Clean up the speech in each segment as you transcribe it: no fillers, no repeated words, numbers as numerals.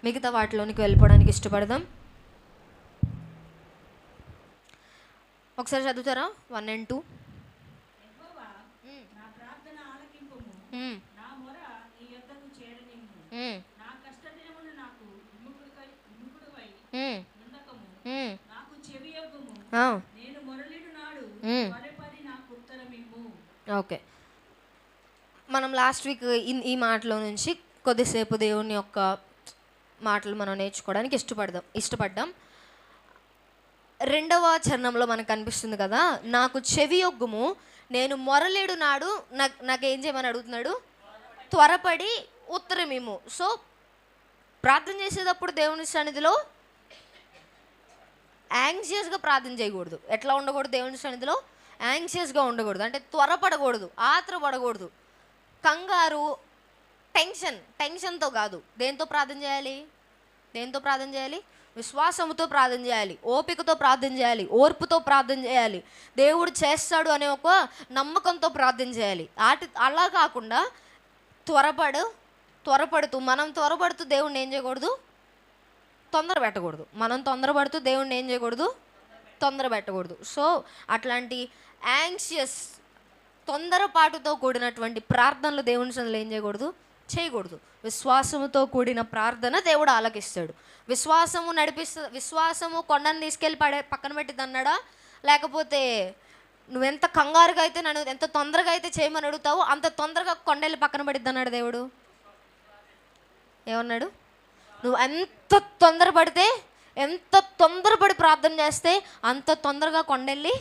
మిగతా వాటిలోనికి వెళ్ళిపోవడానికి ఇష్టపడదాం. ఒకసారి చదువుతారా 1 and 2? ఓకే, మనం లాస్ట్ వీక్ ఈ మాటలో నుంచి కొద్దిసేపు దేవుని యొక్క మాటలు మనం నేర్చుకోవడానికి ఇష్టపడ్డాం. 2వ చరణంలో మనకు కనిపిస్తుంది కదా, నాకు చెవి యొగ్గుము, నేను మొరలేడు నాడు నాకేం చేయమని అడుగుతున్నాడు, త్వరపడి ఉత్తరమిమ్ము. సో ప్రార్థన చేసేటప్పుడు దేవుని సన్నిధిలో యాంగ్జియస్గా ప్రార్థన చేయకూడదు. ఎట్లా ఉండకూడదు? దేవుని సన్నిధిలో యాంగ్జియస్గా ఉండకూడదు, అంటే త్వరపడకూడదు, ఆత్రపడకూడదు, కంగారు, టెన్షన్తో కాదు. దేంతో ప్రార్థన చేయాలి? విశ్వాసముతో ప్రార్థన చేయాలి, ఓపికతో ప్రార్థన చేయాలి, ఓర్పుతో ప్రార్థన చేయాలి, దేవుడు చేస్తాడు అనే ఒక నమ్మకంతో ప్రార్థన చేయాలి. అలా కాకుండా మనం త్వరపడుతూ దేవుడిని ఏం చేయకూడదు, తొందర పెట్టకూడదు. సో అట్లాంటి యాంగ్షియస్, తొందరపాటుతో కూడినటువంటి ప్రార్థనలు దేవుని సన్నిధిలో ఏం చేయకూడదు. విశ్వాసముతో కూడిన ప్రార్థన దేవుడు ఆలకిస్తాడు. విశ్వాసము కొండను తీసుకెళ్ళి పక్కన పెట్టిద్ది అన్నాడా, లేకపోతే నువ్వెంత కంగారుగా అయితే నన్ను ఎంత తొందరగా అయితే చేయమని అడుగుతావో అంత తొందరగా కొండెళ్ళి పక్కన పడిద్ది అన్నాడు దేవుడు. ఏమన్నాడు? నువ్వు ఎంత తొందరపడి ప్రార్థన చేస్తే అంత తొందరగా కొండెళ్ళి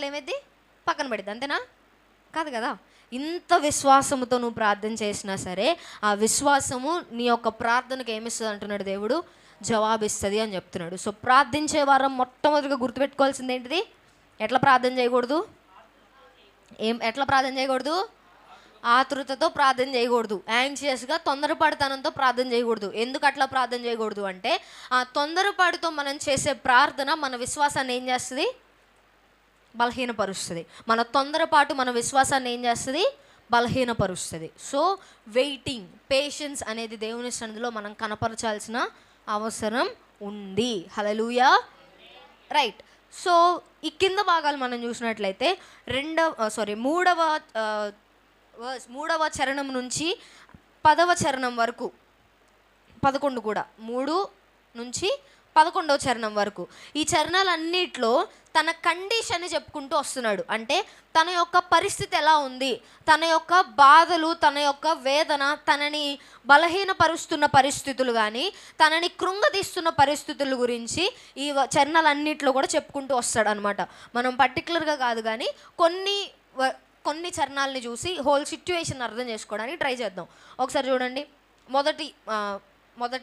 ఏమైంది, పక్కన పడిద్ది. అంతేనా? కాదు కదా. ఇంత విశ్వాసముతో నువ్వు ప్రార్థన చేసినా సరే ఆ విశ్వాసము నీ యొక్క ప్రార్థనకు ఏమిస్తుంది అంటున్నాడు దేవుడు, జవాబిస్తుంది అని చెప్తున్నాడు. సో ప్రార్థించే వారం మొట్టమొదటిగా గుర్తుపెట్టుకోవాల్సింది ఏంటిది? ఎట్లా ప్రార్థన చేయకూడదు? ఆతృతతో ప్రార్థన చేయకూడదు, యాంగ్షియస్గా తొందరపడతనంతో ప్రార్థన చేయకూడదు. ఎందుకు అట్లా ప్రార్థన చేయకూడదు అంటే, ఆ తొందరపాటుతో మనం చేసే ప్రార్థన మన విశ్వాసాన్ని ఏం చేస్తుంది? బలహీనపరుస్తుంది. మన తొందరపాటు మన విశ్వాసాన్ని ఏం చేస్తుంది? బలహీనపరుస్తుంది. సో వెయిటింగ్, పేషెన్స్ అనేది దేవుని సన్నిధిలో మనం కనపరచాల్సిన అవసరం ఉంది. హల్లెలూయా, రైట్. సో ఈ కింద భాగాలు మనం చూసినట్లయితే 3వ చరణం నుంచి 10వ చరణం వరకు, 11 కూడా, 3 నుంచి 11వ చరణం వరకు ఈ చరణాలన్నిట్లో తన కండిషన్ని చెప్పుకుంటూ వస్తున్నాడు. అంటే తన యొక్క పరిస్థితి ఎలా ఉంది, తన యొక్క బాధలు, తన యొక్క వేదన, తనని బలహీనపరుస్తున్న పరిస్థితులు కానీ తనని కృంగదీస్తున్న పరిస్థితుల గురించి ఈ చరణాలన్నిట్లో కూడా చెప్పుకుంటూ వస్తాడు అనమాట. మనం పర్టికులర్గా కాదు కానీ కొన్ని చరణాలని చూసి హోల్ సిచ్యువేషన్ అర్థం చేసుకోవడానికి ట్రై చేద్దాం. ఒకసారి చూడండి, మొదటి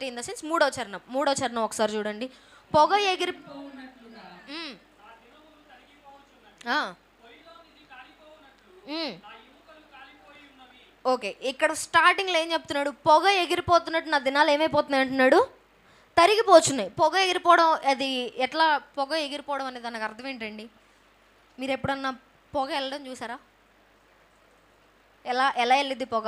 ఇన్ ద సెన్స్ మూడో చరణం ఒకసారి చూడండి. పొగ ఎగిరి ఓకే, ఇక్కడ స్టార్టింగ్లో ఏం చెప్తున్నాడు? పొగ ఎగిరిపోతున్నట్టు నా దినాలు ఏమైపోతున్నాయి అంటున్నాడు? తరిగిపోతున్నాయి. పొగ ఎగిరిపోవడం, అది ఎట్లా పొగ ఎగిరిపోవడం అనేది దానికి అర్థం ఏంటండి? మీరు ఎప్పుడన్నా పొగ వెళ్ళడం చూసారా? ఎలా వెళ్ళిద్ది పొగ?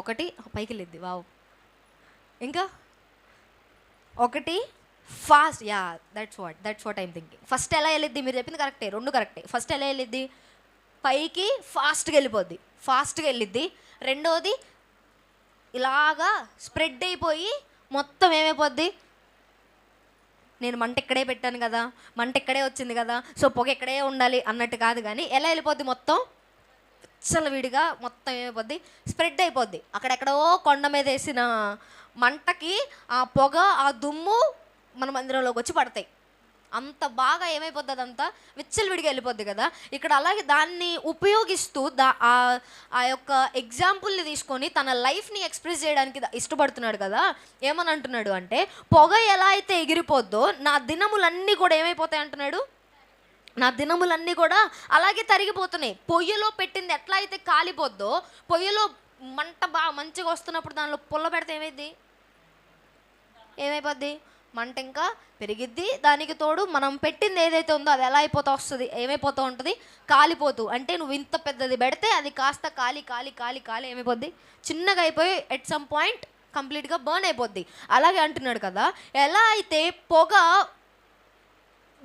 ఒకటి పైకి వెళ్ళిద్ది, వావ్. ఇంకా ఒకటి fast, yeah, that's what I'm thinking. First ఎలా వెళ్ళిద్ది? మీరు చెప్పింది కరెక్టే, 2 కరెక్టే. ఫస్ట్ ఎలా వెళ్ళిద్ది? పైకి ఫాస్ట్గా వెళ్ళిద్ది. రెండోది ఇలాగా స్ప్రెడ్ అయిపోయి మొత్తం ఏమైపోద్ది? నేను మంట ఇక్కడే పెట్టాను కదా, మంట ఇక్కడే వచ్చింది కదా, సో పొగ ఇక్కడే ఉండాలి అన్నట్టు కాదు. కానీ ఎలా వెళ్ళిపోద్ది? మొత్తం విడిగా మొత్తం ఏమైపోద్ది? స్ప్రెడ్ అయిపోద్ది. అక్కడెక్కడో కొండ మీద వేసిన మంటకి ఆ పొగ, ఆ దుమ్ము మన మందిరంలోకి వచ్చి పడతాయి. అంత బాగా ఏమైపోద్ది? అదంతా విచ్చలవిడిగా వెళ్ళిపోద్ది కదా. ఇక్కడ అలాగే దాన్ని ఉపయోగిస్తూ ఆ యొక్క ఎగ్జాంపుల్ని తీసుకొని తన లైఫ్ని ఎక్స్ప్రెస్ చేయడానికి ఇష్టపడుతున్నాడు కదా. ఏమని అంటున్నాడు అంటే, పొగ ఎలా అయితే ఎగిరిపోద్దో నా దినములన్నీ కూడా ఏమైపోతాయి అంటున్నాడు? నా దినములన్నీ కూడా అలాగే తరిగిపోతున్నాయి. పొయ్యిలో పెట్టింది ఎట్లా అయితే కాలిపోద్దో, పొయ్యిలో మంట బాగా మంచిగా వస్తున్నప్పుడు దానిలో పుల్ల పెడితే ఏమైపోద్ది? మంట ఇంకా పెరిగిద్ది. దానికి తోడు మనం పెట్టింది ఏదైతే ఉందో అది ఎలా అయిపోతూ వస్తుంది, ఏమైపోతూ ఉంటుంది, కాలిపోతూ. అంటే నువ్వు ఇంత పెద్దది పెడితే అది కాస్త కాలి కాలి కాలి కాలి ఏమైపోద్ది, చిన్నగా అయిపోయి ఎట్ సమ్ పాయింట్ కంప్లీట్గా బర్న్ అయిపోద్ది. అలాగే అంటున్నాడు కదా, ఎలా అయితే పొగ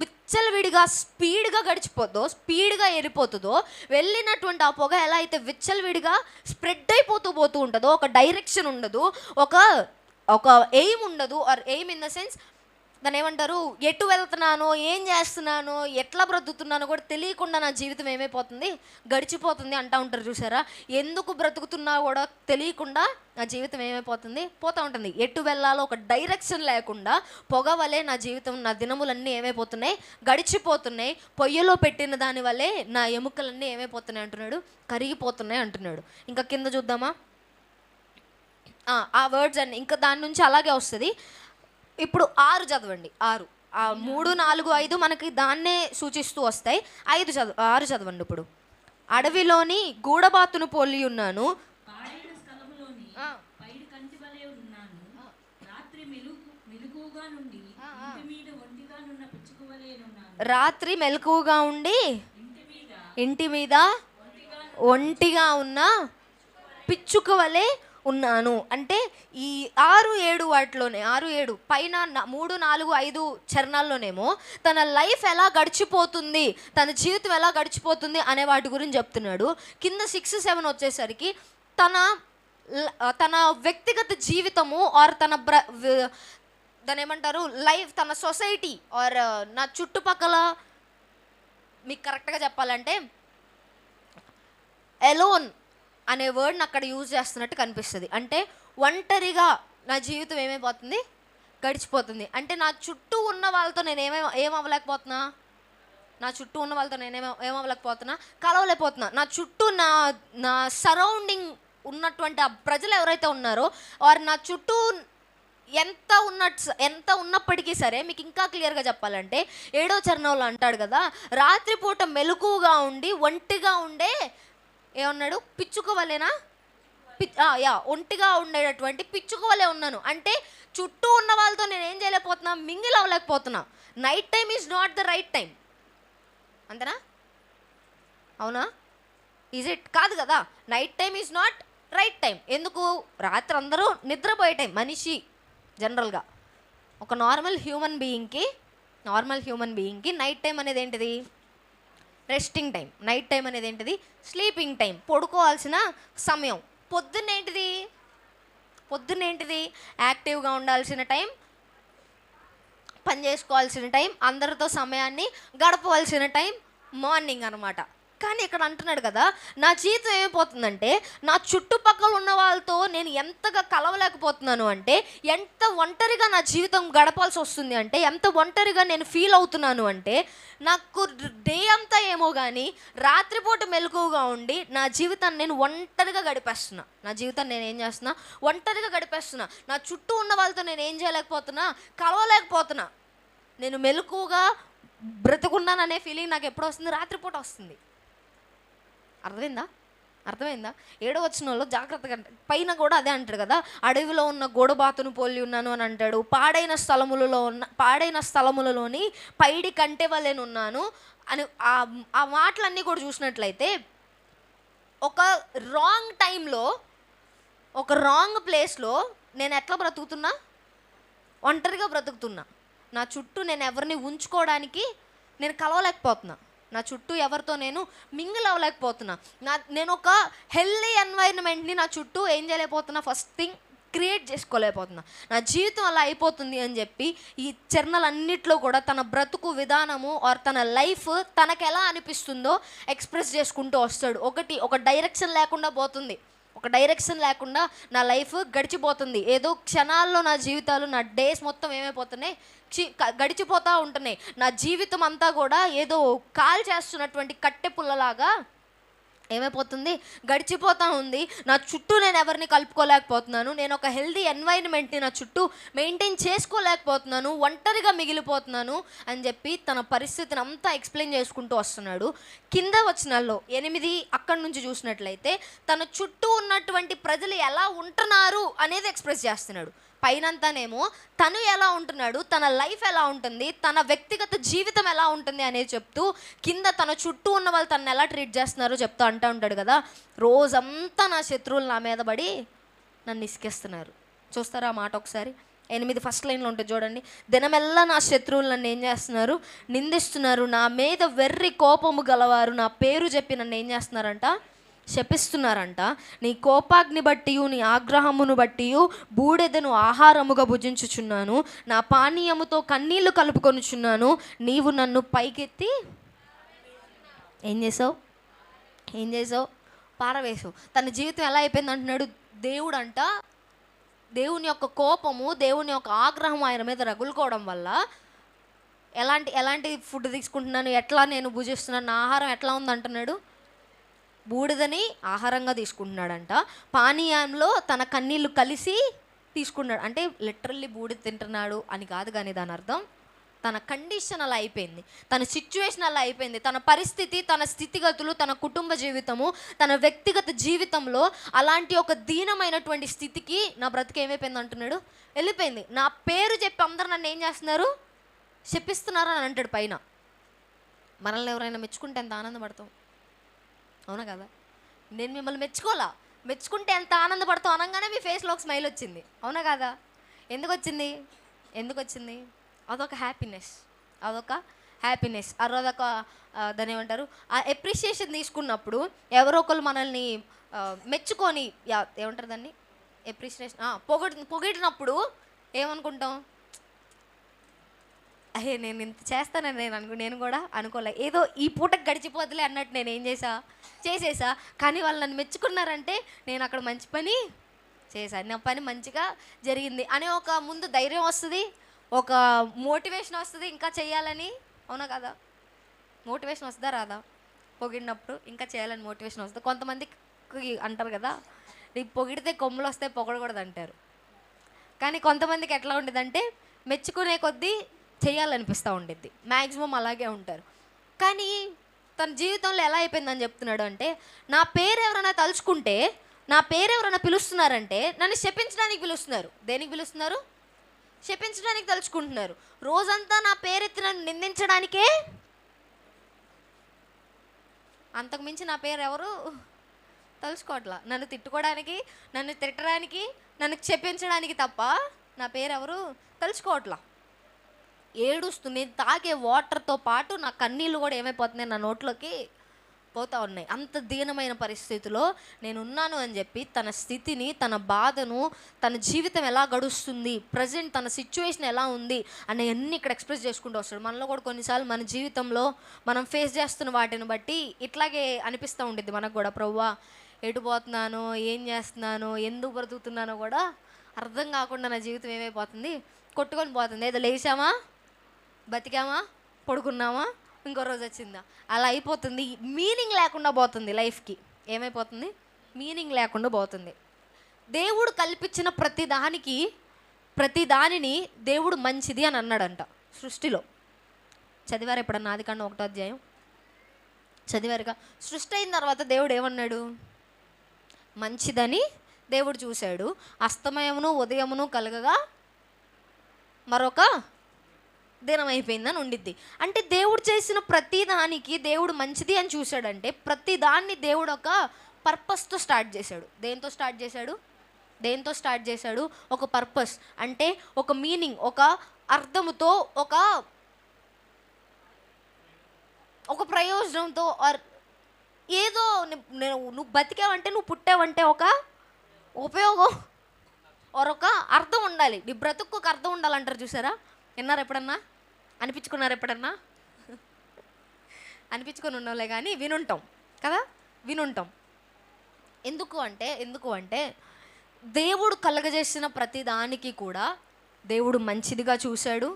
విచ్చలవిడిగా స్పీడ్గా గడిచిపోద్దో, స్పీడ్గా వెళ్ళిపోతుందో, వెళ్ళినటువంటి ఆ పొగ ఎలా అయితే విచ్చలవిడిగా స్ప్రెడ్ అయిపోతూ పోతూ ఉంటుందో, ఒక డైరెక్షన్ ఉండదు, ఒక ఎయిమ్ ఉండదు. Or aim in the sense దాన్ని ఏమంటారు, ఎటు వెళ్తున్నానో, ఏం చేస్తున్నానో, ఎట్లా బ్రతుకుతున్నానో కూడా తెలియకుండా నా జీవితం ఏమైపోతుంది, గడిచిపోతుంది అంటూ ఉంటారు చూసారా. ఎందుకు బ్రతుకుతున్నా కూడా తెలియకుండా నా జీవితం ఏమైపోతుంది, పోతూ ఉంటుంది. ఎటు వెళ్ళాలో ఒక డైరెక్షన్ లేకుండా పొగ వలె నా జీవితం, నా దినములన్నీ ఏమైపోతున్నాయి, గడిచిపోతున్నాయి. పొయ్యిలో పెట్టిన దాని వల్లే నా ఎముకలన్నీ ఏమైపోతున్నాయి అంటున్నాడు, కరిగిపోతున్నాయి అంటున్నాడు. ఇంకా కింద చూద్దామా, ఆ వర్డ్స్ అన్ని ఇంకా దాని నుంచి అలాగే వస్తుంది. ఇప్పుడు 6 చదవండి. 6 3 4 5 మనకి దాన్నే సూచిస్తూ వస్తాయి. 6 చదవండి. ఇప్పుడు అడవిలోని గూడబాతును పోలి ఉన్నాను, రాత్రి మెలకువగా ఉండి ఇంటి మీద ఒంటిగా ఉన్న పిచ్చుక వలె ఉన్నాను. అంటే ఈ 6, 7 వాటిలోనే 6, 7 పైన 3, 4, 5 చరణాల్లోనేమో తన లైఫ్ ఎలా గడిచిపోతుంది, తన జీవితం ఎలా గడిచిపోతుంది అనే వాటి గురించి చెప్తున్నాడు. కింద 6, 7 వచ్చేసరికి తన వ్యక్తిగత జీవితము ఆర్ తన దాని ఏమంటారు లైఫ్, తన సొసైటీ ఆర్ నా చుట్టుపక్కల, మీకు కరెక్ట్గా చెప్పాలంటే ఎలోన్ అనే వర్డ్ని అక్కడ యూజ్ చేస్తున్నట్టు కనిపిస్తుంది. అంటే ఒంటరిగా నా జీవితం ఏమైపోతుంది, గడిచిపోతుంది. అంటే నా చుట్టూ ఉన్న వాళ్ళతో నేను ఏమవ్వలేకపోతున్నా, నా చుట్టూ ఉన్న వాళ్ళతో నేను ఏమవ్వలేకపోతున్నా, కలవలేకపోతున్నా. నా చుట్టూ నా సరౌండింగ్ ఉన్నటువంటి ఆ ప్రజలు ఎవరైతే ఉన్నారో వారు నా చుట్టూ ఎంత ఉన్నప్పటికీ సరే, మీకు ఇంకా క్లియర్గా చెప్పాలంటే 7వ చరణంలో అంటాడు కదా, రాత్రిపూట మెలకువగా ఉండి ఒంటిగా ఉండే ఏమన్నాడు, పిచ్చుక వలెనా, ఒంటిగా ఉండేటటువంటి పిచ్చుక వలె ఉన్నాను. అంటే చుట్టూ ఉన్న వాళ్ళతో నేను ఏం చేయలేకపోతున్నా, మింగిల్ అవ్వలేకపోతున్నా. Night time is not the right time. అంతేనా? అవునా? Is it? కాదు కదా. Night time is not right time. ఎందుకు? రాత్రి అందరూ నిద్రపోయే టైం. మనిషి జనరల్గా ఒక నార్మల్ హ్యూమన్ బీయింగ్కి నైట్ టైం అనేది ఏంటిది, రెస్టింగ్ టైం. నైట్ టైం అనేది ఏంటిది, స్లీపింగ్ టైం, పడుకోవాల్సిన సమయం. పొద్దున్నేంటిది యాక్టివ్గా ఉండాల్సిన టైం, పని చేసుకోవాల్సిన టైం, అందరితో సమయాన్ని గడపవలసిన టైం మార్నింగ్ అనమాట. కానీ ఇక్కడ అంటున్నాడు కదా, నా జీవితం ఏమైపోతుందంటే నా చుట్టుపక్కల ఉన్న వాళ్ళతో నేను ఎంతగా కలవలేకపోతున్నాను, అంటే ఎంత ఒంటరిగా నా జీవితం గడపాల్సి వస్తుంది, అంటే ఎంత ఒంటరిగా నేను ఫీల్ అవుతున్నాను. అంటే నాకు డే అంతా ఏమో కానీ రాత్రిపూట మెలకువగా ఉండి నా జీవితాన్ని నేను ఒంటరిగా గడిపేస్తున్నా. ఒంటరిగా గడిపేస్తున్నా. నా చుట్టూ ఉన్న వాళ్ళతో నేను ఏం చేయలేకపోతున్నా, కలవలేకపోతున్నా. నేను మెలకువగా బ్రతుకున్నాననే ఫీలింగ్ నాకు ఎప్పుడు వస్తుంది, రాత్రిపూట వస్తుంది. అర్థమైందా? 7వ వచనంలో జాగ్రత్తగా పైన కూడా అదే అంటాడు కదా, అడవిలో ఉన్న గూడబాతును పోలి ఉన్నాను అని అంటాడు. పాడైన స్థలములలోని పైడి కంటె వలెనున్నాను అని ఆ మాటలన్నీ కూడా చూసినట్లయితే ఒక రాంగ్ టైంలో, ఒక రాంగ్ ప్లేస్లో నేను ఎట్లా బ్రతుకుతున్నా, ఒంటరిగా బ్రతుకుతున్నా. నా చుట్టూ నేను ఎవరిని ఉంచుకోవడానికి నేను కలవలేకపోతున్నా. నా చుట్టూ ఎవరితో నేను మింగిల్ అవ్వలేకపోతున్నా. నేను ఒక హెల్దీ ఎన్వైరన్మెంట్ని నా చుట్టూ ఏం చేయలేకపోతున్నా, ఫస్ట్ థింగ్ క్రియేట్ చేసుకోలేకపోతున్నా. నా జీవితం అలా అయిపోతుంది అని చెప్పి ఈ చరణాలన్నిట్లో కూడా తన బ్రతుకు విధానము ఆర్ తన లైఫ్ తనకు ఎలా అనిపిస్తుందో ఎక్స్ప్రెస్ చేసుకుంటూ వస్తాడు. ఒక డైరెక్షన్ లేకుండా పోతుంది. ఒక డైరెక్షన్ లేకుండా నా లైఫ్ గడిచిపోతుంది. ఏదో క్షణాల్లో నా జీవితాలు, నా డేస్ మొత్తం ఏమైపోతున్నాయి, గడిచిపోతూ ఉంటున్నాయి. నా జీవితం అంతా కూడా ఏదో కాల్ చేస్తున్నటువంటి కట్టె పుల్లలాగా ఏమైపోతుంది, గడిచిపోతూ ఉంది. నా చుట్టూ నేను ఎవరిని కలుపుకోలేకపోతున్నాను. నేను ఒక హెల్దీ ఎన్వైరన్మెంట్ని నా చుట్టూ మెయింటైన్ చేసుకోలేకపోతున్నాను. ఒంటరిగా మిగిలిపోతున్నాను అని చెప్పి తన పరిస్థితిని అంతా ఎక్స్ప్లెయిన్ చేసుకుంటూ వస్తున్నాడు. కింద వచనాల్లో 8 అక్కడి నుంచి చూసినట్లయితే తన చుట్టూ ఉన్నటువంటి ప్రజలు ఎలా ఉంటున్నారు అనేది ఎక్స్ప్రెస్ చేస్తున్నాడు. పైనంతానేమో తను ఎలా ఉంటున్నాడు, తన లైఫ్ ఎలా ఉంటుంది, తన వ్యక్తిగత జీవితం ఎలా ఉంటుంది అనేది చెప్తూ, కింద తన చుట్టూ ఉన్న వాళ్ళు తనని ఎలా ట్రీట్ చేస్తున్నారో చెప్తూ అంటూ ఉంటాడు కదా, రోజంతా నా శత్రువులు నా మీద పడి నన్ను ఇసుకేస్తున్నారు. చూస్తారా ఆ మాట ఒకసారి? 8 ఫస్ట్ లైన్లో ఉంటుంది చూడండి. దినమెల్లా నా శత్రువులు నన్ను ఏం చేస్తున్నారు, నిందిస్తున్నారు. నా మీద వెర్రి కోపము గలవారు నా పేరు చెప్పి నన్ను ఏం చేస్తున్నారంట, శపిస్తున్నారంట. నీ కోపాగ్ని బట్టి, నీ ఆగ్రహమును బట్టి బూడెదను ఆహారముగా భుజించుచున్నాను, నా పానీయముతో కన్నీళ్లు కలుపుకొనుచున్నాను. నీవు నన్ను పైకెత్తి ఏం చేసావు? పారవేసావు. తన జీవితం ఎలా అయిపోయింది అంటున్నాడు. దేవుని యొక్క కోపము, దేవుని యొక్క ఆగ్రహం ఆయన మీద రగులుకోవడం వల్ల ఎలాంటి ఫుడ్ తీసుకుంటున్నాను, ఎట్లా నేను భుజిస్తున్నాను, నా ఆహారం ఎట్లా ఉంది అంటున్నాడు. బూడిదని ఆహారంగా తీసుకుంటున్నాడంట. పానీయంలో తన కన్నీళ్ళు కలిసి తీసుకున్నాడు. అంటే లిటరల్లీ బూడిద తింటున్నాడు అని కాదు, కానీ దాని అర్థం తన కండిషన్ అలా అయిపోయింది, తన సిచ్యువేషన్ అలా అయిపోయింది, తన పరిస్థితి, తన స్థితిగతులు, తన కుటుంబ జీవితము, తన వ్యక్తిగత జీవితంలో అలాంటి ఒక దీనమైనటువంటి స్థితికి నా బ్రతుకు ఏమైపోయింది అంటున్నాడు, వెళ్ళిపోయింది. నా పేరు చెప్పి అందరూ నన్ను ఏం చేస్తున్నారు, శపిస్తున్నారు అని అంటాడు పైన. మనల్ని ఎవరైనా మెచ్చుకుంటే ఎంత ఆనందపడతాం, అవునా కదా? నేను మిమ్మల్ని మెచ్చుకుంటే ఎంత ఆనందపడతాం అనగానే మీ ఫేస్లో ఒక స్మైల్ వచ్చింది, అవునా కదా? ఎందుకు వచ్చింది? అదొక హ్యాపీనెస్. అదొక దాని ఏమంటారు, ఆ ఎప్రిషియేషన్ తీసుకున్నప్పుడు ఎవరో ఒకరు మనల్ని మెచ్చుకొని, ఏమంటారు దాన్ని, ఎప్రిషియేషన్, పొగిడినప్పుడు ఏమనుకుంటాం, అయ్యే నేను ఇంత చేస్తానని నేను కూడా అనుకోలే, ఏదో ఈ పూటకు గడిచిపోతులే అన్నట్టు నేను ఏం చేసేసా. కానీ వాళ్ళు నన్ను మెచ్చుకున్నారంటే నేను అక్కడ మంచి పని చేశాను, నా పని మంచిగా జరిగింది అనే ఒక ముందు ధైర్యం వస్తుంది, ఒక మోటివేషన్ వస్తుంది ఇంకా చేయాలని, అవునా కదా? మోటివేషన్ వస్తుందా రాదా? పొగిడినప్పుడు ఇంకా చేయాలని మోటివేషన్ వస్తుంది. కొంతమందికి అంటారు కదా, నీకు పొగిడితే కొమ్ములు వస్తే పొగడకూడదు అంటారు. కానీ కొంతమందికి ఎట్లా ఉండేదంటే మెచ్చుకునే కొద్దీ చేయాలనిపిస్తూ ఉండిద్ది. మ్యాక్సిమం అలాగే ఉంటారు. కానీ తన జీవితంలో ఎలా అయిపోయిందని చెప్తున్నాడు అంటే, నా పేరు ఎవరైనా తలుచుకుంటే, నా పేరు ఎవరైనా పిలుస్తున్నారంటే నన్ను శపించడానికి పిలుస్తున్నారు. దేనికి పిలుస్తున్నారు? శపించడానికి తలుచుకుంటున్నారు. రోజంతా నా పేరెత్తి నన్ను నిందించడానికే, అంతకుమించి నా పేరు ఎవరు తలుచుకోవట్లా. నన్ను తిట్టుకోవడానికి, నన్ను తిట్టడానికి, నన్ను శపించడానికి తప్ప నా పేరు ఎవరు తలుచుకోవట్లా. ఏడుస్తుంది, తాగే వాటర్తో పాటు నా కన్నీళ్ళు కూడా ఏమైపోతున్నాయి, నా నోట్లోకి పోతూ ఉన్నాయి. అంత దీనమైన పరిస్థితిలో నేను ఉన్నాను అని చెప్పి తన స్థితిని, తన బాధను, తన జీవితం ఎలా గడుస్తుంది, ప్రజెంట్ తన సిచ్యువేషన్ ఎలా ఉంది అన్నీ ఇక్కడ ఎక్స్ప్రెస్ చేసుకుంటూ వస్తాడు. మనలో కూడా కొన్నిసార్లు మన జీవితంలో మనం ఫేస్ చేస్తున్న వాటిని బట్టి ఇట్లాగే అనిపిస్తూ ఉండిద్ది మనకు కూడా. ప్రభువా, ఎటు పోతున్నాను, ఏం చేస్తున్నాను, ఎందుకు బ్రతుకుతున్నానో కూడా అర్థం కాకుండా నా జీవితం ఏమైపోతుంది, కొట్టుకొని పోతుంది. ఏదో లేచామా, బతికామా, పడుకున్నామా, ఇంకో రోజు వచ్చిందా, అలా అయిపోతుంది. మీనింగ్ లేకుండా పోతుంది లైఫ్కి. ఏమైపోతుంది? మీనింగ్ లేకుండా పోతుంది. దేవుడు కల్పించిన ప్రతి దానిని దేవుడు మంచిది అని అన్నాడంట సృష్టిలో. చదివారు ఎప్పుడన్నా ఆదికాండం 1వ అధ్యాయం? చదివారుగా. సృష్టి అయిన తర్వాత దేవుడు ఏమన్నాడు? మంచిదని దేవుడు చూశాడు. అస్తమయమును ఉదయమును కలగగా మరొక దినం అయిపోయిందని ఉండిద్ది. అంటే దేవుడు చేసిన ప్రతి దానికి దేవుడు మంచిది అని చూశాడంటే ప్రతి దాన్ని దేవుడు ఒక పర్పస్తో స్టార్ట్ చేశాడు. దేంతో స్టార్ట్ చేశాడు? ఒక పర్పస్, అంటే ఒక మీనింగ్, ఒక అర్థముతో, ఒక ప్రయోజనంతో, ఏదో నువ్వు బతికావంటే, నువ్వు పుట్టావంటే ఒక ఉపయోగం, ఒక అర్థం ఉండాలి. నీ బ్రతుకు ఒక అర్థం ఉండాలంటారు చూసారా? విన్నారు ఎప్పుడన్నా? అనిపించుకున్నారు ఎప్పుడన్నా? అనిపించుకొని ఉన్నాంలే కానీ వినుంటాం కదా, వినుంటాం. ఎందుకు అంటే దేవుడు కలుగజేసిన ప్రతి దానికి కూడా దేవుడు మంచిదిగా చూశాడు.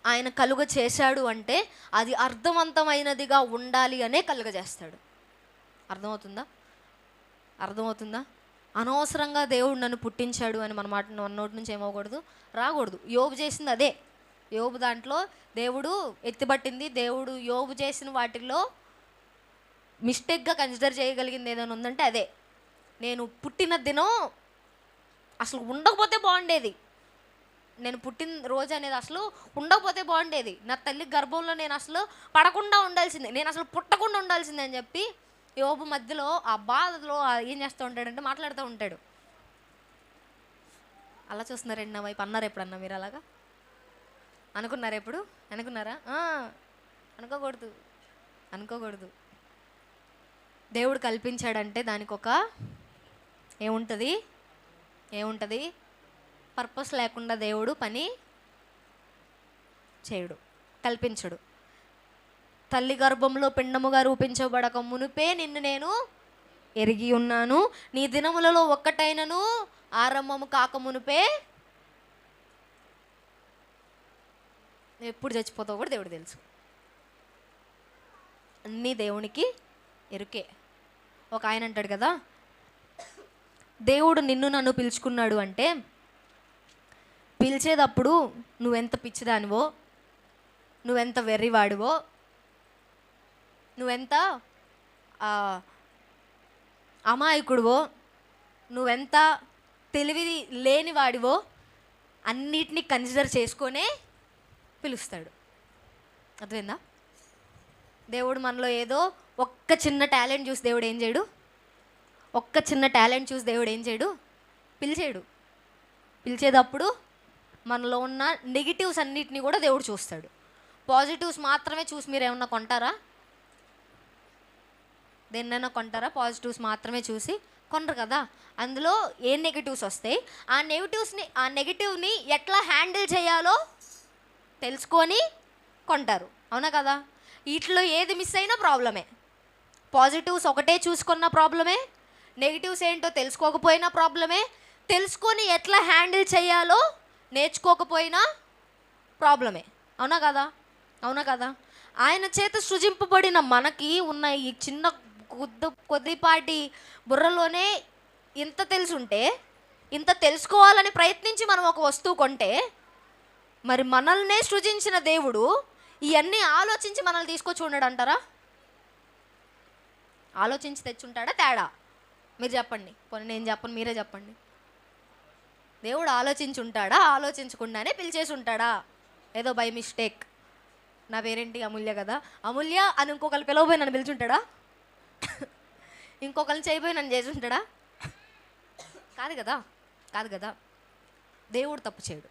ఆయన కలుగ చేశాడు అంటే అది అర్థవంతమైనదిగా ఉండాలి అనే కలుగజేస్తాడు. అర్థమవుతుందా? అనవసరంగా దేవుడు నన్ను పుట్టించాడు అని మన నోటి నుంచి ఏమవకూడదు, రాకూడదు. యోబు చేసింది అదే. యోబు దాంట్లో దేవుడు ఎత్తిపట్టింది, దేవుడు యోబు చేసిన వాటిల్లో మిస్టేక్గా కన్సిడర్ చేయగలిగింది ఏదైనా ఉందంటే అదే. నేను పుట్టిన దినం అసలు ఉండకపోతే బాగుండేది, నేను పుట్టిన రోజు అనేది అసలు ఉండకపోతే బాగుండేది, నా తల్లి గర్భంలో నేను అసలు పడకుండా ఉండాల్సిందే, నేను అసలు పుట్టకుండా ఉండాల్సిందే అని చెప్పి యోబు మధ్యలో ఆ బాధలో ఏం చేస్తూ ఉంటాడంటే మాట్లాడుతూ ఉంటాడు. అలా చూస్తున్నారండి నా వైపు. అన్నారు ఎప్పుడన్నా మీరు అలాగా అనుకున్నారా? ఎప్పుడు అనుకున్నారా? అనుకోకూడదు, అనుకోకూడదు. దేవుడు కల్పించాడంటే దానికి ఒక ఏముంటుంది పర్పస్ లేకుండా దేవుడు పని చేయడు, కల్పించడు. తల్లి గర్భంలో పిండముగా రూపించబడక మునుపే నిన్ను నేను ఎరిగి ఉన్నాను, నీ దినములలో ఒక్కటైనను ఆరంభము కాక మునుపే. ఎప్పుడు చచ్చిపోతావు కూడా దేవుడు తెలుసు. అన్నీ దేవునికి ఎరుకే. ఒక ఆయన అంటాడు కదా, దేవుడు నిన్ను నన్ను పిలుచుకున్నాడు అంటే పిలిచేటప్పుడు నువ్వెంత పిచ్చిదానివో, నువ్వెంత వెర్రివాడివో, నువ్వెంత అమాయకుడివో, నువ్వెంత తెలివి లేనివాడివో అన్నిటినీ కన్సిడర్ చేసుకొనే పిలుస్తాడు. అర్థమైందా? దేవుడు మనలో ఏదో ఒక్క చిన్న టాలెంట్ చూసి దేవుడు ఏం చేయడు, ఒక్క చిన్న టాలెంట్ చూసి దేవుడు ఏం చేయడు, పిలిచేడు. పిలిచేటప్పుడు మనలో ఉన్న నెగిటివ్స్ అన్నిటినీ కూడా దేవుడు చూస్తాడు. పాజిటివ్స్ మాత్రమే చూసి మీరు ఏమన్నా కొంటారా? దేన్నైనా కొంటారా? పాజిటివ్స్ మాత్రమే చూసి కొనరు కదా. అందులో ఏ నెగిటివ్స్ వస్తాయి, ఆ నెగిటివ్ని ఎట్లా హ్యాండిల్ చేయాలో తెలుసుకొని కొంటారు. అవునా కదా? వీటిలో ఏది మిస్ అయినా ప్రాబ్లమే. పాజిటివ్స్ ఒకటే చూసుకున్న ప్రాబ్లమే, నెగిటివ్స్ ఏంటో తెలుసుకోకపోయినా ప్రాబ్లమే, తెలుసుకొని ఎట్లా హ్యాండిల్ చేయాలో నేర్చుకోకపోయినా ప్రాబ్లమే. అవునా కదా? అవునా కదా? ఆయన చేత సృజింపబడిన మనకి ఉన్న ఈ చిన్న కొద్దిపాటి బుర్రలోనే ఇంత తెలుసుంటే, ఇంత తెలుసుకోవాలని ప్రయత్నించి మనం ఒక వస్తువు కొంటే, మరి మనల్నే సృజించిన దేవుడు ఇవన్నీ ఆలోచించి మనల్ని తీసుకొచ్చి ఉన్నాడు అంటారా? ఆలోచించి తెచ్చుంటాడా తేడా? మీరు చెప్పండి. పోనీ నేను చెప్పను, మీరే చెప్పండి. దేవుడు ఆలోచించి ఉంటాడా, ఆలోచించకుండానే పిలిచేసి ఉంటాడా? ఏదో బై మిస్టేక్, నా పేరేంటి అమూల్య కదా, అమూల్య అని ఇంకొకరు పిలవబోయి నన్ను పిలిచుంటాడా? ఇంకొకరిని చేయబోయి నన్ను చేసి ఉంటాడా? కాదు కదా, కాదు కదా. దేవుడు తప్పు చేయడు.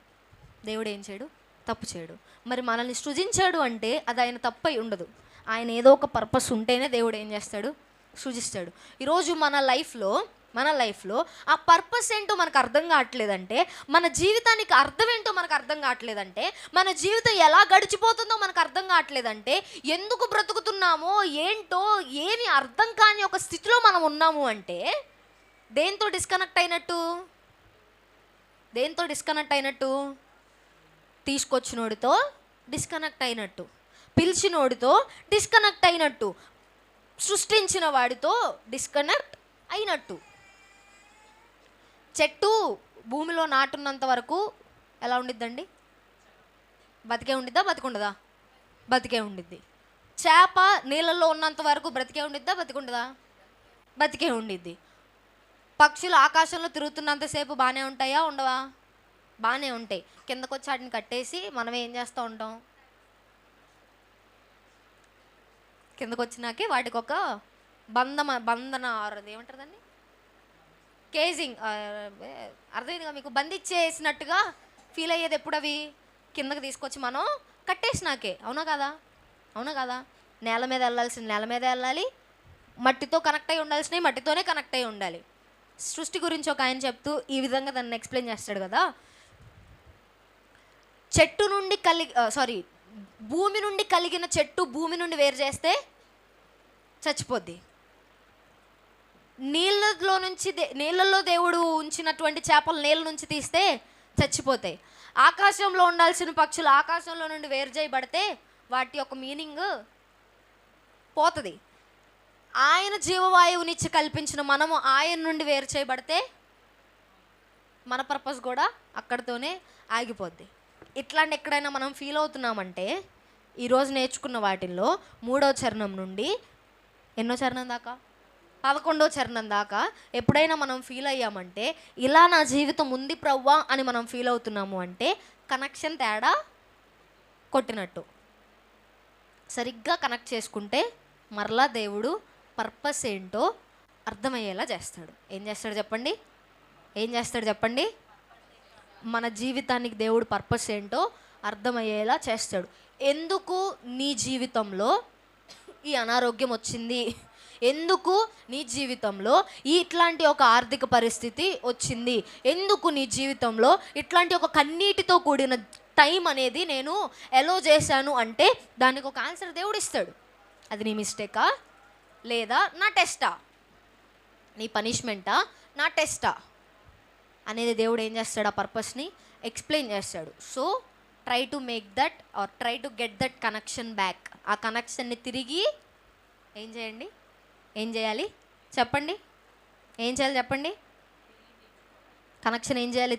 దేవుడు ఏం చేయడు? తప్పు చేయడు. మరి మనల్ని సృజించాడు అంటే అది ఆయన తప్పై ఉండదు. ఆయన ఏదో ఒక పర్పస్ ఉంటేనే దేవుడు ఏం చేస్తాడు? సృజిస్తాడు. ఈరోజు మన లైఫ్లో ఆ పర్పస్ ఏంటో మనకు అర్థం కావట్లేదంటే, మన జీవితానికి అర్థం ఏంటో మనకు అర్థం కావట్లేదంటే, మన జీవితం ఎలా గడిచిపోతుందో మనకు అర్థం కావట్లేదంటే, ఎందుకు బ్రతుకుతున్నామో ఏంటో ఏమి అర్థం కాని ఒక స్థితిలో మనం ఉన్నాము అంటే దేంతో డిస్కనెక్ట్ అయినట్టు? తీసుకొచ్చినోడితో డిస్కనెక్ట్ అయినట్టు, పిలిచినోడితో డిస్కనెక్ట్ అయినట్టు, సృష్టించిన వాడితో డిస్కనెక్ట్ అయినట్టు. చెట్టు భూమిలో నాటున్నంత వరకు ఎలా ఉండిద్దండి? బతికే ఉండిద్దా? బతికుండదా? బతికే ఉండిద్ది. చేప నీళ్ళల్లో ఉన్నంత వరకు బ్రతికే ఉండిద్దా? బతికుండదా? బతికే ఉండిద్ది. పక్షులు ఆకాశంలో తిరుగుతున్నంతసేపు బాగానే ఉంటాయా? ఉండవా? బాగానే ఉంటాయి. కిందకు వచ్చి వాటిని కట్టేసి మనం ఏం చేస్తూ ఉంటాం? కిందకు వచ్చినాకే వాటికి ఒక బంధన ఏమంటారు దాన్ని, కేజింగ్, అర్థమైందిగా మీకు? బంధించేసినట్టుగా ఫీల్ అయ్యేది ఎప్పుడు? అవి కిందకి తీసుకొచ్చి మనం కట్టేసినాకే. అవునా కదా? అవునా కదా? నేల మీద వెళ్ళాల్సిన నేల మీద వెళ్ళాలి, మట్టితో కనెక్ట్ అయి ఉండాల్సినవి మట్టితోనే కనెక్ట్ అయి ఉండాలి. సృష్టి గురించి ఒక ఆయన చెప్తూ ఈ విధంగా దాన్ని ఎక్స్ప్లెయిన్ చేస్తాడు కదా, భూమి నుండి కలిగిన చెట్టు భూమి నుండి వేరు చేస్తే చచ్చిపోద్ది. నీళ్ళల్లో దేవుడు ఉంచినటువంటి చేపలు నీళ్ళ నుంచి తీస్తే చచ్చిపోతాయి. ఆకాశంలో ఉండాల్సిన పక్షులు ఆకాశంలో నుండి వేరు చేయబడితే వాటి యొక్క మీనింగ్ పోతుంది. ఆయన జీవవాయువునిచ్చి కల్పించిన మనము ఆయన నుండి వేరు చేయబడితే మన పర్పస్ కూడా అక్కడితోనే ఆగిపోద్ది. ఇట్లాంటి ఎక్కడైనా మనం ఫీల్ అవుతున్నామంటే ఈరోజు నేర్చుకున్న వాటిల్లో 3వ చరణం నుండి ఎన్నో చరణం దాకా? 11వ చరణం దాకా ఎప్పుడైనా మనం ఫీల్ అయ్యామంటే, ఇలా నా జీవితం ఉంది ప్రవ్వా అని మనం ఫీల్ అవుతున్నాము అంటే కనెక్షన్ తేడా కొట్టినట్టు. సరిగ్గా కనెక్ట్ చేసుకుంటే మరలా దేవుడు పర్పస్ ఏంటో అర్థమయ్యేలా చేస్తాడు. ఏం చేస్తాడు చెప్పండి? ఏం చేస్తాడు చెప్పండి? మన జీవితానికి దేవుడు పర్పస్ ఏంటో అర్థమయ్యేలా చేస్తాడు. ఎందుకు నీ జీవితంలో ఈ అనారోగ్యం వచ్చింది, ఎందుకు నీ జీవితంలో ఇట్లాంటి ఒక ఆర్థిక పరిస్థితి వచ్చింది, ఎందుకు నీ జీవితంలో ఇట్లాంటి ఒక కన్నీటితో కూడిన టైం అనేది నేను ఎలో చేశాను అంటే దానికి ఒక ఆన్సర్ దేవుడు ఇస్తాడు. అది నీ మిస్టేకా లేదా నా టెస్టా, నీ పనిష్మెంటా నా టెస్టా అనేది దేవుడు ఏం చేస్తాడు? ఆ పర్పస్ని ఎక్స్ప్లెయిన్ చేస్తాడు. So try to make that or try to get that connection back. ఆ కనెక్షన్ని తిరిగి ఏం చేయండి? ఏం చేయాలి చెప్పండి? ఏం చేయాలి చెప్పండి? కనెక్షన్ ఏం చేయాలి?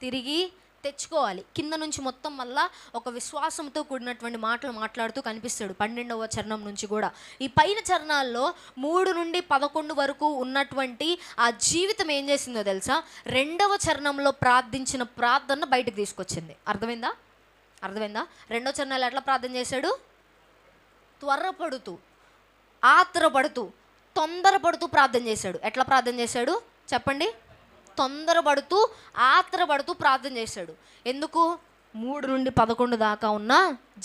తిరిగి తెచ్చుకోవాలి. కింద నుంచి మొత్తం మళ్ళా ఒక విశ్వాసంతో కూడినటువంటి మాటలు మాట్లాడుతూ కనిపిస్తాడు 12వ చరణం నుంచి కూడా. ఈ పైన చరణాల్లో 3 నుండి 11 వరకు ఉన్నటువంటి ఆ జీవితం ఏం చేసిందో తెలుసా? 2వ చరణంలో ప్రార్థించిన ప్రార్థన బయటకు తీసుకొచ్చింది. అర్థమైందా? 2వ చరణాలు ఎట్లా ప్రార్థన చేశాడు? త్వరపడుతూ, ఆత్రపడుతూ, తొందరపడుతూ ప్రార్థన చేశాడు. ఎట్లా ప్రార్థన చేశాడు చెప్పండి? తొందరపడుతూ, ఆత్రపడుతూ ప్రార్థన చేశాడు. ఎందుకు? 3 నుండి 11 దాకా ఉన్న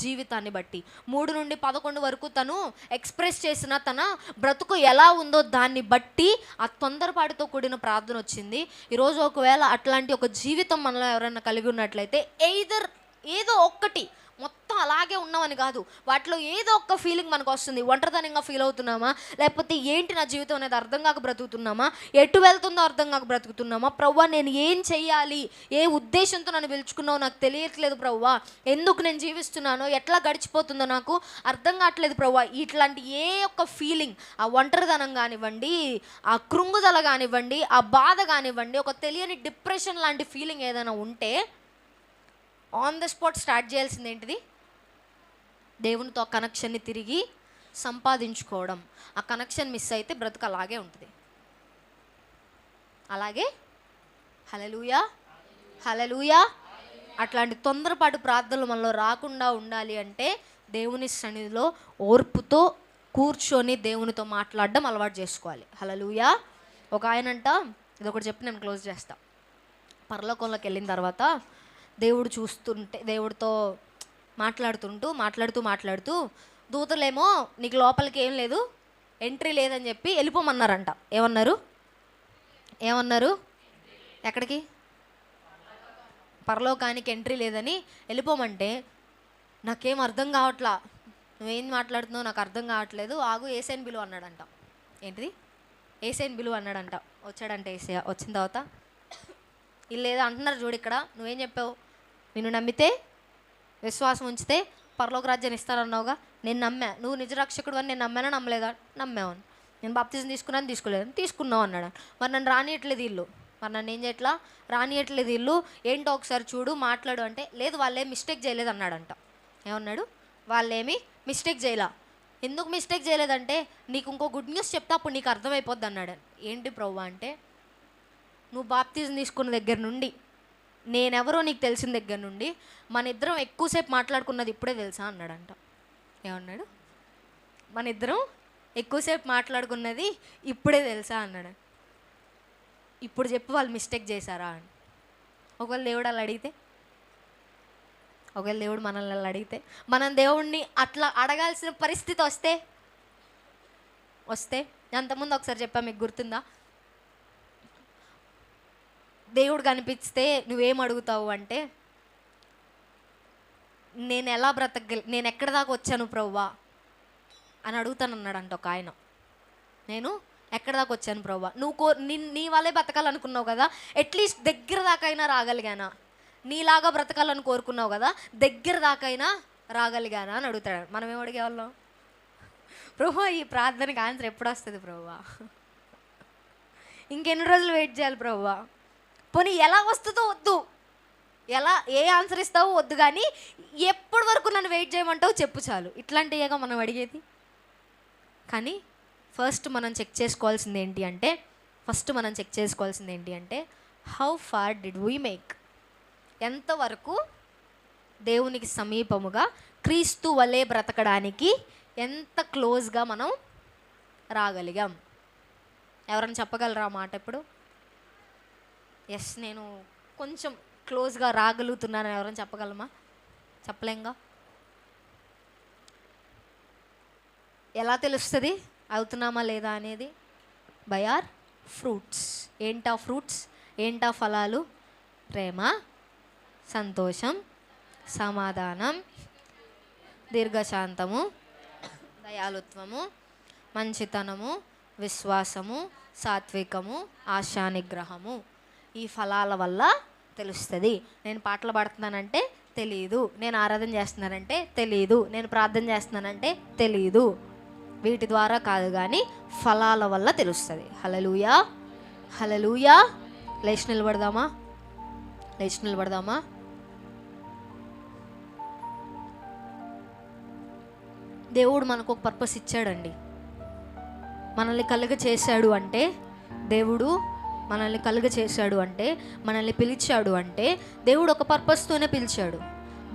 జీవితాన్ని బట్టి, 3 నుండి 11 వరకు తను ఎక్స్ప్రెస్ చేసిన తన బ్రతుకు ఎలా ఉందో దాన్ని బట్టి ఆ తొందరపాటుతో కూడిన ప్రార్థన వచ్చింది. ఈరోజు ఒకవేళ అట్లాంటి ఒక జీవితం మనలో ఎవరైనా కలిగి ఉన్నట్లయితే ఎయిదర్ ఏదో ఒక్కటి, మొత్తం అలాగే ఉన్నామని కాదు, వాటిలో ఏదో ఒక్క ఫీలింగ్ మనకు వస్తుంది. ఒంటరితనంగా ఫీల్ అవుతున్నామా, లేకపోతే ఏంటి నా జీవితం అనేది అర్థం కాక బ్రతుకుతున్నామా, ఎటు వెళ్తుందో అర్థం కాక బ్రతుకుతున్నామా, ప్రవ్వా నేను ఏం చెయ్యాలి, ఏ ఉద్దేశంతో నన్ను పిలుచుకున్నావు నాకు తెలియట్లేదు ప్రవ్వా, ఎందుకు నేను జీవిస్తున్నానో, ఎట్లా గడిచిపోతుందో నాకు అర్థం కావట్లేదు ప్రవ్వా, ఇట్లాంటి ఏ ఒక్క ఫీలింగ్, ఆ ఒంటరితనం కానివ్వండి, ఆ కృంగుదల కానివ్వండి, ఆ బాధ కానివ్వండి, ఒక తెలియని డిప్రెషన్ లాంటి ఫీలింగ్ ఏదైనా ఉంటే ఆన్ ద స్పాట్ స్టార్ట్ చేయాల్సింది ఏంటిది? దేవునితో ఆ కనెక్షన్ని తిరిగి సంపాదించుకోవడం. ఆ కనెక్షన్ మిస్ అయితే బ్రతుకు అలాగే ఉంటుంది. అలాగే హల్లెలూయా హల్లెలూయా. అట్లాంటి తొందరపాటు ప్రార్థనలు మనలో రాకుండా ఉండాలి అంటే దేవుని సన్నిధిలో ఓర్పుతో కూర్చొని దేవునితో మాట్లాడడం అలవాటు చేసుకోవాలి. హల్లెలూయా. ఒక ఆయనంట, ఇదొకటి చెప్పి నేను క్లోజ్ చేస్తా. పరలోకంలోకి వెళ్ళిన తర్వాత దేవుడు చూస్తుంటే, దేవుడితో మాట్లాడుతూ దూతలేమో నీకు లోపలికి ఏం లేదు, ఎంట్రీ లేదని చెప్పి వెళ్ళిపోమన్నారంట. ఏమన్నారు? ఎక్కడికి? పరలోకానికి ఎంట్రీ లేదని వెళ్ళిపోమంటే నాకేం అర్థం కావట్లా, నువ్వేం మాట్లాడుతున్నావు నాకు అర్థం కావట్లేదు, ఆగు ఏసైని బిలువ అన్నాడంట. ఏంటిది? ఏసైని బిలువ అన్నాడంట. వచ్చాడంట ఏసయ్య. వచ్చిన తర్వాత వీళ్ళు ఏదో అంటున్నారు చూడు, ఇక్కడ నువ్వేం చెప్పావు? నిన్ను నమ్మితే, విశ్వాసం ఉంచితే పరలోక రాజ్యాన్ని ఇస్తానన్నావుగా, నేను నమ్మా, నువ్వు నిజరక్షకుడు అని నేను నమ్మానా నమ్మలేదా? నమ్మావని. నేను బాప్తిజం తీసుకోలేదని తీసుకున్నావు అన్నాడు. మరి నన్ను రానియట్లేదు వీళ్ళు, మరి నన్ను ఏం చేయట్లా? రానియట్లేదు వీళ్ళు, ఏంటో ఒకసారి చూడు మాట్లాడు అంటే, లేదు వాళ్ళేం మిస్టేక్ చేయలేదు అన్నాడంట. ఏమన్నాడు? వాళ్ళేమి మిస్టేక్ చేయలా. ఎందుకు మిస్టేక్ చేయలేదంటే, నీకు ఇంకో గుడ్ న్యూస్ చెప్తే అప్పుడు నీకు అర్థమైపోద్ది అన్నాడు. ఏంటి ప్రభువా అంటే, నువ్వు బాప్తిజం తీసుకున్న దగ్గర నుండి, నేనెవరో నీకు తెలిసిన దగ్గర నుండి, మన ఇద్దరం ఎక్కువసేపు మాట్లాడుకున్నది ఇప్పుడే తెలుసా అన్నాడంట. ఏమన్నాడు? మన ఇద్దరం ఎక్కువసేపు మాట్లాడుకున్నది ఇప్పుడే తెలుసా అన్నాడు. ఇప్పుడు చెప్పి వాళ్ళు మిస్టేక్ చేశారా అని. ఒకవేళ దేవుడు అలా అడిగితే, ఒకవేళ దేవుడు మనల్ని అలా అడిగితే, మనం దేవుడిని అట్లా అడగాల్సిన పరిస్థితి వస్తే అంతకుముందు ఒకసారి చెప్పా, మీకు గుర్తుందా? దేవుడు కనిపిస్తే నువ్వేం అడుగుతావు అంటే, నేను ఎలా నేను ఎక్కడి దాకా వచ్చాను ప్రభువా అని అడుగుతానన్నాడంట ఒక ఆయన. నేను ఎక్కడి దాకా వచ్చాను ప్రభువా, నువ్వు నీ వాళ్ళే బ్రతకాలనుకున్నావు కదా, అట్లీస్ట్ దగ్గర దాకైనా రాగలిగానా, నీలాగా బ్రతకాలని కోరుకున్నావు కదా, దగ్గర దాకైనా రాగలిగానా అని అడుగుతాడు. మనం ఏం అడిగేవాళ్ళం? ప్రభువా ఈ ప్రార్థనకి ఆన్సర్ ఎప్పుడు వస్తుంది ప్రభువా, ఇంకెన్ని రోజులు వెయిట్ చేయాలి ప్రభువా, పోనీ ఎలా వస్తుందో వద్దు, ఏ ఆన్సర్ ఇస్తావో వద్దు, కానీ ఎప్పటి వరకు నన్ను వెయిట్ చేయమంటావు చెప్పు చాలు. ఇట్లాంటివేగా మనం అడిగేది. కానీ ఫస్ట్ మనం చెక్ చేసుకోవాల్సింది ఏంటి అంటే how far did we make, ఎంతవరకు దేవునికి సమీపముగా క్రీస్తు వలె బ్రతకడానికి ఎంత క్లోజ్గా మనం రాగలిగాం. ఎవరైనా చెప్పగలరా మాట ఇప్పుడు? ఎస్, నేను కొంచెం క్లోజ్గా రాగలుగుతున్నాను ఎవరైనా చెప్పగలమా? చెప్పలేంగా. ఎలా తెలుస్తుంది అవుతున్నామా లేదా అనేది? By our fruits. ఏంటా ఫ్రూట్స్? ఏంటా ఫలాలు? ప్రేమ, సంతోషం, సమాధానం, దీర్ఘశాంతము, దయాళుత్వము, మంచితనము, విశ్వాసము, సాత్వికము, ఆశానిగ్రహము. ఈ ఫలాల వల్ల తెలుస్తుంది. నేను పాటలు పాడుతున్నానంటే తెలియదు, నేను ఆరాధన చేస్తున్నానంటే తెలియదు, నేను ప్రార్థన చేస్తున్నానంటే తెలియదు. వీటి ద్వారా కాదు కానీ ఫలాల వల్ల తెలుస్తుంది. హల్లెలూయా, హల్లెలూయా. లేచి నిలబడదామా? దేవుడు మనకు ఒక పర్పస్ ఇచ్చాడండి. మనల్ని కలుగచేశాడు అంటే, దేవుడు మనల్ని కలుగచేశాడు అంటే, మనల్ని పిలిచాడు అంటే, దేవుడు ఒక పర్పస్తోనే పిలిచాడు.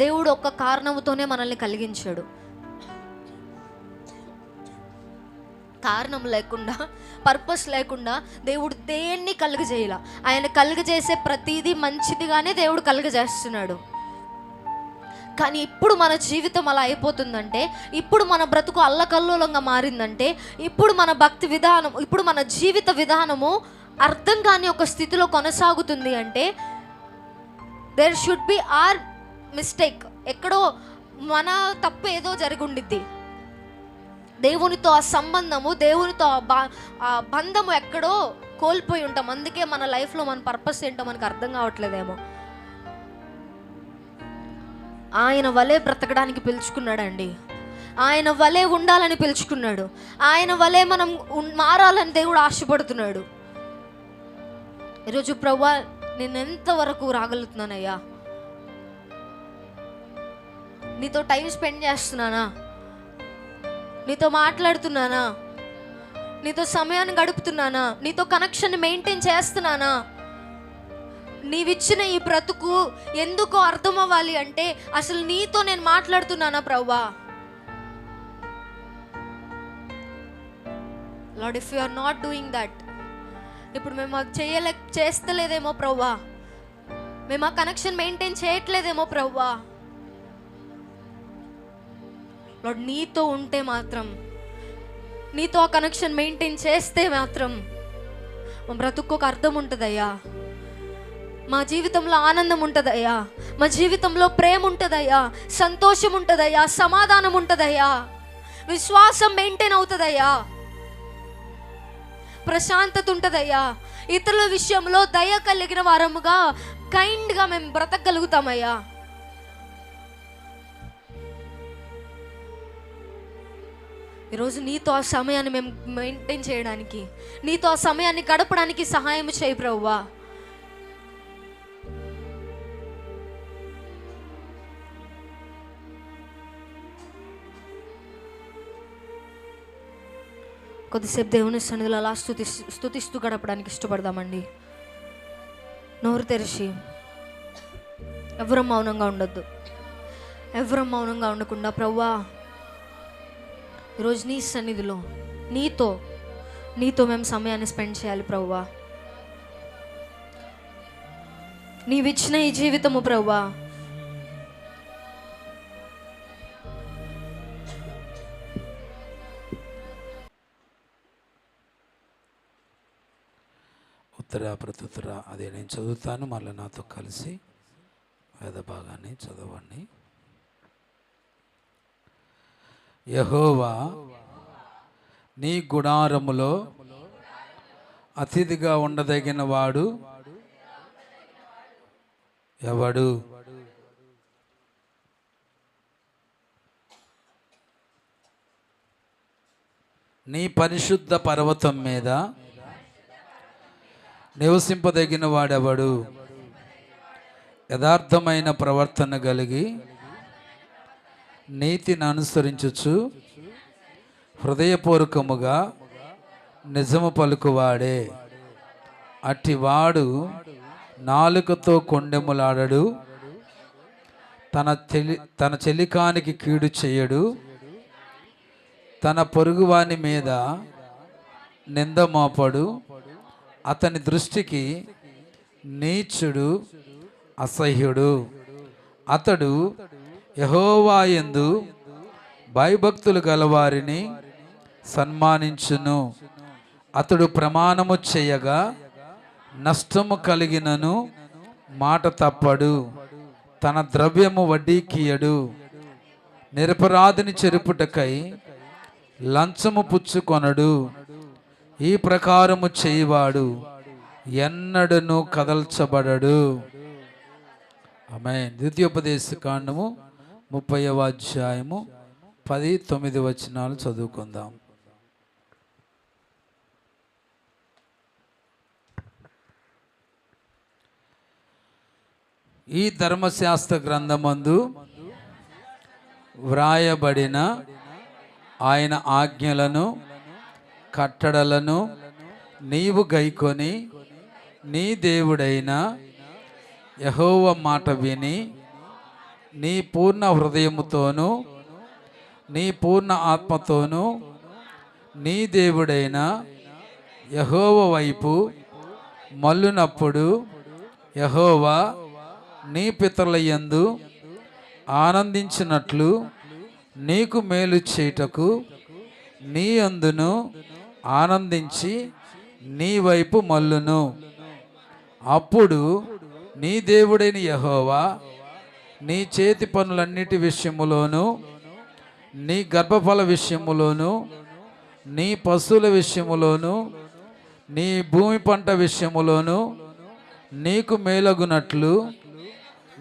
దేవుడు ఒక కారణంతోనే మనల్ని కలిగించాడు. కారణం లేకుండా, పర్పస్ లేకుండా దేవుడు దేన్ని కలుగజేయాల. ఆయన కలుగజేసే ప్రతిదీ మంచిదిగానే దేవుడు కలుగజేస్తున్నాడు. కానీ ఇప్పుడు మన జీవితం అలా అయిపోతుందంటే, ఇప్పుడు మన బ్రతుకు అల్లకల్లోలంగా మారిందంటే, ఇప్పుడు మన భక్తి విధానం, ఇప్పుడు మన జీవిత విధానము అర్థం కాని ఒక స్థితిలో కొనసాగుతుంది అంటే, there should be our mistake. ఎక్కడో మన తప్పు ఏదో జరిగి ఉండిద్ది. దేవునితో ఆ సంబంధము, దేవునితో ఆ బంధము ఎక్కడో కోల్పోయి ఉంటాం. అందుకే మన లైఫ్లో మన పర్పస్ ఏంటో మనకు అర్థం కావట్లేదేమో. ఆయన వలె బ్రతకడానికి పిలుచుకున్నాడండి. ఆయన వలె ఉండాలని పిలుచుకున్నాడు. ఆయన వలె మనం మారాలని దేవుడు ఆశపడుతున్నాడు. ఈరోజు ప్రభువా, నేను ఎంతవరకు రాగలుగుతున్నానయ్యా? నీతో టైం స్పెండ్ చేస్తున్నానా? నీతో మాట్లాడుతున్నానా? నీతో సమయాన్ని గడుపుతున్నానా? నీతో కనెక్షన్ మెయింటైన్ చేస్తున్నానా? నీవిచ్చిన ఈ బ్రతుకు ఎందుకో అర్థం అవ్వాలి అంటే అసలు నీతో నేను మాట్లాడుతున్నానా ప్రభువా? Lord, if you are not doing that, ఇప్పుడు మేము అది చేస్తలేదేమో ప్రభువా, మేము ఆ కనెక్షన్ మెయింటైన్ చేయట్లేదేమో ప్రభువా. లార్డ్, నీతో ఉంటే మాత్రం, నీతో ఆ కనెక్షన్ మెయింటైన్ చేస్తే మాత్రం మా బ్రతుకు ఒక అర్థం ఉంటుందయ్యా. మా జీవితంలో ఆనందం ఉంటుందయ్యా, మా జీవితంలో ప్రేమ ఉంటుందయ్యా, సంతోషం ఉంటుందయ్యా, సమాధానం ఉంటుందయ్యా, విశ్వాసం మెయింటైన్ అవుతుందయ్యా, ప్రశాంతత ఉంటుందయ్యా. ఇతరుల విషయంలో దయ కలిగిన వారముగా, కైండ్గా మేము బ్రతకగలుగుతామయ్యా. ఈరోజు నీతో ఆ సమయాన్ని మేము మెయింటైన్ చేయడానికి, నీతో ఆ సమయాన్ని గడపడానికి సహాయం చేయి ప్రభువా. కొద్దిసేపు దేవుని సన్నిధిలో అలా స్తుతిస్తూ గడపడానికి ఇష్టపడదామండి. నోరు తెరిచి ఎవరం మౌనంగా ఉండొద్దు. ఎవరం మౌనంగా ఉండకుండా, ప్రభువా ఈరోజు నీ సన్నిధిలో నీతో మేము సమయాన్ని స్పెండ్ చేయాలి ప్రభువా. నీవిచ్చిన ఈ జీవితము ప్రభువా, ప్రత్యుత్తర అదే నేను చదువుతాను, మళ్ళీ నాతో కలిసి వేద భాగాన్ని చదవండి. యెహోవా నీ గుడారములో అతిథిగా ఉండదగిన వాడు ఎవడు? నీ పరిశుద్ధ పర్వతం మీద నివసింపదగిన వాడెవడు? యథార్థమైన ప్రవర్తన కలిగి నీతిని అనుసరించుచు హృదయపూర్వకముగా నిజము పలుకువాడే. అట్టివాడు నాలుకతో కొండెములాడడు, తన చెలికానికి కీడు చేయడు, తన పొరుగువాని మీద నింద మోపడు. అతని దృష్టికి నీచుడు, అసహ్యుడు. అతడు యెహోవా యందు భయభక్తులు గలవారిని సన్మానించును. అతడు ప్రమాణము చేయగా నష్టము కలిగినను మాట తప్పడు. తన ద్రవ్యము వడ్డీకియడు. నిరపరాధిని చెరుపుటకై లంచము పుచ్చుకొనడు. ఈ ప్రకారము చేయువాడు ఎన్నడను కదల్చబడడు. ఆమేన్. ద్వితీయోపదేశ కాండము 30వ అధ్యాయము 10-9 వచనాలు చదువుకుందాం. ఈ ధర్మశాస్త్ర గ్రంథమందు వ్రాయబడిన ఆయన ఆజ్ఞలను కట్టడలను నీవు గైకొని నీ దేవుడైన యెహోవా మాట విని నీ పూర్ణ హృదయముతోను నీ పూర్ణ ఆత్మతోను నీ దేవుడైన యెహోవా వైపు మళ్ళునప్పుడు యెహోవా నీ పితరుల యందు ఆనందించినట్లు నీకు మేలు చేయుటకు నీ యందును ఆనందించి నీ వైపు మళ్ళును. అప్పుడు నీ దేవుడైన యెహోవా నీ చేతి పనులన్నిటి విషయములోను, నీ గర్భఫల విషయములోను, నీ పశువుల విషయములోను, నీ భూమి పంట విషయములోను నీకు మేలగునట్లు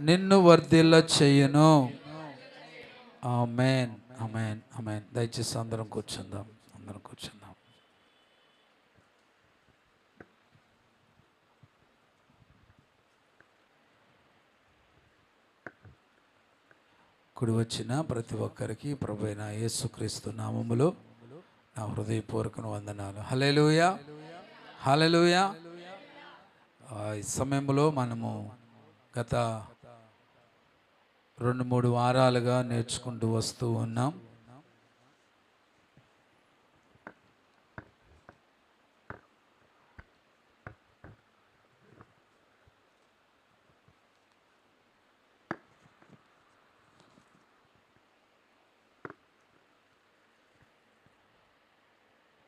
నిన్ను వర్ధిల్ల చేయును. ఆమేన్, ఆమేన్, ఆమేన్. దయచేసి అందరం కూర్చుందాం. కుడి వచ్చిన ప్రతి ఒక్కరికి ప్రభువైన యేసుక్రీస్తు నామములో నా హృదయపూర్వక వందనాలు. హల్లెలూయా, హల్లెలూయా. ఈ సమయంలో మనము గత 2-3 వారాలుగా నేర్చుకుంటూ వస్తూ ఉన్నాం.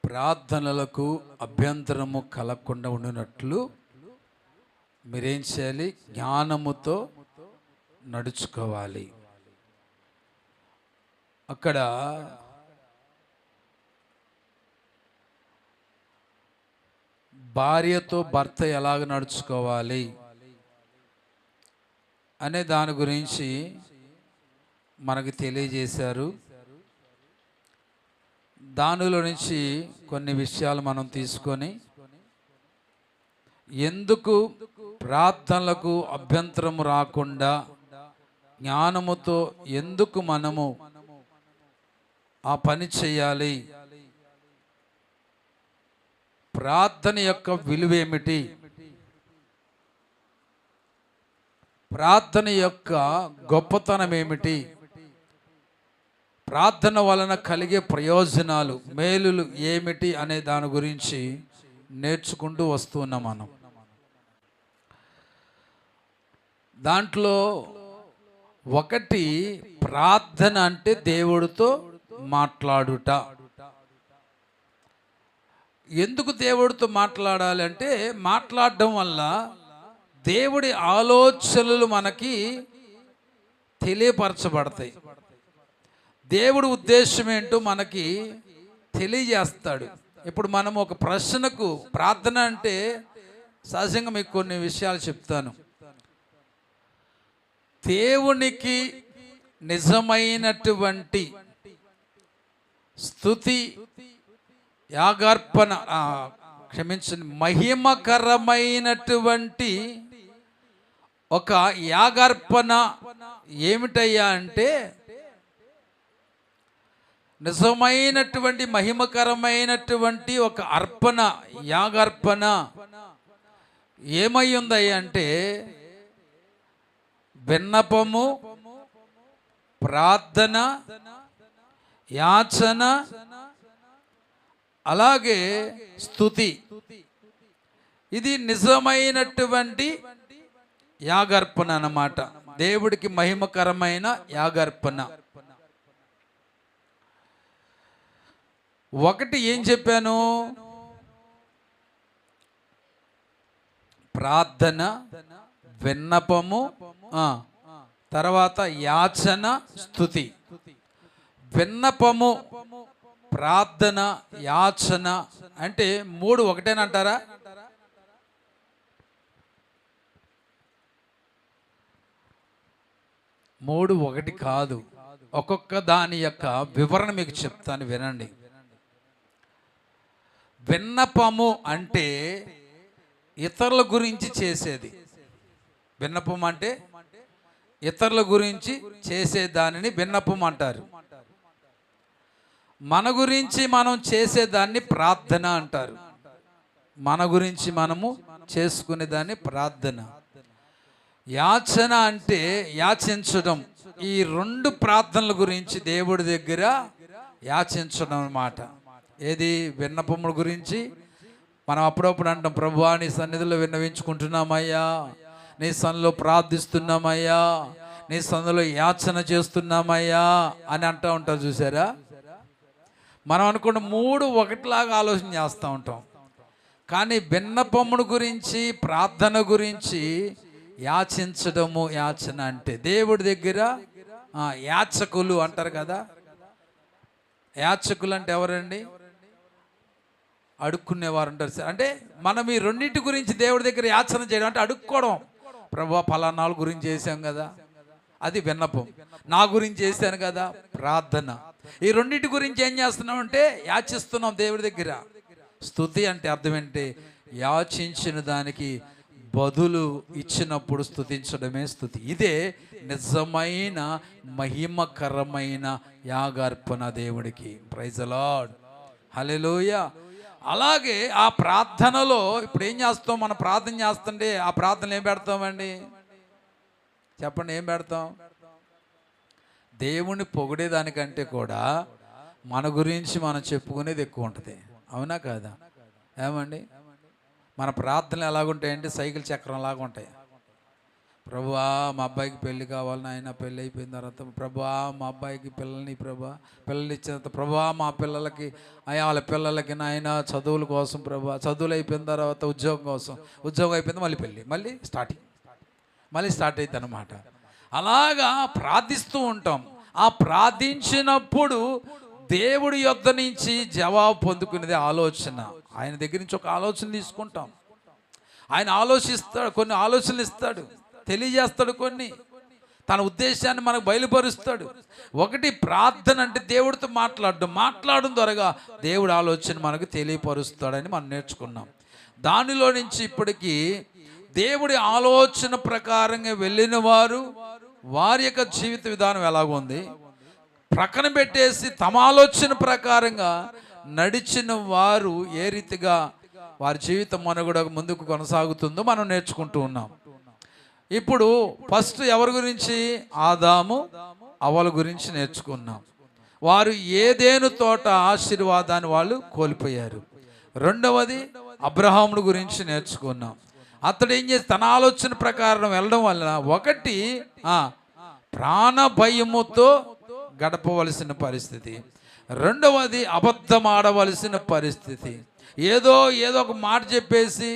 ప్రార్థనలకు అభ్యంతరము కలగకుండా ఉండినట్లు మీరేం చేయాలి? జ్ఞానముతో నడుచుకోవాలి. అక్కడ భార్యతో భర్త ఎలాగ నడుచుకోవాలి అనే దాని గురించి మనకు తెలియజేశారు. దానిలో నుంచి కొన్ని విషయాలు మనం తీసుకొని ఎందుకు ప్రార్థనలకు అభ్యంతరము రాకుండా జ్ఞానముతో ఎందుకు మనము ఆ పని చేయాలి, ప్రార్థన యొక్క విలువేమిటి, ప్రార్థన యొక్క గొప్పతనం ఏమిటి, ప్రార్థన వలన కలిగే ప్రయోజనాలు మేలులు ఏమిటి అనే దాని గురించి నేర్చుకుంటూ వస్తున్నాం మనం. దాంట్లో ఒకటి ప్రార్థన అంటే దేవుడితో మాట్లాడుట. ఎందుకు దేవుడితో మాట్లాడాలి అంటే మాట్లాడడం వల్ల దేవుడి ఆలోచనలు మనకి తెలియపరచబడతాయి. దేవుడి ఉద్దేశం ఏంటో మనకి తెలియజేస్తాడు. ఇప్పుడు మనం ఒక ప్రశ్నకు ప్రార్థన అంటే సహజంగా మీకు కొన్ని విషయాలు చెప్తాను. దేవునికి నిజమైనటువంటి స్తుతి యాగార్పణ, క్షమించండి, మహిమకరమైనటువంటి ఒక యాగార్పణ ఏమిటయ్యా అంటే నిజమైనటువంటి మహిమకరమైనటువంటి ఒక అర్పణ, యాగర్పణ ఏమై ఉంది అంటే విన్నపము, ప్రార్థన, యాచన, అలాగే స్తుతి. ఇది నిజమైనటువంటి యాగర్పణ అన్నమాట. దేవుడికి మహిమకరమైన యాగర్పణ. ఒకటి ఏం చెప్పాను? ప్రార్థన, విన్నపము, తర్వాత యాచన, స్తుతి. విన్నపము, ప్రార్థన, యాచన అంటే మూడు ఒకటేనంటారా? మూడు ఒకటి కాదు. ఒక్కొక్క దాని యొక్క వివరణ మీకు చెప్తాను, వినండి. విన్నపము అంటే ఇతరుల గురించి చేసేది. విన్నపం అంటే ఇతరుల గురించి చేసే దానిని విన్నపం అంటారు. మన గురించి మనం చేసేదాన్ని ప్రార్థన అంటారు. మన గురించి మనము చేసుకునే దాన్ని ప్రార్థన. యాచన అంటే యాచించడం. ఈ రెండు ప్రార్థనల గురించి దేవుడి దగ్గర యాచించడం అన్నమాట. ఏది? విన్నపముల గురించి మనం అప్పుడప్పుడు అంటాం, ప్రభువా నీ సన్నిధిలో విన్నవించుకుంటున్నామయ్యా, నీ సన్నిధిలో ప్రార్థిస్తున్నామయ్యా, నీ సన్నిధిలో యాచన చేస్తున్నామయ్యా అని అంటూ ఉంటారు. చూసారా? మనం అనుకున్న మూడు ఒకటిలాగా ఆలోచన చేస్తూ ఉంటాం. కానీ విన్నపముల గురించి, ప్రార్థన గురించి యాచించడము, యాచన అంటే దేవుడి దగ్గర యాచకులు అంటారు కదా. యాచకులు అంటే ఎవరండి? అడుక్కునేవారు అంటారు. అంటే మనం ఈ రెండింటి గురించి దేవుడి దగ్గర యాచన చేయడం అంటే అడుక్కోవడం. ప్రభువా పలానాల గురించి చేశాం కదా, అది విన్నపం. నా గురించి చేశాను కదా, ప్రార్థన. ఈ రెండింటి గురించి ఏం చేస్తున్నాం అంటే యాచిస్తున్నాం దేవుడి దగ్గర. స్తుతి అంటే అర్థం ఏంటి? యాచించిన దానికి బదులు ఇచ్చినప్పుడు స్తుతించడమే స్తుతి. ఇదే నిజమైన మహిమకరమైన యాగార్పణ దేవుడికి. ప్రైజ్ ది లార్డ్, హల్లెలూయా. అలాగే ఆ ప్రార్థనలో ఇప్పుడు ఏం చేస్తాం? మనం ప్రార్థన చేస్తుంటే ఆ ప్రార్థనలు ఏం పెడతామండి? చెప్పండి, ఏం పెడతాం? దేవుణ్ణి పొగిడేదానికంటే కూడా మన గురించి మనం చెప్పుకునేది ఎక్కువ ఉంటుంది. అవునా కాదా? ఏమండి? మన ప్రార్థనలు ఎలాగుంటాయంటే సైకిల్ చక్రం లాగా ఉంటాయి. ప్రభువా మా అబ్బాయికి పెళ్ళి కావాలని, ఆయన పెళ్ళి అయిపోయిన తర్వాత ప్రభువా మా అబ్బాయికి పిల్లల్ని, పిల్లలు ఇచ్చిన తర్వాత ప్రభువా మా పిల్లలకి, వాళ్ళ పిల్లలకి నాయన చదువుల కోసం, ప్రభువా చదువులు అయిపోయిన తర్వాత ఉద్యోగం కోసం, ఉద్యోగం అయిపోయింది మళ్ళీ పెళ్ళి, మళ్ళీ స్టార్ట్ అవుతుంది అన్నమాట. అలాగా ప్రార్థిస్తూ ఉంటాం. ఆ ప్రార్థించినప్పుడు దేవుడి యొద్ద నుంచి జవాబు పొందుకునేది ఆలోచన. ఆయన దగ్గర నుంచి ఒక ఆలోచన తీసుకుంటాం. ఆయన ఆలోచిస్తాడు, కొన్ని ఆలోచనలు ఇస్తాడు, తెలియజేస్తాడు, కొన్ని తన ఉద్దేశాన్ని మనకు బయలుపరుస్తాడు. ఒకటి ప్రార్థన అంటే దేవుడితో మాట్లాడడం ద్వారా దేవుడి ఆలోచన మనకు తెలియపరుస్తాడని మనం నేర్చుకున్నాం. దానిలో నుంచి ఇప్పటికీ దేవుడి ఆలోచన ప్రకారంగా వెళ్ళిన వారి యొక్క జీవిత విధానం ఎలాగుంది, ప్రక్కన పెట్టేసి తమ ఆలోచన ప్రకారంగా నడిచిన వారు ఏ రీతిగా వారి జీవితం మనుగడ ముందుకు కొనసాగుతుందో మనం నేర్చుకుంటూ ఉన్నాం. ఇప్పుడు ఫస్ట్ ఎవరి గురించి? ఆదాము అవ్వల గురించి నేర్చుకున్నాం. వారు ఏదేను తోట ఆశీర్వాదాన్ని వాళ్ళు కోల్పోయారు. రెండవది అబ్రహాముడు గురించి నేర్చుకున్నాం. అతడు ఏం చేసి తన ఆలోచన ప్రకారం వెళ్ళడం వలన ఒకటి ప్రాణ భయముతో గడపవలసిన పరిస్థితి, రెండవది అబద్ధం ఆడవలసిన పరిస్థితి. ఏదో ఒక మాట చెప్పేసి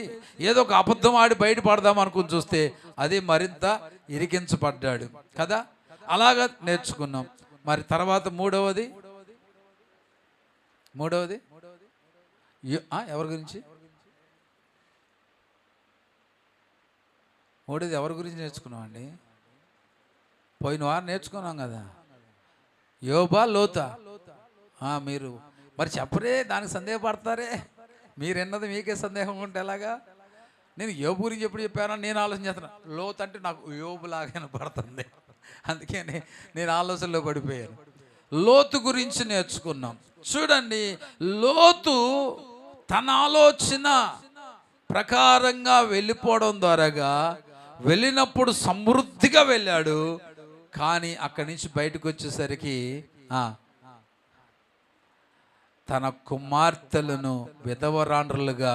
ఏదో ఒక అబద్ధం ఆడి బయటపడదాం అనుకుని చూస్తే అది మరింత ఇరికించబడ్డాడు కదా. అలాగా నేర్చుకున్నాం. మరి తర్వాత మూడవది ఎవరి గురించి? మూడోది ఎవరి గురించి నేర్చుకున్నాం అండి? పోయిన వారం నేర్చుకున్నాం కదా, యోబా లోతా. మీరు మరి చెప్పరే, దానికి సందేహపడతారే. మీరు ఎన్నది మీకే సందేహం ఉంటే ఎలాగా? నేను యోబు గురించి ఎప్పుడు చెప్పానో నేను ఆలోచన చేస్తున్నాను. లోతు అంటే నాకు యోబు లాగా పడుతుంది, అందుకే నేను ఆలోచనలో పడిపోయాను. లోతు గురించి నేర్చుకున్నాం. చూడండి, లోతు తన ఆలోచన ప్రకారంగా వెళ్ళిపోవడం ద్వారాగా వెళ్ళినప్పుడు సమృద్ధిగా వెళ్ళాడు. కానీ అక్కడి నుంచి బయటకు వచ్చేసరికి తన కుమార్తెలను విధవరాండ్రులుగా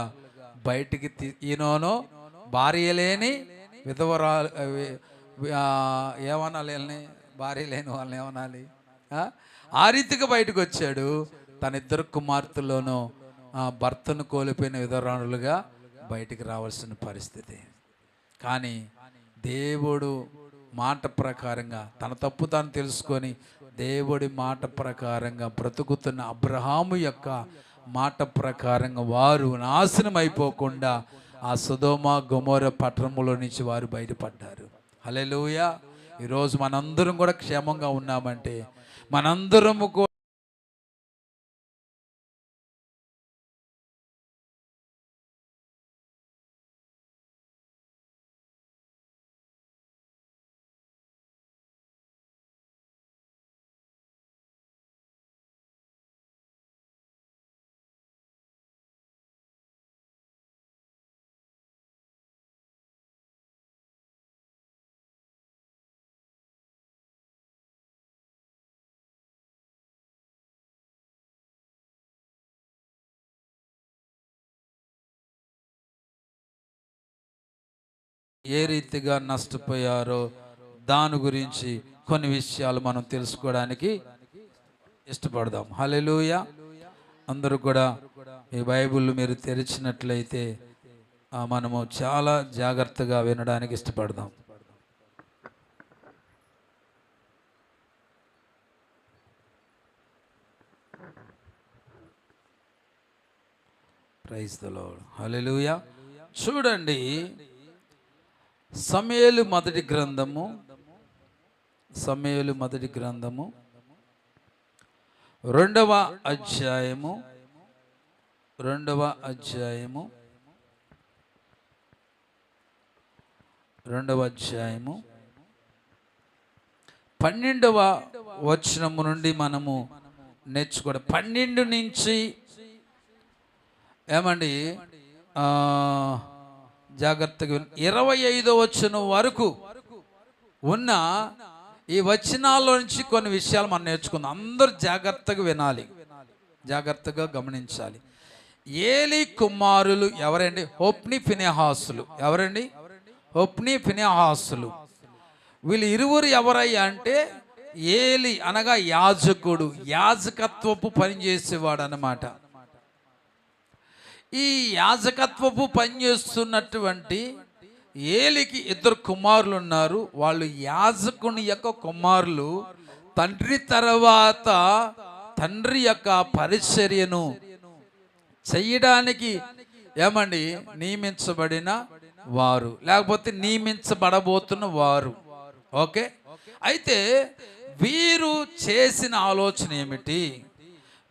బయటికి ఈయనోనో భార్య లేని విధవరా ఏమనాలి, భార్య లేని వాళ్ళని ఏమనాలి, ఆ రీతిగా బయటకు వచ్చాడు. తన ఇద్దరు కుమార్తెల్లోనూ భర్తను కోల్పోయిన విధవరాండ్రులుగా బయటికి రావాల్సిన పరిస్థితి. కానీ దేవుడు మాట ప్రకారంగా తన తప్పు తాను తెలుసుకొని దేవుడి మాట ప్రకారంగా బ్రతుకుతున్న అబ్రహాము యొక్క మాట ప్రకారంగా వారు నాశనం అయిపోకుండా ఆ సొదొమ గొమొర్రా పట్టణంలో నుంచి వారు బయటపడ్డారు. హల్లెలూయా. ఈరోజు మనందరం కూడా క్షేమంగా ఉన్నామంటే మనందరము కూడా ఏ రీతిగా నష్టపోయారో దాని గురించి కొన్ని విషయాలు మనం తెలుసుకోవడానికి ఇష్టపడదాం. హల్లెలూయా. అందరూ కూడా ఈ బైబిల్ మీరు తెరిచినట్లయితే మనము చాలా జాగ్రత్తగా వినడానికి ఇష్టపడదాం. Praise the lord. హల్లెలూయా. చూడండి, సమూయేలు మొదటి గ్రంథము 2వ అధ్యాయము 12వ వచనము నుండి మనము నేర్చుకోవడం. 12 నుంచి ఏమండి జాగ్రత్తగా 25వ వచనం వరకు ఉన్న ఈ వచనాల్లో నుంచి కొన్ని విషయాలు మనం నేర్చుకుందాం. అందరూ జాగ్రత్తగా వినాలి, జాగ్రత్తగా గమనించాలి. ఏలీ కుమారులు ఎవరండి? హొఫ్నీ ఫినెహాసులు. ఎవరండి? హొఫ్నీ ఫినెహాసులు. వీళ్ళు ఇరువురు ఎవరయ్యా అంటే, ఏలీ అనగా యాజకుడు, యాజకత్వపు పని చేసేవాడు అన్నమాట. ఈ యాజకత్వపు పనిచేస్తున్నటువంటి ఏలికి 2 కుమారులు ఉన్నారు. వాళ్ళు యాజకుని యొక్క కుమారులు. తండ్రి తర్వాత తండ్రి యొక్క పరిచర్యను చెయ్యడానికి ఏమండి నియమించబడిన వారు, లేకపోతే నియమించబడబోతున్న వారు. ఓకే, అయితే వీరు చేసిన ఆలోచన ఏమిటి?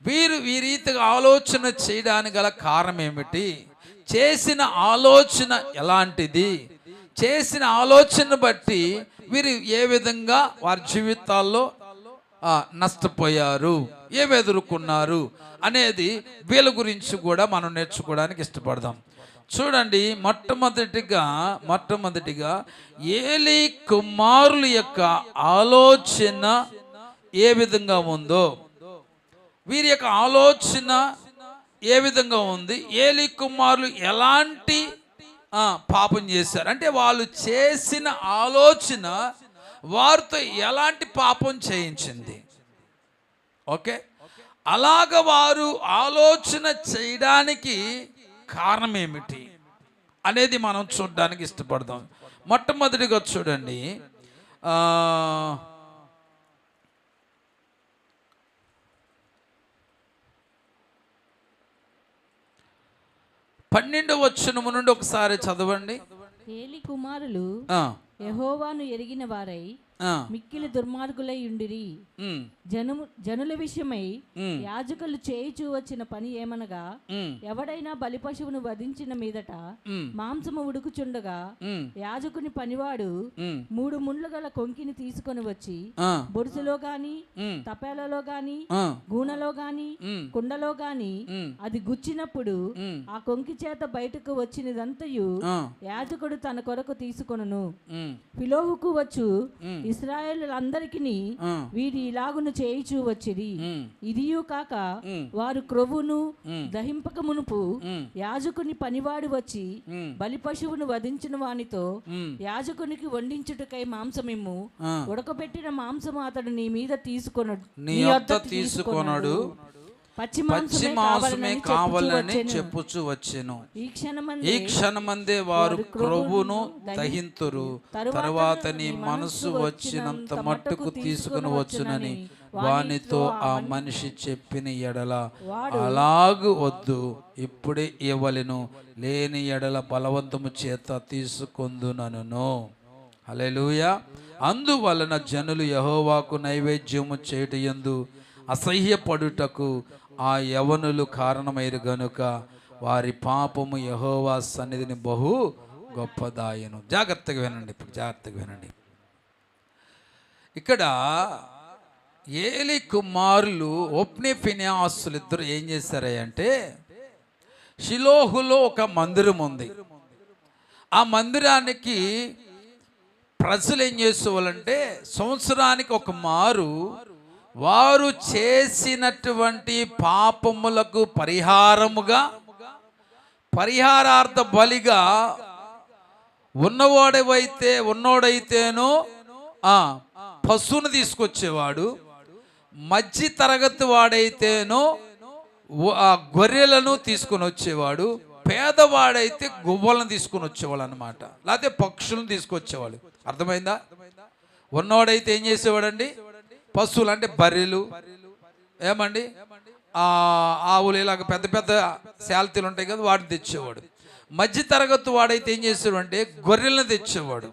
వీరు ఈ రీతిగా ఆలోచన చేయడానికి గల కారణం ఏమిటి? చేసిన ఆలోచన ఎలాంటిది? చేసిన ఆలోచన బట్టి వీరు ఏ విధంగా వారి జీవితాల్లో నష్టపోయారు, ఏమి ఎదుర్కొన్నారు అనేది వీళ్ళ గురించి కూడా మనం నేర్చుకోవడానికి ఇష్టపడదాం. చూడండి, మొట్టమొదటిగా ఏలీ కుమారుల యొక్క ఆలోచన ఏ విధంగా ఉందో, వీరి యొక్క ఆలోచన ఏ విధంగా ఉంది, ఏలీ కుమారులు ఎలాంటి పాపం చేశారు అంటే వాళ్ళు చేసిన ఆలోచన వారితో ఎలాంటి పాపం చేయించింది. ఓకే, అలాగ వారు ఆలోచన చేయడానికి కారణం ఏమిటి అనేది మనం చూడడానికి ఇష్టపడదాం. మొట్టమొదటిగా చూడండి, 12వ వచనము నుండి ఒకసారి చదవండి. ఏలీ కుమారులు యెహోవాను ఎరిగిన వారై మిక్కిలి దుర్మార్గులై ఉండిరి. జనుల విషయమై యాజకులు చేయిచూ వచ్చిన పని ఏమనగా, ఎవడైనా బలి పశువును వధించిన మీదట మాంసము ఉడుకుచుండగా యాజకుని పనివాడు 3 ముండ్లు గల కొంకిని తీసుకొని వచ్చి బొడుసులో గాని, తపేలలో గాని, గూనెలో గాని, కుండలో గాని అది గుచ్చినప్పుడు ఆ కొంకి చేత బయటకు వచ్చినదంతయు యాజకుడు తన కొరకు తీసుకొనును. ఫిలోహుకు వచ్చు ఇశ్రాయేలులందరికీ వీరి ఇలాగును చేయిచూ వచ్చిరి. ఇదియు కాక వారు క్రొవ్వును దహింపక మునుపు యాజకుని పనివాడు వచ్చి బలి పశువును వధించిన వానితో యాజకునికి వండించుటకై మాంసమిమ్ము, ఉడకబెట్టిన మాంసము అతడు నీ మీద తీసుకొనడు, పచ్చి మాంసమే కావాలని చెప్పుచు వచ్చెను. ఈ క్షణమందే వారు క్రొవ్వును దహింతురు, తరువాత నీ మనసు వచ్చినంత మట్టుకు తీసుకుని వచ్చునని వానితో ఆ మనిషి చెప్పిన ఎడల అలాగు వద్దు, ఇప్పుడే ఇవ్వలెను, లేని ఎడల బలవంతము చేత తీసుకొందునను. హల్లెలూయా. అందువలన జనులు యెహోవాకు నైవేద్యము చేయుటయందు అసహ్యపడుటకు ఆ యవనులు కారణమైరు గనుక వారి పాపము యెహోవా సన్నిధిని బహు గొప్పదాయను. జాగ్రత్తగా వినండి, ఇప్పుడు జాగ్రత్తగా వినండి. ఇక్కడ ఏలి కుమారులు ఒప్ని ఫినెహాసులు ఇద్దరు ఏం చేశారంటే, షిలోహులో ఒక మందిరం ఉంది. ఆ మందిరానికి ప్రజలు ఏం చేసేవాళ్ళంటే సంవత్సరానికి ఒక మారు వారు చేసినటువంటి పాపములకు పరిహారార్థ బలిగా ఉన్నోడైతేనో పశువును తీసుకొచ్చేవాడు, మధ్య తరగతి వాడైతేనో గొర్రెలను తీసుకొని వచ్చేవాడు, పేదవాడైతే గువ్వలను తీసుకొని వచ్చేవాళ్ళు అనమాట, లేకపోతే పక్షులను తీసుకొచ్చేవాళ్ళు. అర్థమైందా? ఉన్నవాడైతే ఏం చేసేవాడండి, పశువులు అంటే బర్రెలు, ఏమండి ఆవులు, ఇలాగ పెద్ద పెద్ద శాల్తీలు ఉంటాయి కదా, వాటిని తెచ్చేవాడు. మధ్య తరగతి వాడైతే ఏం చేసేవాడు అంటే గొర్రెలను తెచ్చేవాడు,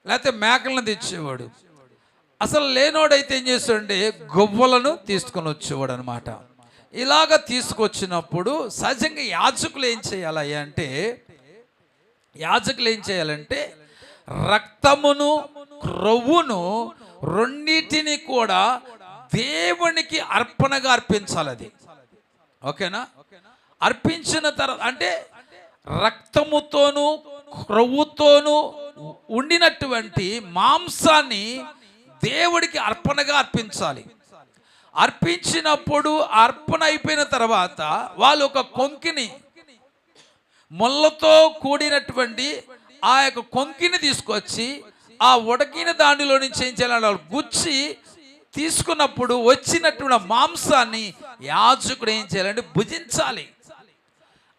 లేకపోతే మేకలను తెచ్చేవాడు. అసలు లేనోడైతే ఏం చేస్తాడంటే గొవ్వలను తీసుకొని వచ్చేవాడు అనమాట. ఇలాగ తీసుకొచ్చినప్పుడు సహజంగా యాజకులు ఏం చేయాలంటే రక్తమును క్రొవ్వును రెండింటిని కూడా దేవునికి అర్పణగా అర్పించాలి. అది ఓకేనా? అర్పించిన తర్వాత అంటే రక్తముతోను క్రొవ్వుతోను ఉండినటువంటి మాంసాన్ని దేవుడికి అర్పణగా అర్పించాలి. అర్పించినప్పుడు అర్పణ అయిపోయిన తర్వాత వాళ్ళు ఒక కొంకిని, ముళ్ళతో కూడినటువంటి ఆ యొక్క కొంకిని తీసుకొచ్చి ఆ ఉడకిన దానిలో నుంచి ఏం చేయాలి, గుచ్చి తీసుకున్నప్పుడు వచ్చినటువంటి మాంసాన్ని యాజకుడు ఏం చేయాలంటే భుజించాలి.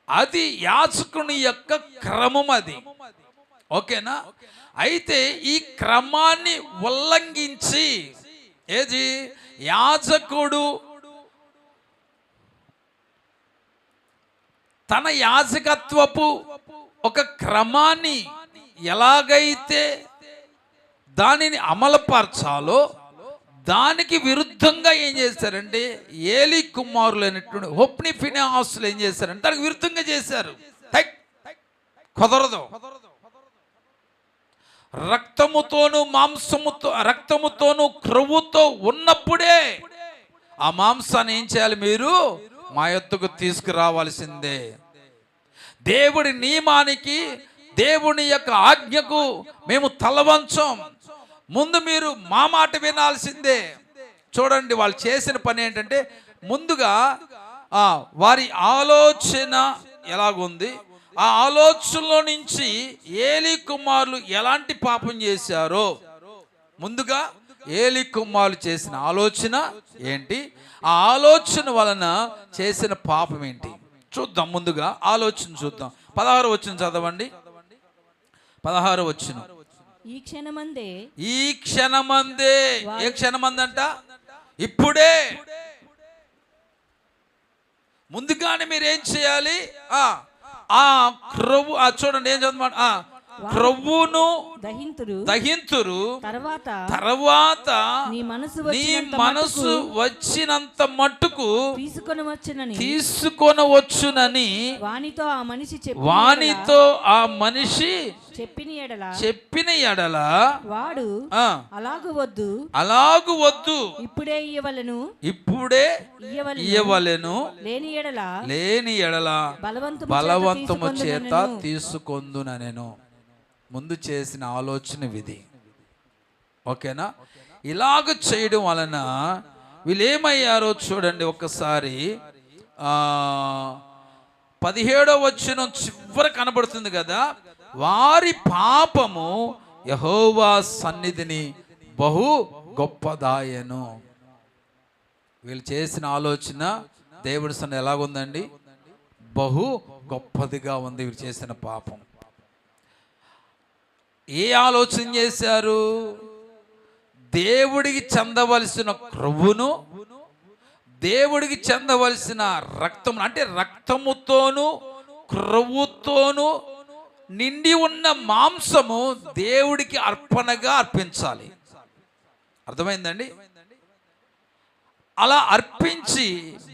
అది యాజకుని యొక్క క్రమం అది. ఓకేనా? అయితే ఈ క్రమాన్ని ఉల్లంఘించి ఏది యాజకుడు తన యాజకత్వపు ఒక క్రమాన్ని ఎలాగైతే దానిని అమలుపరచాలో దానికి విరుద్ధంగా ఏం చేశారంటే ఏలి కుమారులైనటువంటి హొప్ని ఫినెహాసులు ఏం చేశారంటే దానికి విరుద్ధంగా చేశారు. కుదరదు. రక్తముతోను క్రొవ్వుతో ఉన్నప్పుడే ఆ మాంసాన్ని ఏం చేయాలి, మీరు మా యొద్దకు తీసుకురావాల్సిందే. దేవుడి నియమానికి, దేవుని యొక్క ఆజ్ఞకు మేము తలవంచం. ముందు మీరు మా మాట వినాల్సిందే. చూడండి, వాళ్ళు చేసిన పని ఏంటంటే ముందుగా వారి ఆలోచన ఎలాగుంది, ఆ ఆలోచనలో నుంచి ఏలి కుమారులు ఎలాంటి పాపం చేశారో, ముందుగా ఏలి కుమారులు చేసిన ఆలోచన ఏంటి, ఆ ఆలోచన వలన చేసిన పాపం ఏంటి చూద్దాం. ముందుగా ఆలోచన చూద్దాం. 16 వచనం చదవండి. 16 వచనం. ఈ క్షణమందే ఏ క్షణమందంట? ఇప్పుడే. ముందుగానే మీరు ఏం చేయాలి, ఆ క్రొవ్వు చూడండి ఏం చదవమాట, క్రొవ్వును దహింతురు తర్వాత నీ మనసు వచ్చినంత మట్టుకు తీసుకొనవచ్చునని వానితో ఆ మనిషి చెప్పిన ఎడల వాడు అలాగు వద్దు ఇప్పుడే ఇయ్యవలెను లేని ఎడల బలవంతము చేత తీసుకొందునెను. ముందు చేసిన ఆలోచన విధి. ఓకేనా? ఇలాగ చేయడం వలన వీళ్ళు ఏమయ్యారో చూడండి ఒక్కసారి. 17వ వచనం చివరి కనబడుతుంది కదా, వారి పాపము యెహోవా సన్నిధిని బహు గొప్పదాయను. వీళ్ళు చేసిన ఆలోచన దేవుడి సన్నిధి ఎలాగుందండి? బహు గొప్పదిగా ఉంది. వీళ్ళు చేసిన పాపం ఏ ఆలోచన చేశారు? దేవుడికి చెందవలసిన క్రొవ్వును, దేవుడికి చెందవలసిన రక్తం, అంటే రక్తముతోను క్రొవ్వుతోను నిండి ఉన్న మాంసము దేవుడికి అర్పణగా అర్పించాలి. అర్థమైందండి? అలా అర్పించి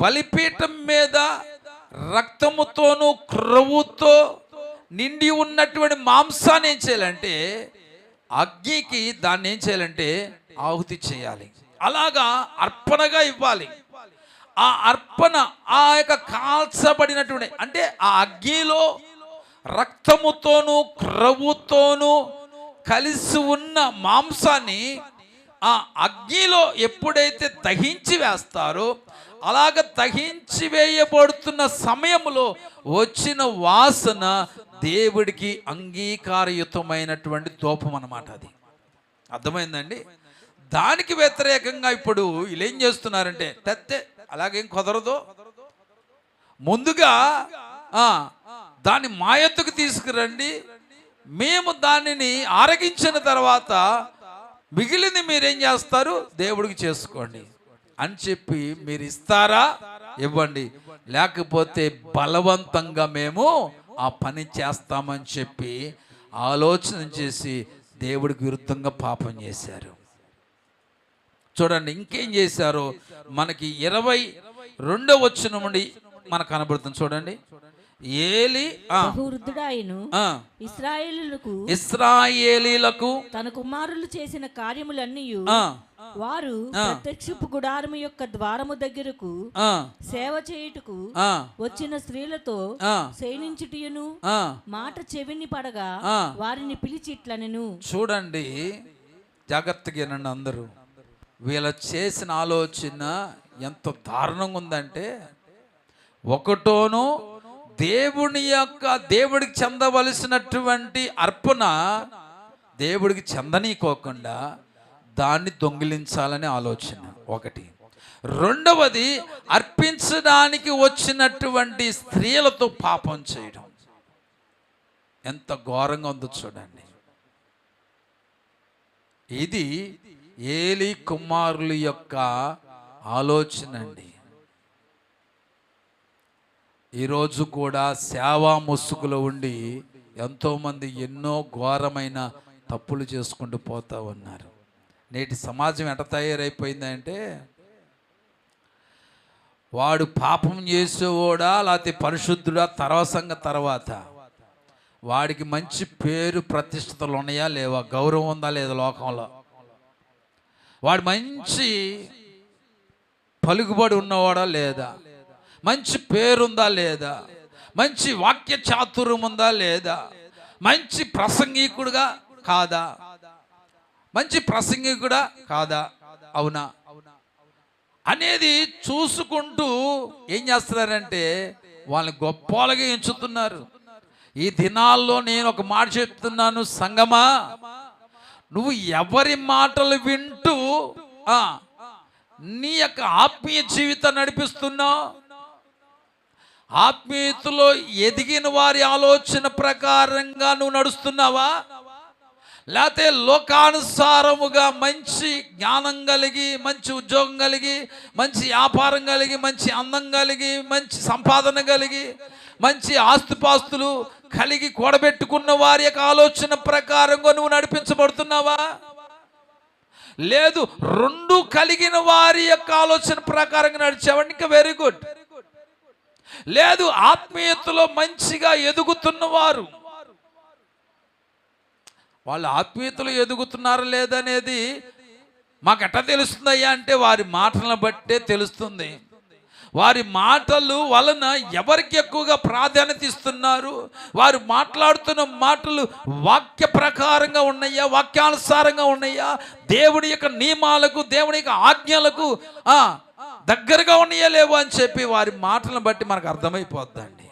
బలిపీఠం మీద రక్తముతోను క్రొవ్వుతో నిండి ఉన్నటువంటి మాంసాన్ని ఏం చేయాలంటే అగ్నికి దాన్ని ఏం చేయాలంటే ఆహుతి చేయాలి. అలాగా అర్పణగా ఇవ్వాలి. ఆ అర్పణ ఆ యొక్క కాల్చబడినటువంటి, అంటే ఆ అగ్నిలో రక్తముతోను క్రొవ్వుతోను కలిసి ఉన్న మాంసాన్ని ఆ అగ్నిలో ఎప్పుడైతే దహించి వేస్తారో, అలాగ దహించి వేయబడుతున్న సమయంలో వచ్చిన వాసన దేవుడికి అంగీకారయుతమైనటువంటి ధూపం అన్నమాట. అది అర్థమైందండి? దానికి వ్యతిరేకంగా ఇప్పుడు వీళ్ళు ఏం చేస్తున్నారంటే, తెత్తే అలాగేం కుదరదు, ముందుగా దాన్ని మా యొద్దకు తీసుకురండి, మేము దానిని ఆరగించిన తర్వాత మిగిలింది మీరేం చేస్తారు దేవుడికి చేసుకోండి అని చెప్పి మీరు ఇస్తారా? ఇవ్వండి, లేకపోతే బలవంతంగా మేము ఆ పని చేస్తామని చెప్పి ఆలోచన చేసి దేవుడికి విరుద్ధంగా పాపం చేశారు. చూడండి ఇంకేం చేశారో మనకి 22వ వచనం నుండి మనకు కనబడుతుంది. చూడండి, ఏలి వృద్ధుడాయను ఇశ్రాయేలీలకు తన కుమారులు చేసిన కార్యములన్నీ వారు ప్రత్యక్షపు గుడారము యొక్క ద్వారము దగ్గరకు సేవ చేయుటకు వచ్చిన స్త్రీలతో శయనించుటయును మాట చెవిని పడగా వారిని పిలిచి ఇట్లనెను. చూడండి జాగ్రత్తగా వినండి అందరూ. వీళ్ళ చేసిన ఆలోచన ఎంత దారుణంగా ఉందంటే, ఒకటోను దేవుడికి చెందవలసినటువంటి అర్పణ దేవుడికి చెందనీకోకుండా దాన్ని దొంగిలించాలనే ఆలోచన ఒకటి. రెండవది అర్పించడానికి వచ్చినటువంటి స్త్రీలతో పాపం చేయడం. ఎంత ఘోరంగా ఉందో చూడండి. ఇది ఏలి కుమారుల యొక్క ఆలోచన అండి. ఈరోజు కూడా సేవా ముసుగులో ఉండి ఎంతోమంది ఎన్నో ఘోరమైన తప్పులు చేసుకుంటూ పోతూ ఉన్నారు. నేటి సమాజం ఎట తయారైపోయిందంటే, వాడు పాపం చేసేవాడా లేకపోతే పరిశుద్ధుడా తర్వాత వాడికి మంచి పేరు ప్రతిష్టతలు ఉన్నాయా లేవా, గౌరవం ఉందా లేదా లోకంలో, వాడు మంచి పలుకుబడి ఉన్నవాడా లేదా, మంచి పేరుందా లేదా, మంచి వాక్య చాతుర్యం ఉందా లేదా, మంచి ప్రసంగికుడుగా కాదా, మంచి ప్రసంగికుడా కాదా, అవునా అనేది చూసుకుంటూ ఏం చేస్తున్నారంటే వాళ్ళని గొప్పలుగా ఎంచుతున్నారు. ఈ దినాల్లో నేను ఒక మాట చెప్తున్నాను, సంగమా, నువ్వు ఎవరి మాటలు వింటూ నీ యొక్క ఆత్మీయ జీవితం నడిపిస్తున్నావు? ఆత్మీయతలో ఎదిగిన వారి ఆలోచన ప్రకారంగా నువ్వు నడుస్తున్నావా, లేకపోతే లోకానుసారముగా మంచి జ్ఞానం కలిగి, మంచి ఉద్యోగం కలిగి, మంచి వ్యాపారం కలిగి, మంచి అందం కలిగి, మంచి సంపాదన కలిగి, మంచి ఆస్తుపాస్తులు కలిగి కూడబెట్టుకున్న వారి యొక్క ఆలోచన ప్రకారంగా నువ్వు నడిపించబడుతున్నావా? లేదు, రెండు కలిగిన వారి యొక్క ఆలోచన ప్రకారంగా నడిచావండి, ఇంకా వెరీ గుడ్. లేదు, ఆత్మీయతలో మంచిగా ఎదుగుతున్నవారు, వాళ్ళు ఆత్మీయతలో ఎదుగుతున్నారా లేదనేది మాకు ఎట్లా తెలుస్తుందయ్యా అంటే వారి మాటలను బట్టే తెలుస్తుంది. వారి మాటలు వలన ఎవరికి ఎక్కువగా ప్రాధాన్యత ఇస్తున్నారు, వారు మాట్లాడుతున్న మాటలు వాక్య ప్రకారంగా ఉన్నాయా, వాక్యానుసారంగా ఉన్నాయా, దేవుడి యొక్క నియమాలకు, దేవుడి యొక్క ఆజ్ఞలకు దగ్గరగా ఉన్నాయా లేవో అని చెప్పి వారి మాటలను బట్టి మనకు అర్థమైపోద్దండి.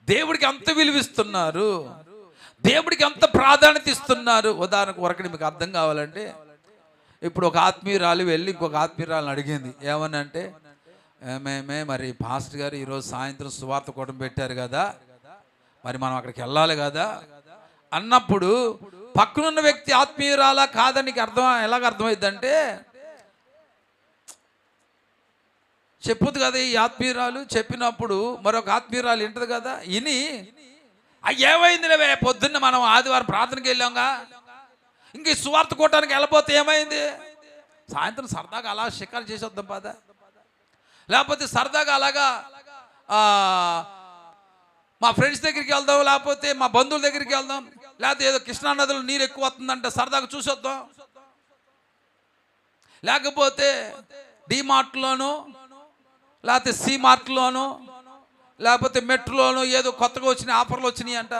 దేవుడికి అంత విలువిస్తున్నారు, దేవుడికి అంత ప్రాధాన్యత ఇస్తున్నారు. ఉదాహరణకు వరకు మీకు అర్థం కావాలంటే, ఇప్పుడు ఒక ఆత్మీయురాలు వెళ్ళి ఇంకొక ఆత్మీయురాలను అడిగింది, ఏమనంటే, ఏమేమే మరి పాస్టర్ గారు ఈరోజు సాయంత్రం సువార్త కూటం పెట్టారు కదా, మరి మనం అక్కడికి వెళ్ళాలి కదా అన్నప్పుడు పక్కనున్న వ్యక్తి ఆత్మీయురాలా కాదని నీకు ఎలాగ అర్థమైందంటే, చెప్పుద్దు కదా ఈ ఆత్మీయురాలు. చెప్పినప్పుడు మరొక ఆత్మీయురాలు వింటది కదా, ఇని ఏమైంది లేవే, పొద్దున్న మనం ఆదివారం ప్రార్థనకి వెళ్ళాంగా, ఇంక సువార్త కూటానికి వెళ్ళిపోతే ఏమైంది, సాయంత్రం సరదాగా అలా షికారు చేసి వద్దాం పద, లేకపోతే సరదాగా అలాగా మా ఫ్రెండ్స్ దగ్గరికి వెళ్దాం, లేకపోతే మా బంధువుల దగ్గరికి వెళ్దాం, లేకపోతే ఏదో కృష్ణానదిలో నీరు ఎక్కువ వస్తుందంటే సరదాగా చూసి వద్దాం, లేకపోతే డి మార్ట్లోనూ లేకపోతే సి మార్ట్లోనూ లేకపోతే మెట్రోలోనూ ఏదో కొత్తగా వచ్చిన ఆఫర్లు వచ్చినాయి అంట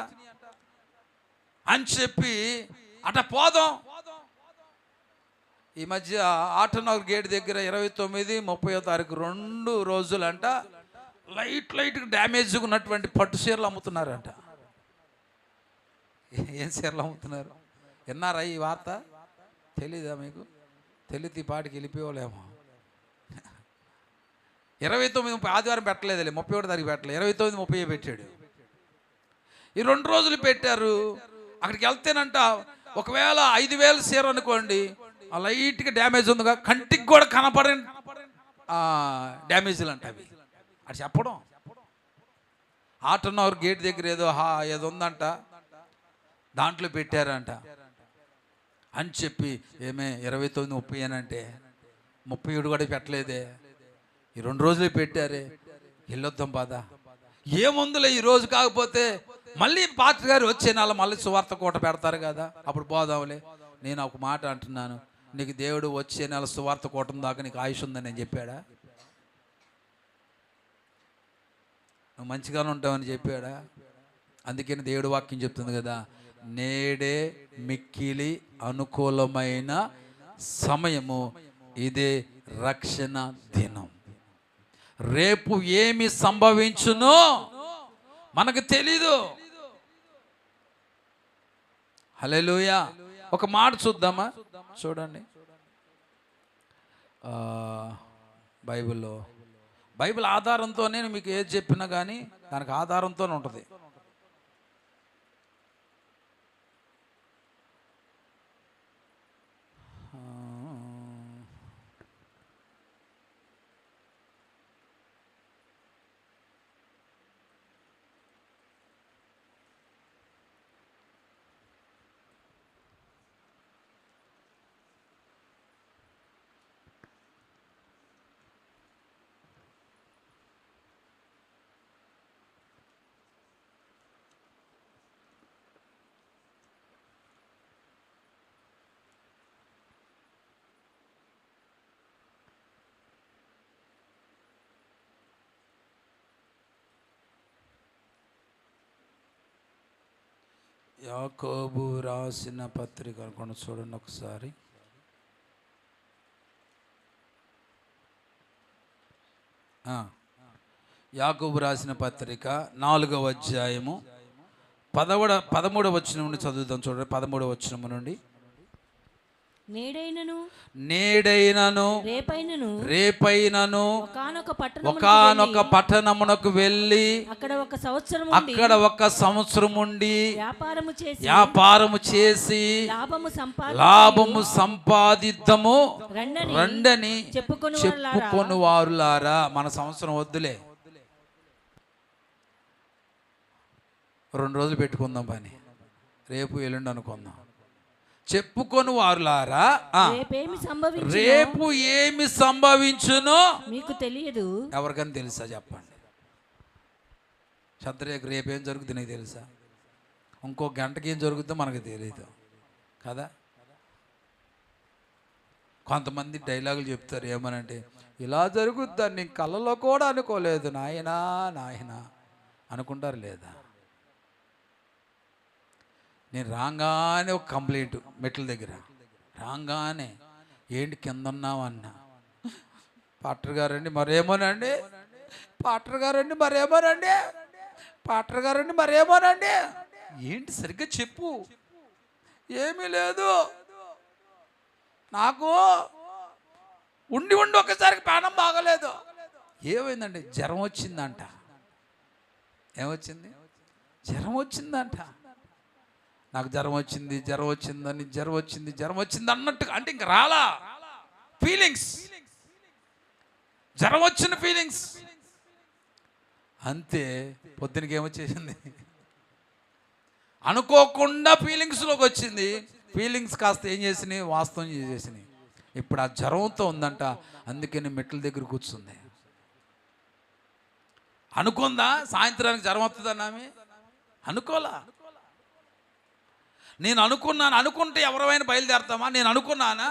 అని చెప్పి అట్లా పోదాం. ఈ మధ్య ఆటోనగర్ గేట్ దగ్గర 29, 30వ తారీఖు 2 రోజులంట లైట్గా డ్యామేజ్ ఉన్నటువంటి పట్టు చీరలు అమ్ముతున్నారంట. ఏం చీరలు అమ్ముతున్నారు విన్నారా ఈ వార్త? తెలీదా మీకు? తెలియదు, ఈ పాటికి వెళ్ళిపోలేమో. 29, 30 ఆదివారం పెట్టలేదులే, 31 తారీఖు పెట్టలేదు, 29, 30 పెట్టాడు. ఈ 2 రోజులు పెట్టారు. అక్కడికి వెళ్తేనంట ఒకవేళ 5,000 చీర అనుకోండి, ఆ లైట్గా డ్యామేజ్ ఉందిగా, కంటికి కూడా కనపడని డ్యామేజ్లు అంట అవి. అది చెప్పడం ఆటోనగర్ గేట్ దగ్గర ఏదో ఉందంట, దాంట్లో పెట్టారంట అని చెప్పి, ఏమే 29, 30 అంటే 37 కూడా పెట్టలేదే, ఈ 2 రోజులే పెట్టారే, వెళ్ళొద్దాం బాదా. ఏముందులే ఈ రోజు కాకపోతే మళ్ళీ పాస్టర్ గారు వచ్చే నెల మళ్ళీ సువార్త కూట పెడతారు కదా, అప్పుడు పోదాంలే. నేను ఒక మాట అంటున్నాను, నీకు దేవుడు వచ్చే నెల సువార్త కూటం దాకా నీకు ఆయుష్ ఉందని నేను చెప్పాడా? నువ్వు మంచిగానే ఉంటావని చెప్పాడా? అందుకని దేవుడు వాక్యం చెప్తుంది కదా, నేడే మిక్కిలి అనుకూలమైన సమయము, ఇదే రక్షణ దినం. రేపు ఏమి సంభవించునో మనకు తెలీదు. హల్లెలూయా. ఒక మాట చూద్దామా? చూడండి, బైబిల్ ఆధారంతోనే మీకు ఏది చెప్పినా కానీ దానికి ఆధారంతోనే ఉంటుంది. యాకోబు రాసిన పత్రిక అనుకోండి, చూడండి ఒకసారి. యాకోబు రాసిన పత్రిక 4వ అధ్యాయము 13వ వచనం నుండి చదువుదాం. చూడండి, 13వ వచనం నుండి. నేడైనను రేపైనను ఒకానొక పట్టణమునకు వెళ్ళి అక్కడ ఒక సంవత్సరం ఉండి వ్యాపారము చేసి లాభము సంపాదిద్దము రండని చెప్పుకొని వారులారా. మన సంవత్సరం వద్దులే, 2 రోజులు పెట్టుకుందాం పని, రేపు ఎల్లుండి అనుకుందాం. చెప్పుకొని వారులారా, రేపు ఏమి సంభవించునో మీకు తెలియదు. ఎవరికైనా తెలుసా చెప్పండి? శత్రుకు రేపు ఏం జరుగుతుంది నీకు తెలుసా? ఇంకో గంటకి ఏం జరుగుతుందో మనకు తెలియదు కదా. కొంతమంది డైలాగులు చెప్తారు ఏమనంటే, ఇలా జరుగుద్దని నీ కళ్ళలో కూడా అనుకోలేదు నాయనా నాయనా అనుకుంటారు. లేదా నేను రాగానే ఒక కంప్లైంట్ మెట్ల దగ్గర రాగానే, ఏంటి కింద ఉన్నావు అన్నా, పాటర్ గారండి మరేమోనండి, పాటర్ గారండి మరేమోనండి, పాటర్ గారండి మరేమోనండి. ఏంటి సరిగ్గా చెప్పు. ఏమీ లేదు, నాకు ఉండి ఒకసారికి ప్రాణం బాగలేదు. ఏమైందండి? జ్వరం వచ్చిందంట. ఏమొచ్చింది? జ్వరం వచ్చిందంట. నాకు జ్వరం వచ్చింది అన్నట్టుగా, అంటే ఇంక రాలా ఫీలింగ్స్, జ్వరం వచ్చిన ఫీలింగ్స్ అంతే. పొద్దునకి ఏమొచ్చేసింది? అనుకోకుండా ఫీలింగ్స్లోకి వచ్చింది. ఫీలింగ్స్ కాస్త ఏం చేసినాయి? వాస్తవం చేసేసినాయి. ఇప్పుడు ఆ జ్వరంతో ఉందంట, అందుకని మెట్ల దగ్గర కూర్చుంది. అనుకుందా సాయంత్రానికి జ్వరం వస్తుందని? ఆమె అనుకోలా. నేను అనుకుంటే ఎవరైనా బయలుదేరతామా? నేను అనుకున్నానా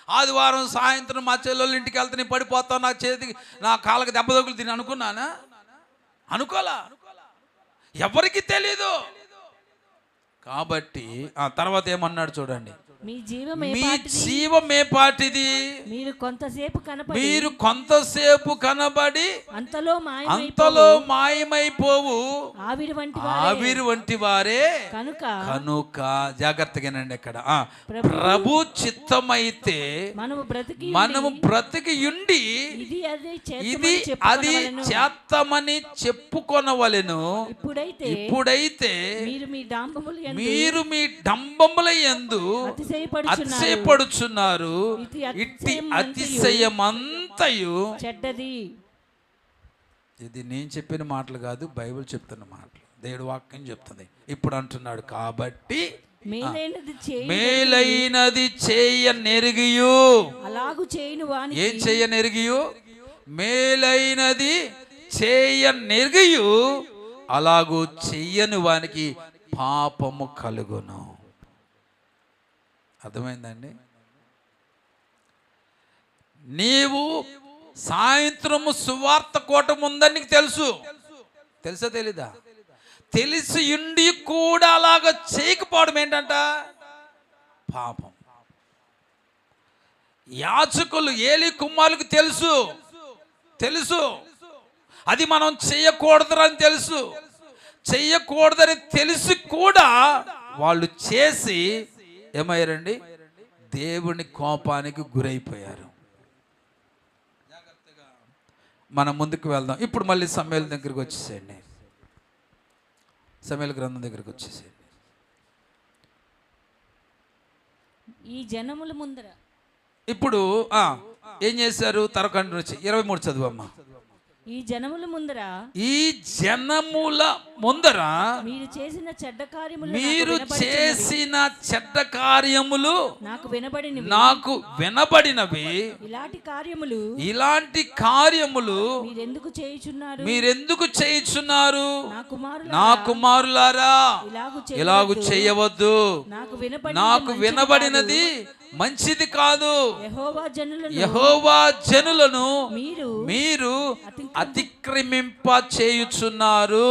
ఆదివారం సాయంత్రం మా చెల్లెళ్ళ ఇంటికి వెళ్తే నేను పడిపోతాను, నా చేతికి నా కాళ్ళకి దెబ్బ తగులు తిని అనుకున్నానా? అనుకోలా. ఎవరికి తెలీదు. కాబట్టి ఆ తర్వాత ఏమన్నాడు చూడండి, మీ జీవమే పాటిది, మీరు కొంతసేపు కనబడి అంతలో మాయమైపోవు ఆవిరి వంటి వారే కనుక జాగ్రత్తగానండి. ఇక్కడ ప్రభు చిత్తమైతే మనము బ్రతికి ఉండి ఇది అది చేత్తమని చెప్పుకొనవలెను. ఇప్పుడైతే మీరు మీ డంబముల యందు అతిశయపడుచున్నారు. ఇట్టి అతిశయమంతయు చెడ్డది. ఇది నేను చెప్పిన మాటలు కాదు, బైబిల్ చెప్తున్న మాటలు, దేవుడి వాక్యం చెప్తుంది. ఇప్పుడు అంటున్నాడు, కాబట్టి మేలైనది చేయనెరిగియు, ఏం చేయనెరిగియు? మేలైనది చేయనెరిగియు అలాగూ చెయ్యని వానికి పాపము కలుగును. అర్థమైందండి? నీవు సాయంత్రము సువార్త కూటం ఉందని నీకు తెలుసా తెలీదా? తెలిసి ఉండి కూడా అలాగ చేయకపోవడం ఏంటంట? పాపం. యాజకులు ఏలీ కుమారులకు తెలుసు అది మనం చెయ్యకూడదని చెయ్యకూడదని తెలిసి కూడా వాళ్ళు చేసి ఏమయ్యారండి? దేవుని కోపానికి గురైపోయారు. మనం ముందుకు వెళ్దాం. ఇప్పుడు మళ్ళీ సమూయేలు దగ్గరికి వచ్చేసేయండి, సమూయేలు గ్రంథం దగ్గరికి వచ్చేసేయండి. ఈ జనముల ముందర ఇప్పుడు ఏం చేశారు? తరకండి నుంచి 23 చదువమ్మా. ఈ జనముల ముందర మీరు చేసిన చెడ్డ కార్యములు నాకు వినబడినవి. ఇలాంటి కార్యములు మీరెందుకు చేయుచున్నారు? నా కుమారులారా ఇలాగు చేయవద్దు. నాకు వినబడినది మంచిది కాదు. యెహోవా జనులను మీరు అతిక్రమింప చేయుచున్నారు.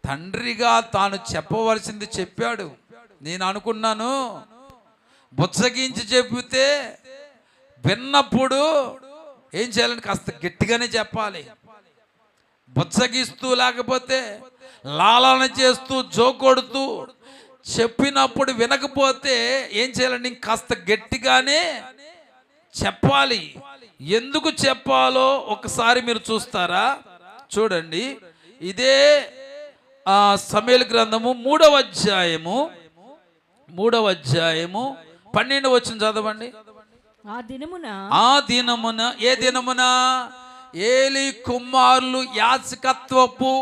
తండ్రిగా తాను చెప్పవలసింది చెప్పాడు. నేను అనుకున్నాను బుచ్చగించి చెబితే విన్నప్పుడు ఏం చేయాలని కాస్త గట్టిగానే చెప్పాలి. బుచ్చగిస్తూ లేకపోతే లాలన చేస్తూ జోకొడుతూ చెప్పినప్పుడు వినకపోతే ఏం చేయాలండి? కాస్త గట్టిగానే చెప్పాలి. ఎందుకు చెప్పాలో ఒకసారి మీరు చూస్తారా? చూడండి, ఇదే సమూయేలు గ్రంథము 3వ అధ్యాయము 12వ వచనం చదవండి. ఆ దినమున ఏ దినమున? ఏలీ కుమారులు యాజకత్వపు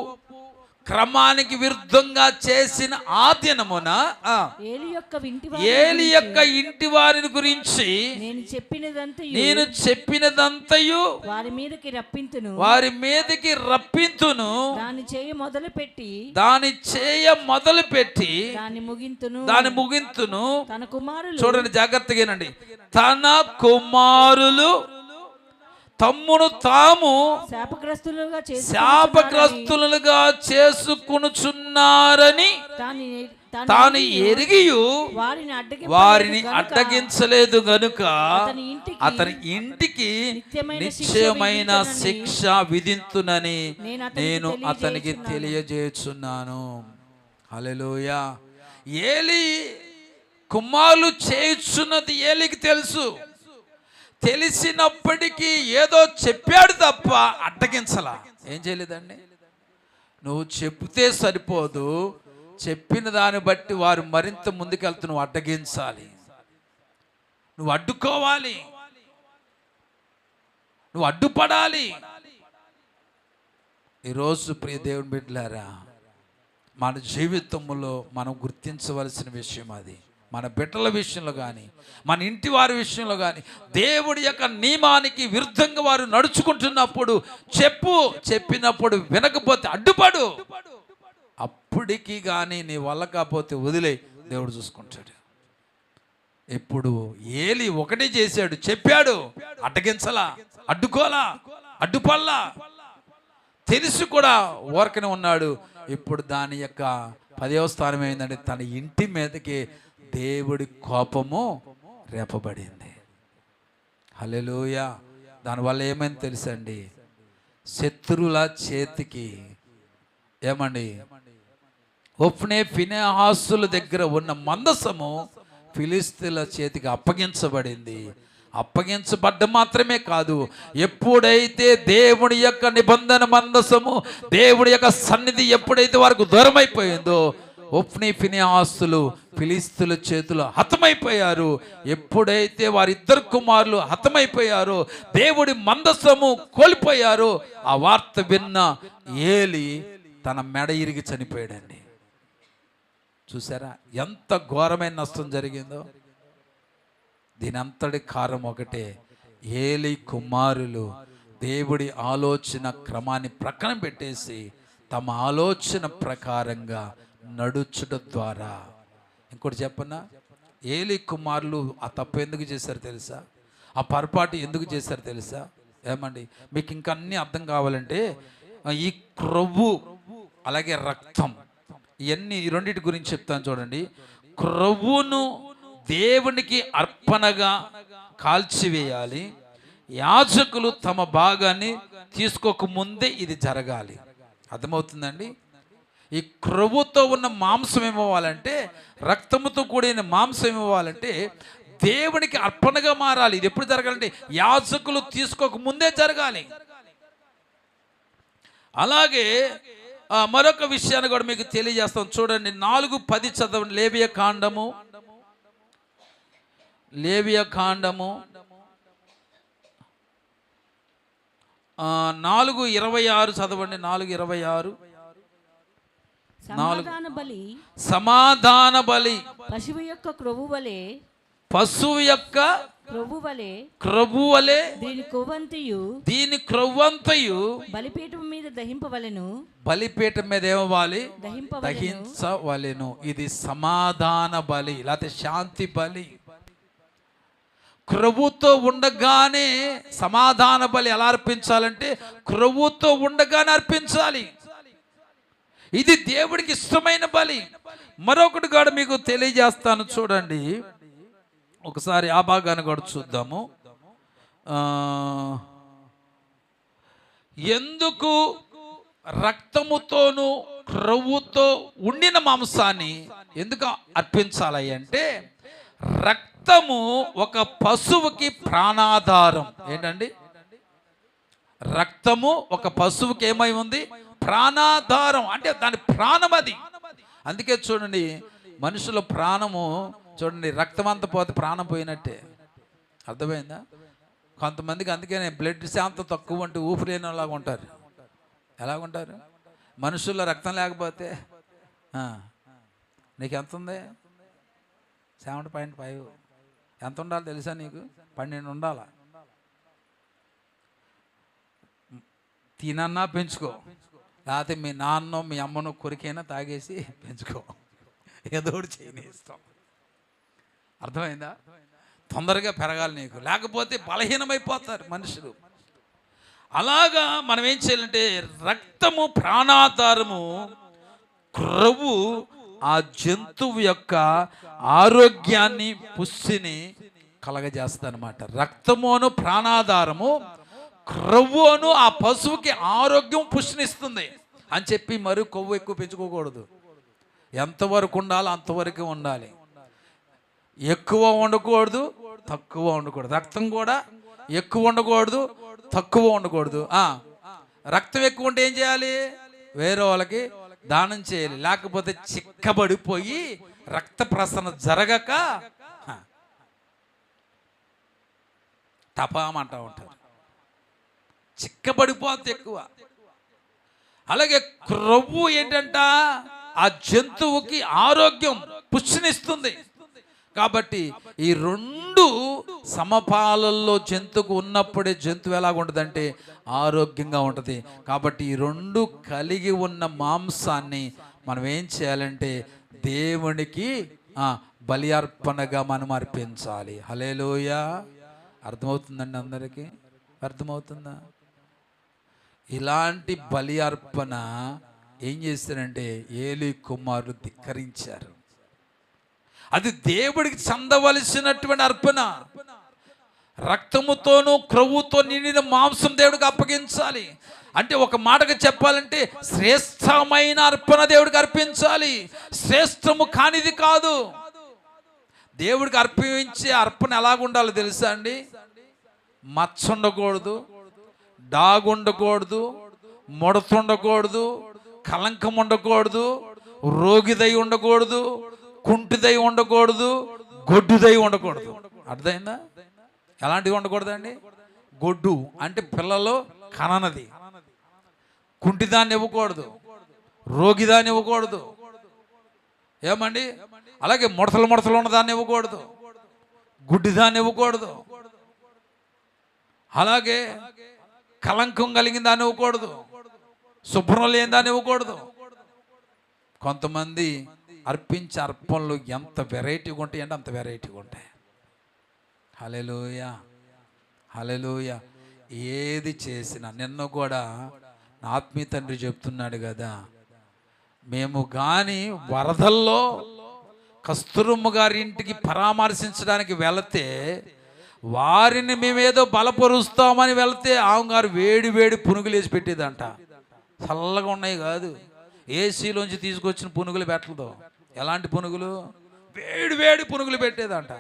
క్రమానికి విరుద్ధంగా చేసిన ఆ దినమున ఏలీ యొక్క ఇంటి వారిని గురించి నేను చెప్పినదంతయు వారి మీదకి రప్పింతును, దాని చేయ మొదలుపెట్టి దాని ముగింతును. చూడండి జాగ్రత్తగానండి. తన కుమారులు తమ్మును తాము శాపగ్రస్తులుగా చేసుకొనుచున్నారని తాను ఎరిగియు వారిని అడ్డగించలేదు గనుక అతని ఇంటికి నిశ్చయమైన శిక్ష విధింతునని నేను అతనికి తెలియజేస్తున్నాను. హల్లెలూయా. ఏలీ కుమారులు చేయుచున్నది ఏలీకి తెలుసు. తెలిసినప్పటికీ ఏదో చెప్పాడు తప్ప అడ్డగించలా. ఏం చేయలేదండి? నువ్వు చెప్తే సరిపోదు, చెప్పిన దాన్ని బట్టి వారు మరింత ముందుకెళ్తూ నువ్వు అడ్డగించాలి, నువ్వు అడ్డుకోవాలి, నువ్వు అడ్డుపడాలి. ఈరోజు ప్రియ దేవుని బిడ్డలారా, మన జీవితంలో మనం గుర్తించవలసిన విషయం అది. మన బిడ్డల విషయంలో కానీ మన ఇంటి వారి విషయంలో కానీ దేవుడి యొక్క నియమానికి విరుద్ధంగా వారు నడుచుకుంటున్నప్పుడు చెప్పినప్పుడు వినకపోతే అడ్డుపడు. అప్పటికి కానీ నీ వల్ల కాకపోతే వదిలే, దేవుడు చూసుకుంటాడు. ఇప్పుడు ఏలీ ఒకటే చేశాడు, చెప్పాడు, అడ్డగించలా, అడ్డుకోలా, అడ్డుపల్లా, తెలిసి కూడా ఊరకనే ఉన్నాడు. ఇప్పుడు దాని యొక్క 10వ స్థానం ఏంటంటే తన ఇంటి మీదకి దేవుడి కోపము రేపబడింది. హల్లెలూయా. దానివల్ల ఏమైంది తెలుసండి? శత్రువుల చేతికి ఏమండి హొఫ్నీ ఫీనెహాసుల దగ్గర ఉన్న మందసము ఫిలిష్తీయుల చేతికి అప్పగించబడింది. అప్పగించబడ్డ మాత్రమే కాదు, ఎప్పుడైతే దేవుడి యొక్క నిబంధన మందసము, దేవుడి యొక్క సన్నిధి ఎప్పుడైతే వారికి దూరం అయిపోయిందో హొఫ్నీ ఫీనెహాసులు ఫిలిష్తీయుల చేతులు హతమైపోయారు. ఎప్పుడైతే వారిద్దరు కుమారులు హతమైపోయారో, దేవుడి మందసము కోల్పోయారో, ఆ వార్త విన్న ఏలీ తన మెడ ఇరిగి చనిపోయాడండి. చూసారా ఎంత ఘోరమైన నష్టం జరిగిందో? దీని అంతటి కారణం ఒకటే, ఏలీ కుమారులు దేవుడి ఆలోచన క్రమాన్ని ప్రక్కన పెట్టేసి తమ ఆలోచన ప్రకారంగా నడుచుట ద్వారా. ఇంకోటి చెప్పనా? ఏలీ కుమారులు ఆ తప్పు ఎందుకు చేశారు తెలుసా? ఆ పొరపాటు ఎందుకు చేశారు తెలుసా? ఏమండి, మీకు ఇంకా అన్నీ అర్థం కావాలంటే ఈ క్రొవ్వు అలాగే రక్తం, ఇవన్నీ ఈ రెండింటి గురించి చెప్తాను చూడండి. క్రొవ్వును దేవునికి అర్పణగా కాల్చివేయాలి. యాజకులు తమ భాగాన్ని తీసుకోకముందే ఇది జరగాలి. అర్థమవుతుందండి? ఈ క్రొవ్వుతో ఉన్న మాంసం ఏమవ్వాలంటే, రక్తముతో కూడిన మాంసం ఏమవ్వాలంటే దేవునికి అర్పణగా మారాలి. ఇది ఎప్పుడు జరగాలంటే యాజకులు తీసుకోకముందే జరగాలి. అలాగే మరొక విషయాన్ని కూడా మీకు తెలియజేస్తాం. చూడండి 4:10 చదవండి. లేవియ కాండము 4:26 చదవండి. 4:26 సమాధాన బలి పశువు యొక్క క్రొవ్వు వలె దీని క్రొవ్వంతయు బలిపీఠం మీద దహింపవలెను. బలిపీఠం మీద ఏమవ్వాలి? దహించవలెను. ఇది సమాధాన బలి లేకపోతే శాంతి బలి. క్రొవ్వుతో ఉండగానే సమాధాన బలి ఎలా అర్పించాలంటే క్రొవ్వుతో ఉండగానే అర్పించాలి. ఇది దేవుడికి ఇష్టమైన బలి. మరొకటి కూడా మీకు తెలియజేస్తాను చూడండి. ఒకసారి ఆ భాగాన్ని కూడా చూద్దాము. ఎందుకు రక్తముతోనూ క్రొవ్వుతో ఉండిన మాంసాన్ని ఎందుకు అర్పించాలి అంటే, రక్తము ఒక పశువుకి ప్రాణాధారం. ఏంటండి? రక్తము ఒక పశువుకి ఏమై ఉంది? ప్రాణాధారం. అంటే దాని ప్రాణం అది. అందుకే చూడండి, మనుషుల ప్రాణము చూడండి, రక్తం అంతా పోతే ప్రాణం పోయినట్టే. అర్థమైందా? కొంతమందికి అందుకనే బ్లడ్ శాంతం తక్కువ అంటే ఊపిరి లేనిలాగా ఉంటారు. ఎలాగుంటారు? మనుషుల్లో రక్తం లేకపోతే నీకు ఎంత ఉంది? 7.5. ఎంత ఉండాలి తెలుసా నీకు? 12 ఉండాలా. తినన్నా పెంచుకో, లేకపోతే మీ నాన్న మీ అమ్మను కొరికైనా తాగేసి పెంచుకో, ఏదో ఒకటి చేయనిస్తాం. అర్థమైందా? తొందరగా పెరగాలి నీకు, లేకపోతే బలహీనమైపోతారు మనుషులు. అలాగా మనం ఏం చేయాలంటే, రక్తము ప్రాణాధారము, క్రొవ్వు ఆ జంతువు యొక్క ఆరోగ్యాన్ని పుష్టిని కలగజేస్తానమాట. రక్తమును ప్రాణాధారము, క్రొవ్వును ఆ పశువుకి ఆరోగ్యం పుష్టినిస్తుంది అని చెప్పి మరి కొవ్వు ఎక్కువ పెంచుకోకూడదు. ఎంతవరకు ఉండాలో అంతవరకు ఉండాలి. ఎక్కువ ఉండకూడదు, తక్కువ ఉండకూడదు. రక్తం కూడా ఎక్కువ ఉండకూడదు, తక్కువ ఉండకూడదు. రక్తం ఎక్కువ ఉంటే ఏం చేయాలి? వేరే వాళ్ళకి దానం చేయాలి. లేకపోతే చిక్కబడిపోయి రక్త ప్రసరణ జరగక టపామంటా ఉంటారు. చిక్కబడిపోతే ఎక్కువ. అలాగే క్రొవ్వు ఏంటంట? ఆ జంతువుకి ఆరోగ్యం పుష్టినిస్తుంది. కాబట్టి ఈ రెండు సమపాలల్లో జంతువుకు ఉన్నప్పుడే జంతువు ఎలాగుంటుందంటే ఆరోగ్యంగా ఉంటుంది. కాబట్టి ఈ రెండు కలిగి ఉన్న మాంసాన్ని మనం ఏం చేయాలంటే దేవునికి బలి అర్పణగా మనం అర్పించాలి. హల్లెలూయా. అర్థమవుతుందండి అందరికీ? అర్థమవుతుందా? ఇలాంటి బలి అర్పణ ఏం చేస్తారంటే ఏలీ కుమారులు ధిక్కరించారు. అది దేవుడికి చెందవలసినటువంటి అర్పణ. రక్తముతోనూ క్రొవ్వుతో నిండిన మాంసం దేవుడికి అప్పగించాలి. అంటే ఒక మాటగా చెప్పాలంటే శ్రేష్టమైన అర్పణ దేవుడికి అర్పించాలి. శ్రేష్టము కానిది కాదు. దేవుడికి అర్పించే అర్పణ ఎలాగుండాలో తెలుసా అండి? మచ్చ ఉండకూడదు, డాగు ఉండకూడదు, ముడత ఉండకూడదు, కలంకం ఉండకూడదు, రోగిదై ఉండకూడదు, కుంటిదై ఉండకూడదు, గొడ్డుదై ఉండకూడదు. అర్థమైందా? ఎలాంటివి ఉండకూడదండి? గొడ్డు అంటే పిల్లలు కననది. కుంటిదాన్ని ఇవ్వకూడదు, రోగిదాన్ని ఇవ్వకూడదు. ఏమండి? అలాగే ముడతలు ఉన్నదాన్ని ఇవ్వకూడదు, గుడ్డిదాన్ని ఇవ్వకూడదు. అలాగే కలంకం కలిగిన దాన్ని ఇవ్వకూడదు, శుభ్రం లేని దాన్ని ఇవ్వకూడదు. కొంతమంది అర్పించే అర్పణలు ఎంత వెరైటీగా ఉంటాయి అంటే అంత వెరైటీగా ఉంటాయి. హల్లెలూయా, హల్లెలూయా. ఏది చేసినా నిన్న కూడా నా ఆత్మీయ తండ్రి చెప్తున్నాడు కదా, మేము కానీ వరదల్లో కస్తూరమ్మ గారి ఇంటికి పరామర్శించడానికి వెళితే వారిని మేమేదో బలపరుస్తామని వెళితే ఆమె గారు వేడి వేడి పునుగులు వేసి పెట్టేదంట. చల్లగా ఉన్నాయి కాదు, ఏసీలోంచి తీసుకొచ్చిన పునుగులు పెట్టలదు. ఎలాంటి పునుగులు? వేడి వేడి పునుగులు పెట్టేదంట.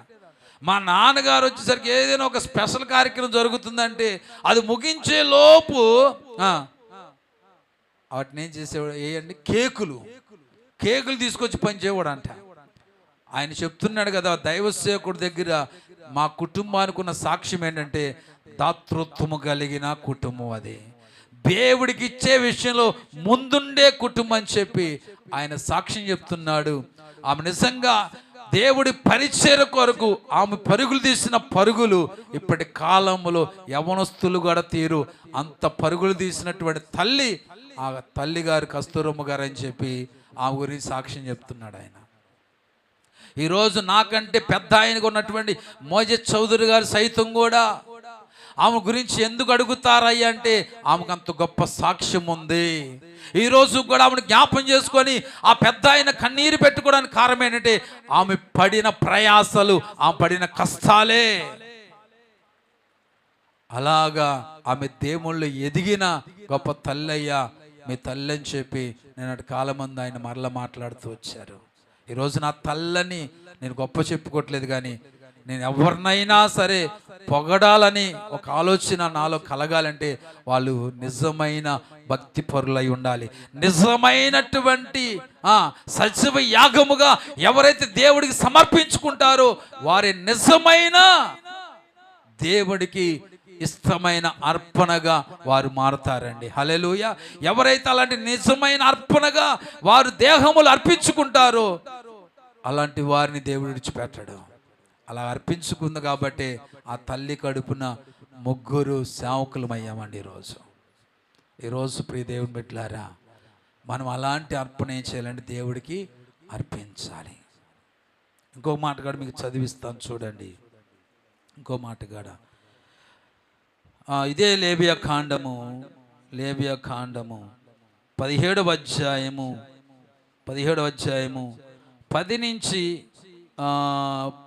మా నాన్నగారు వచ్చేసరికి ఏదైనా ఒక స్పెషల్ కార్యక్రమం జరుగుతుందంటే అది ముగించే లోపు వాటిని ఏం చేసేవాడు? ఏంటి? కేకులు తీసుకొచ్చి పనిచేవాడు అంట. ఆయన చెప్తున్నాడు కదా, దైవ సేవకుడి దగ్గర మా కుటుంబానికి ఉన్న సాక్ష్యం ఏంటంటే దాతృత్వము కలిగిన కుటుంబం. అది దేవుడికి ఇచ్చే విషయంలో ముందుండే కుటుంబం అని చెప్పి ఆయన సాక్ష్యం చెప్తున్నాడు. ఆమె నిజంగా దేవుడి పరిచర్య కొరకు ఆమె పరుగులు తీసిన పరుగులు ఇప్పటి కాలంలో యవనస్తులు కూడా తీరు అంత పరుగులు తీసినటువంటి తల్లి ఆ తల్లి గారు కస్తూరమ్మ గారు అని చెప్పి ఆ గురించి సాక్ష్యం చెప్తున్నాడు ఆయన. ఈరోజు నాకంటే పెద్ద ఆయనకు ఉన్నటువంటి మోజెస్ చౌదరి గారు సైతం కూడా ఆమె గురించి ఎందుకు అడుగుతారయ్య అంటే ఆమెకు అంత గొప్ప సాక్ష్యం ఉంది. ఈరోజు కూడా ఆమెను జ్ఞాపం చేసుకొని ఆ పెద్ద ఆయన కన్నీరు పెట్టుకోవడానికి కారణం ఏంటంటే ఆమె పడిన ప్రయాసలు, ఆమె పడిన కష్టాలే. అలాగా ఆమె దేవుళ్ళు ఎదిగిన గొప్ప తల్లయ్య మీ తల్లి అని చెప్పి నేను అటు కాలమంది ఆయన మరలా మాట్లాడుతూ వచ్చారు. ఈరోజు నా తల్లని నేను గొప్ప చెప్పుకోవట్లేదు, కానీ నేను ఎవరినైనా సరే పొగడాలని ఒక ఆలోచన నాలో కలగాలంటే వాళ్ళు నిజమైన భక్తి పరులై ఉండాలి. నిజమైనటువంటి సజీవ యాగముగా ఎవరైతే దేవుడికి సమర్పించుకుంటారో వారి నిజమైన దేవుడికి ఇష్టమైన అర్పణగా వారు మారుతారండి. హల్లెలూయా. ఎవరైతే అలాంటి నిజమైన అర్పణగా వారు దేహములు అర్పించుకుంటారో అలాంటి వారిని దేవుడు విడిచిపెట్టడు. అలా అర్పించుకుంది కాబట్టి ఆ తల్లి కడుపున 3 సేవకులమయ్యామండి. ఈరోజు ప్రియ దేవుని బిడ్డలారా, మనం అలాంటి అర్పణ ఏం చేయాలంటే దేవుడికి అర్పించాలి. ఇంకో మాట కూడా మీకు చదివిస్తాను చూడండి. ఇంకో మాట కూడా ఇదే లేవియా కాండము 17వ అధ్యాయము 10 నుంచి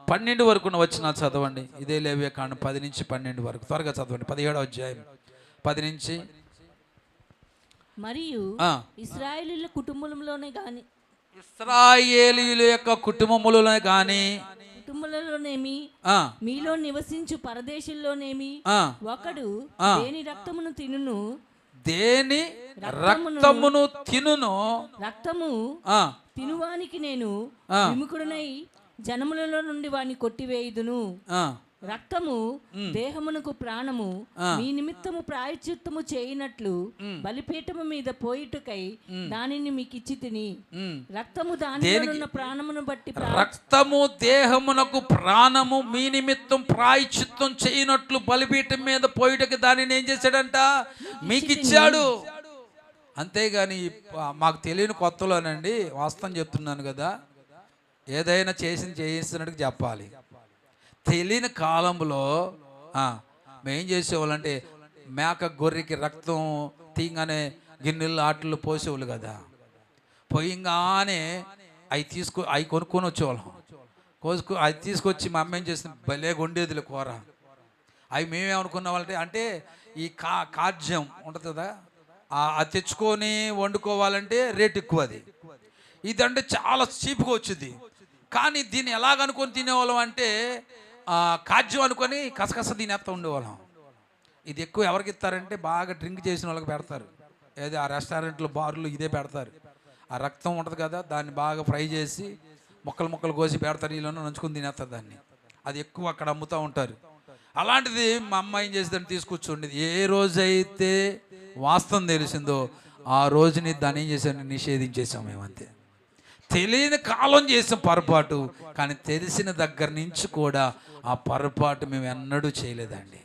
12 వరకు వచ్చిన చదవండి. ఇదే లేవియా కాండం 10 నుంచి 12 వరకు త్వరగా చదవండి. 17వ అధ్యాయం 10 నుంచి. మరియు ఇశ్రాయేలీయుల కుటుంబంలోనే గాని ఇశ్రాయేలీయుల యొక్క కుటుంబములోనే గాని కుటుంబంలోనేమి మీలో నివసించు పరదేశంలోనేమి ఒకడు దేని రక్తమును తినును రక్తము తినువానికి నేను విముఖుడనై జనములలో నుండి వాని కొట్టివేయుదును. రక్తము దేహమునకు ప్రాణము, మీ నిమిత్తము ప్రాయశ్చిత్తము చేయనట్లు బలిపీఠము మీద పోయిటకై దానిని మీకు ఇచ్చి తిని, రక్తము దానిలో ప్రాణమును బట్టి రక్తము దేహమునకు ప్రాణము మీ నిమిత్తం ప్రాయశ్చిత్తం చేయనట్లు బలిపీఠం మీద పోయిటకి దానిని ఏం చేశాడంట? మీకు ఇచ్చాడు. అంతేగాని మాకు తెలియని కొత్తలోనండి, వాస్తవం చెప్తున్నాను కదా, ఏదైనా చేసినట్టు చెప్పాలి. తెలియని కాలంలో మేం చేసేవాళ్ళంటే మేక గొర్రెకి రక్తం తీయగానే గిన్నెలు ఆటలు పోసేవాళ్ళు కదా. పోయింగానే అవి కొనుక్కొని వచ్చేవాళ్ళం. అది తీసుకొచ్చి మా అమ్మ ఏం చేస్తుంది, భలే ఉండేదిలే కూర. అవి మేమేమనుకున్న వాళ్ళంటే అంటే ఈ కాజ్యం ఉంటుంది కదా, అది తెచ్చుకొని వండుకోవాలంటే రేట్ ఎక్కువ. ఇదంటే చాలా చీప్గా వచ్చింది. కానీ దీన్ని ఎలాగనుకొని తినేవాళ్ళం అంటే కాజ్యం అనుకొని కసకస తినేస్తూ ఉండేవాళ్ళం. ఇది ఎక్కువ ఎవరికి ఇస్తారంటే బాగా డ్రింక్ చేసిన వాళ్ళకి పెడతారు. ఏదో ఆ రెస్టారెంట్లో బార్లు ఇదే పెడతారు. ఆ రక్తం ఉంటుంది కదా, దాన్ని బాగా ఫ్రై చేసి ముక్కలు కోసి పెడతారు. వీళ్ళని నంచుకొని తినేస్తారు దాన్ని. అది ఎక్కువ అక్కడ అమ్ముతూ ఉంటారు. అలాంటిది మా అమ్మ ఏం చేసేదాన్ని తీసుకొచ్చుండేది. ఏ రోజైతే వాస్తవం తెలిసిందో ఆ రోజుని దాన్ని ఏం చేశాను, నిషేధించేసాం మేమంతే. తెలియని కాలం చేసిన పొరపాటు, కానీ తెలిసిన దగ్గర నుంచి కూడా ఆ పొరపాటు మేము ఎన్నడూ చేయలేదండి.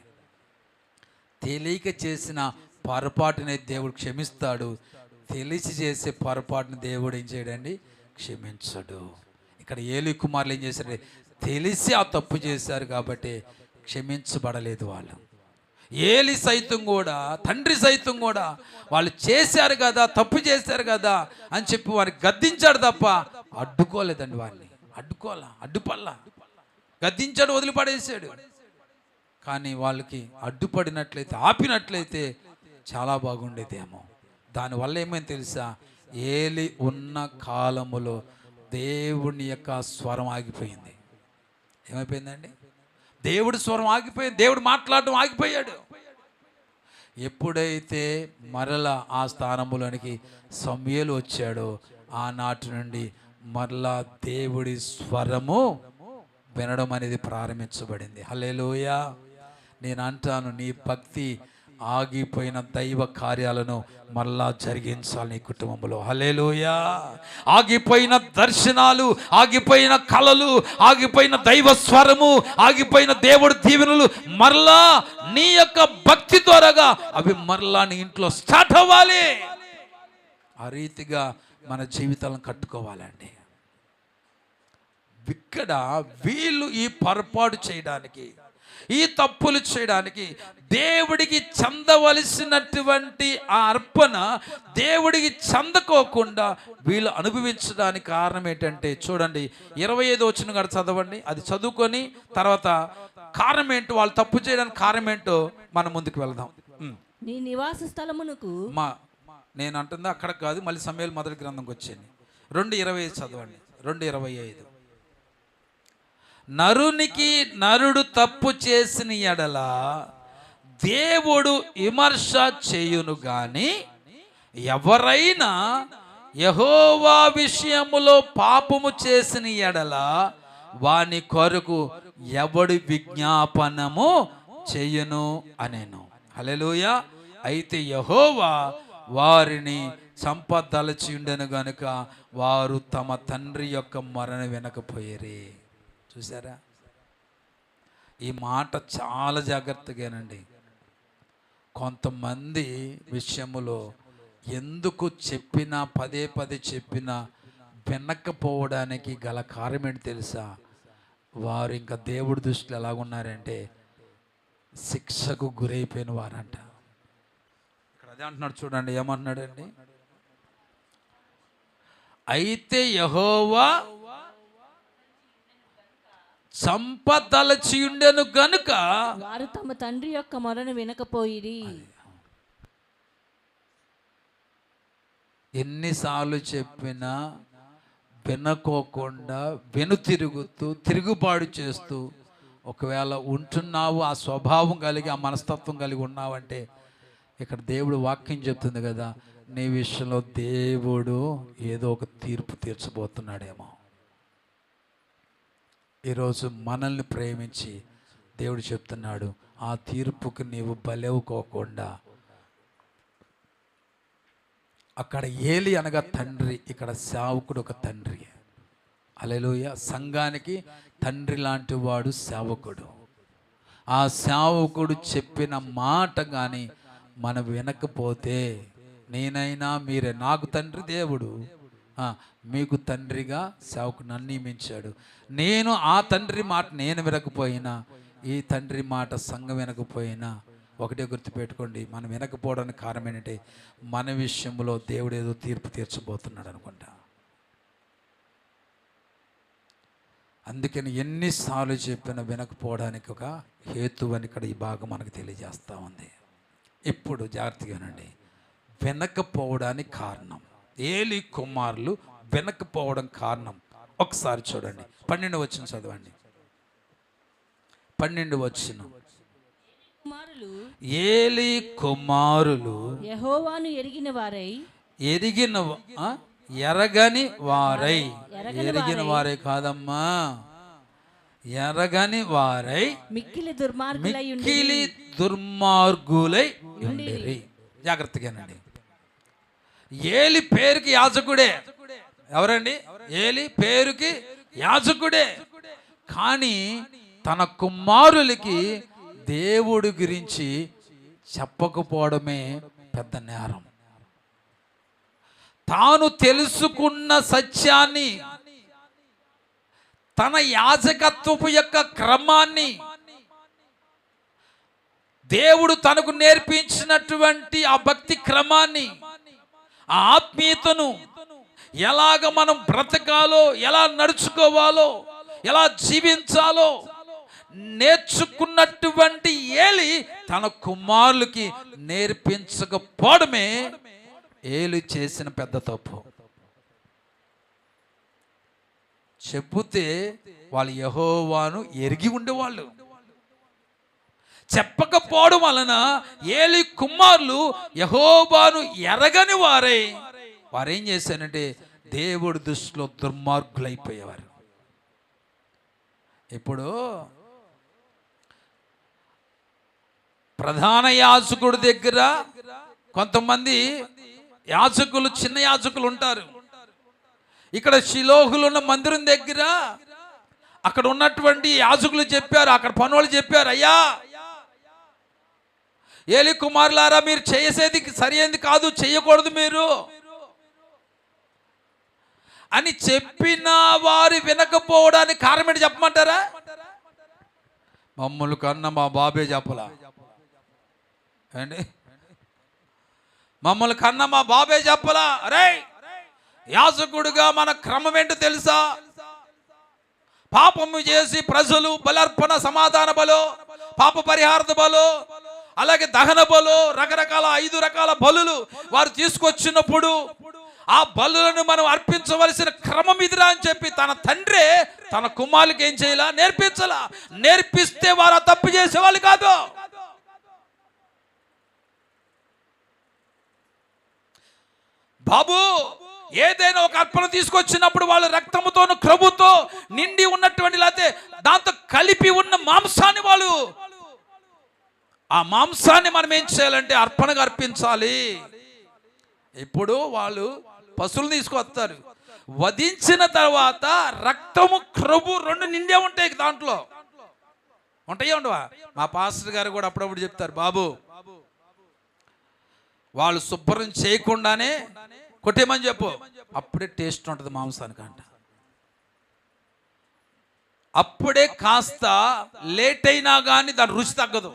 తెలియక చేసిన పొరపాటుని దేవుడు క్షమిస్తాడు, తెలిసి చేసే పొరపాటుని దేవుడు ఏం చేయడండి, క్షమించడు. ఇక్కడ ఏలీ కుమారులు ఏం చేశారు, తెలిసి ఆ తప్పు చేశారు కాబట్టి క్షమించబడలేదు వాళ్ళు. ఏలి సైతం కూడా, తండ్రి సైతం కూడా వాళ్ళు చేశారు కదా, తప్పు చేశారు కదా అని చెప్పి వారిని గద్దించాడు తప్ప అడ్డుకోలేదండి. వారిని అడ్డుపల్లా గద్దించాడు, వదిలిపడేసాడు. కానీ వాళ్ళకి అడ్డుపడినట్లయితే, ఆపినట్లయితే చాలా బాగుండేదేమో. దానివల్ల ఏమైంది తెలుసా, ఏలి ఉన్న కాలములో దేవుని యొక్క స్వరం ఆగిపోయింది. ఏమైపోయిందండి, దేవుడి స్వరం ఆగిపోయింది, దేవుడు మాట్లాడడం ఆగిపోయాడు. ఎప్పుడైతే మరలా ఆ స్థానములోనికి సమూయేలు వచ్చాడో ఆనాటి నుండి మరలా దేవుడి స్వరము వినడం అనేది ప్రారంభించబడింది. హల్లెలూయా. నేను అంటాను, నీ భక్తి ఆగిపోయిన దైవ కార్యాలను మళ్ళా జరిగించాలి నీ కుటుంబంలో. హల్లెలూయా. ఆగిపోయిన దర్శనాలు, ఆగిపోయిన కళలు, ఆగిపోయిన దైవ స్వరము, ఆగిపోయిన దేవుడి దీవెనలు మరలా నీ యొక్క భక్తి ద్వారాగా అవి మరలా నీ ఇంట్లో స్టార్ట్ అవ్వాలి. ఆ రీతిగా మన జీవితాలను కట్టుకోవాలండి. ఇక్కడ వీళ్ళు ఈ పొరపాటు చేయడానికి, ఈ తప్పులు చేయడానికి, దేవుడికి చెందవలసినటువంటి ఆ అర్పణ దేవుడికి చెందకోకుండా వీళ్ళు అనుభవించడానికి కారణం ఏంటంటే, చూడండి 25వ వచనం కూడా చదవండి. అది చదువుకొని తర్వాత కారణం ఏంటో, వాళ్ళు తప్పు చేయడానికి కారణం ఏంటో మనం ముందుకు వెళ్దాం. నీ నివాస స్థలమునకు నేను అంటుంది అక్కడ కాదు, మళ్ళీ సమయాలు మొదటి గ్రంథంకి వచ్చాను. 2:25 చదవండి. 2:25. నరునికి నరుడు తప్పు చేసిన ఎడల దేవుడు విమర్శ చేయును గాని ఎవరైనా యెహోవా విషయములో పాపము చేసిన ఎడల వాని కొరకు ఎవడు విజ్ఞాపనము చేయును అనేను. హల్లెలూయా. అయితే యెహోవా వారిని చంపదలచి ఉండెను గనుక వారు తమ తండ్రి యొక్క మొరను వినకపోయేరి. చూసారా, ఈ మాట చాలా జాగ్రత్తగానండి. కొంతమంది విషయములో ఎందుకు చెప్పినా, పదే పదే చెప్పినా వినకపోవడానికి గల కారణం ఏంటి తెలుసా? వారు ఇంకా దేవుడి దృష్టిలో ఎలాగున్నారంటే శిక్షకు గురైపోయిన వారంట. ఇక్కడ అదే అంటున్నాడు చూడండి, ఏమంటున్నాడండి? అయితే యెహోవా సంపదలచి ఉండెను గనుక వారు తమ తండ్రి యొక్క మొరను వినకపోయిరి. ఎన్నిసార్లు చెప్పినా వినకోకుండా వెనుతిరుగుతూ తిరుగుబాటు చేస్తూ ఒకవేళ ఉంటున్నావు, ఆ స్వభావం కలిగి, ఆ మనస్తత్వం కలిగి ఉన్నావంటే ఇక్కడ దేవుడు వాక్యం చెప్తుంది కదా, నీ విషయంలో దేవుడు ఏదో ఒక తీర్పు తీర్చబోతున్నాడేమో. ఈరోజు మనల్ని ప్రేమించి దేవుడు చెప్తున్నాడు, ఆ తీర్పుకు నీవు బలవుకోకుండా, అక్కడ ఏలి అనగా తండ్రి, ఇక్కడ సేవకుడు ఒక తండ్రి. హల్లెలూయా. సంఘానికి తండ్రి లాంటి వాడు సేవకుడు. ఆ సేవకుడు చెప్పిన మాట కానీ మనం వినకపోతే, నేనైనా మీరే, నాకు తండ్రి దేవుడు, మీకు తండ్రిగా సేవకుడు నన్ను నియమించాడు. నేను ఆ తండ్రి మాట నేను వినకపోయినా, ఈ తండ్రి మాట సంఘం వినకపోయినా, ఒకటే గుర్తుపెట్టుకోండి, మనం వినకపోవడానికి కారణం ఏంటంటే మన విషయంలో దేవుడు ఏదో తీర్పు తీర్చబోతున్నాడు అనుకుంటా. అందుకని ఎన్నిసార్లు చెప్పినా వినకపోవడానికి ఒక హేతు అని ఇక్కడ ఈ భాగం మనకు తెలియజేస్తూ ఉంది. ఇప్పుడు జాగ్రత్తగానండి, వినకపోవడానికి కారణం, ఏలి కుమారులు వినకపోవడం కారణం ఒకసారి చూడండి. 12వ వచనం చదవండి. 12వ వచనం. ఏలి కుమారులు యెహోవాను ఎరిగిన వారై, ఎరగని వారై కాదమ్మా, ఎరగని వారై మిక్కిలి దుర్మార్గులై ఉండిరి. జాగ్రత్తగానండి, ఏలి పేరుకి యాజకుడే. ఎవరండి? ఏలి పేరుకి యాజకుడే, కానీ తన కుమారులకి దేవుడి గురించి చెప్పకపోవడమే పెద్ద నేరం. తాను తెలుసుకున్న సత్యాన్ని, తన యాజకత్వపు యొక్క క్రమాన్ని, దేవుడు తనకు నేర్పించినటువంటి ఆ భక్తి క్రమాన్ని, ఆ ఆత్మీయతను, ఎలాగ మనం బ్రతకాలో, ఎలా నడుచుకోవాలో, ఎలా జీవించాలో నేర్చుకున్నటువంటి ఏలి తన కుమారులకి నేర్పించకపోవడమే ఏలి చేసిన పెద్ద తప్పు. చెబితే వాళ్ళు యెహోవాను ఎరిగి ఉండేవాళ్ళు. చెప్పకపోవడం వలన ఏలి కుమారులు యెహోవాను ఎరగని వారై వారేం చేశారంటే దేవుడి దృష్టిలో దుర్మార్గులైపోయేవారు. ఇప్పుడు ప్రధాన యాజకుడి దగ్గర కొంతమంది యాజకులు, చిన్న యాజకులు ఉంటారు. ఇక్కడ షిలోహులో ఉన్న మందిరం దగ్గర అక్కడ ఉన్నటువంటి యాజకులు చెప్పారు, అక్కడ పనులు చెప్పారు, అయ్యా ఏలి కుమారులారా, మీరు చేసేది సరైనది కాదు, చేయకూడదు మీరు అని చెప్పిన వారు వినకపోవడానికి కారణం ఏంటి చెప్పమంటారా? మమ్మల్ని కన్నా మా బాబే చెప్పలా అండి, మమ్మల్ని కన్నా మా బాబే చెప్పలా. అరే యాజకుడుగా మన క్రమం ఏంటో తెలుసా? పాపము చేసి ప్రజలు బలర్పణ, సమాధాన బలో, పాప పరిహార బలో, అలాగే దహన బలు, రకరకాల 5 రకాల బలులు వారు తీసుకొచ్చినప్పుడు ఆ బలులను మనం అర్పించవలసిన క్రమం ఇదిరా అని చెప్పి తన తండ్రి తన కుమారులకి ఏం చేయాలా? నేర్పించాలా. నేర్పిస్తే వారు ఆ తప్పు చేసేవాళ్ళు కాదు. బాబు ఏదైనా ఒక అర్పణ తీసుకొచ్చినప్పుడు వాళ్ళు రక్తముతోను క్రొవ్వుతో నిండి ఉన్నటువంటి, లేకపోతే దాంతో కలిపి ఉన్న మాంసాన్ని వాళ్ళు, ఆ మాంసాన్ని మనం ఏం చేయాలంటే అర్పణగా అర్పించాలి. ఇప్పుడు వాళ్ళు పశువులు తీసుకొస్తారు, వధించిన తర్వాత రక్తము క్రొవ్వు 2 నిండే ఉంటాయి దాంట్లో. ఉంటాయి ఉండవా? మా పాస్టర్ గారు కూడా అప్పుడప్పుడు చెప్తారు, బాబు వాళ్ళు శుభ్రం చేయకుండానే కొట్టేమని చెప్పు, అప్పుడే టేస్ట్ ఉంటుంది మాంసానికంట. అప్పుడే కాస్త లేట్ అయినా కానీ దాని రుచి తగ్గదు.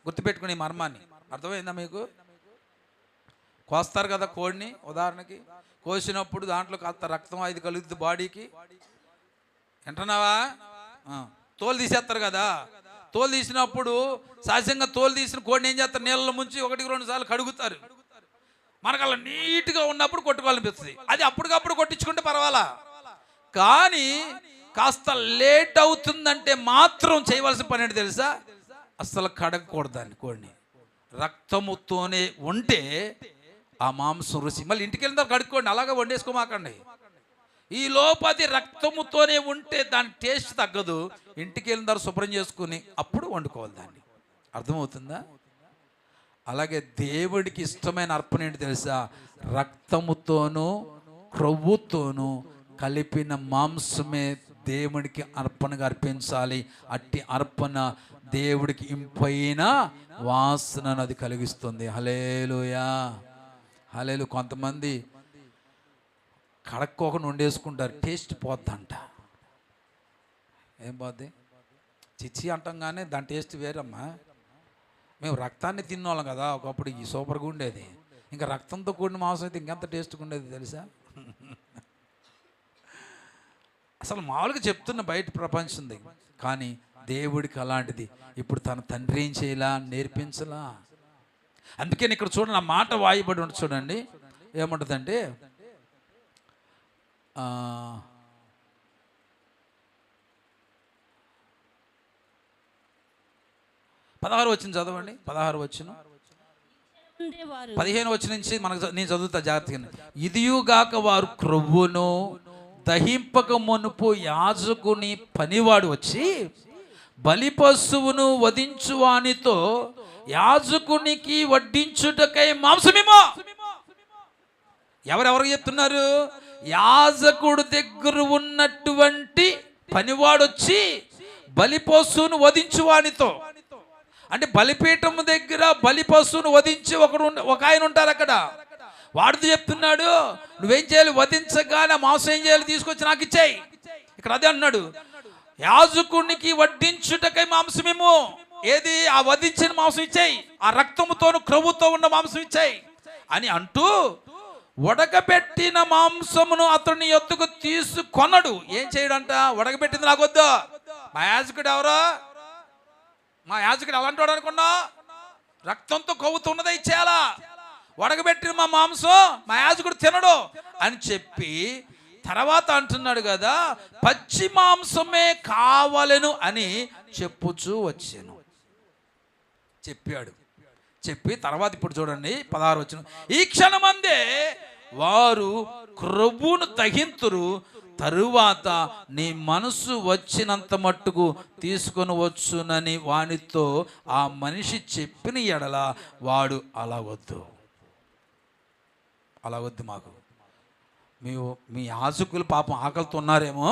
గుర్తుపెట్టుకుని మర్మాన్ని. అర్థమైందా మీకు? కోస్తారు కదా కోడిని, ఉదాహరణకి కోసినప్పుడు దాంట్లో కాస్త రక్తం అది కలుగుతుంది బాడీకి. వింటున్నావా? తోలు తీసేస్తారు కదా. తోలు తీసినప్పుడు సహజంగా తోలు తీసిన కోడిని ఏం చేస్తారు? నీళ్ళలో ముంచి 1-2 సార్లు కడుగుతారు. మనకు అలా నీట్గా ఉన్నప్పుడు కొట్టుకోవాలనిపిస్తుంది. అది అప్పటికప్పుడు కొట్టించుకుంటే పర్వాలా. కానీ కాస్త లేట్ అవుతుందంటే మాత్రం చేయవలసిన పని ఏంటి తెలుసా? అస్సలు కడగకూడదు దాన్ని, కోడిని. రక్తముతోనే ఉంటే ఆ మాంసం రుచి. మళ్ళీ ఇంటికి వెళ్ళిన తర్వాత కడుక్కోండి, అలాగే వండేసుకోమాకండి. ఈ లోపది రక్తముతోనే ఉంటే దాని టేస్ట్ తగ్గదు. ఇంటికి వెళ్ళిన తర్వాత శుభ్రం చేసుకుని అప్పుడు వండుకోవాలి దాన్ని. అర్థమవుతుందా? అలాగే దేవుడికి ఇష్టమైన అర్పణ ఏంటి తెలుసా? రక్తముతోనూ క్రొవ్వుతోనూ కలిపిన మాంసమే దేవుడికి అర్పణగా అర్పించాలి. అట్టి అర్పణ దేవుడికి ఇంపైన వాసనను అది కలిగిస్తుంది. హల్లెలూయా, హల్లెలూయా. కొంతమంది కడక్కోకుండా వండేసుకుంటారు, టేస్ట్ పోద్దంట. ఏం పోద్ది? చిచ్చి అంటాం కానీ దాని టేస్ట్ వేరమ్మా. మేము రక్తాన్ని తిన్నోళ్ళం కదా ఒకప్పుడు, ఈ సూపర్గా ఉండేది. ఇంకా రక్తంతో కూడిన మాంసం అయితే ఇంకెంత టేస్ట్గా ఉండేది తెలుసా? అసలు మామూలుగా చెప్తున్న బయట ప్రపంచంది, కానీ దేవుడికి అలాంటిది. ఇప్పుడు తన తండ్రి ఏం చేయాలా? నేర్పించలా. అందుకని ఇక్కడ చూడండి, ఆ మాట వాయిబడి ఉంటుంది చూడండి. ఏముంటుందంటే 16 వచనం చదవండి. 16 వచనం 15 వచనం నుంచి మనకు నేను చదువుతా జాగ్రత్తగా. ఇదియుగాక వారు క్రొవ్వును దహింపక మునుపు యాజకుని పనివాడు వచ్చి బలి పశువును వధించువానితో యాజకునికి వడ్డించుటకై మాంసమేమో. ఎవరెవరికి చెప్తున్నారు? యాజకుడు దగ్గర ఉన్నటువంటి పనివాడు వచ్చి బలి పశువును వధించువానితో, అంటే బలిపీఠం దగ్గర బలి పశువును వధించి ఒక ఆయన ఉంటారు అక్కడ. వాడితో చెప్తున్నాడు, నువ్వేం చేయాలి? వధించగానే మాంసం ఏం చేయాలి? తీసుకొచ్చి నాకు ఇచ్చేయి. ఇక్కడ అదే అన్నాడు, యాజకునికి వడ్డించుటకై మాంసమేమో. ఏది? ఆ వధించిన మాంసం ఇచ్చేయి, ఆ రక్తముతోను క్రొవ్వుతో ఉన్న మాంసం ఇచ్చేయి అని అంటూ ఉడకబెట్టిన మాంసమును అతని యొద్దకు తీసుకొనడు. ఏం చేయడంట? ఉడకబెట్టింది నాకొద్దు. మా యాజకుడు ఎవరో? మా యాజకుడు ఎలాంటి వాడు అనుకున్నా? రక్తంతో కొవ్వుతో ఉన్నదే ఇచ్చేయాలా. ఉడకబెట్టిన మా మాంసం మా యాజకుడు తినడు అని చెప్పి తర్వాత అంటున్నాడు కదా, పచ్చి మాంసమే కావాలను అని చెప్పుచూ వచ్చాను. చెప్పాడు. చెప్పి తర్వాత ఇప్పుడు చూడండి 16 వచనం. ఈ క్షణమందే వారు క్రొవ్వును దహింతురు, తరువాత నీ మనసు వచ్చినంత మట్టుకు తీసుకొని వచ్చునని వానితో ఆ మనిషి చెప్పిన ఎడల వాడు అలా వద్దు, అలా వద్దు. మాకు మీ యాజకులు పాపం ఆకలితో ఉన్నారేమో,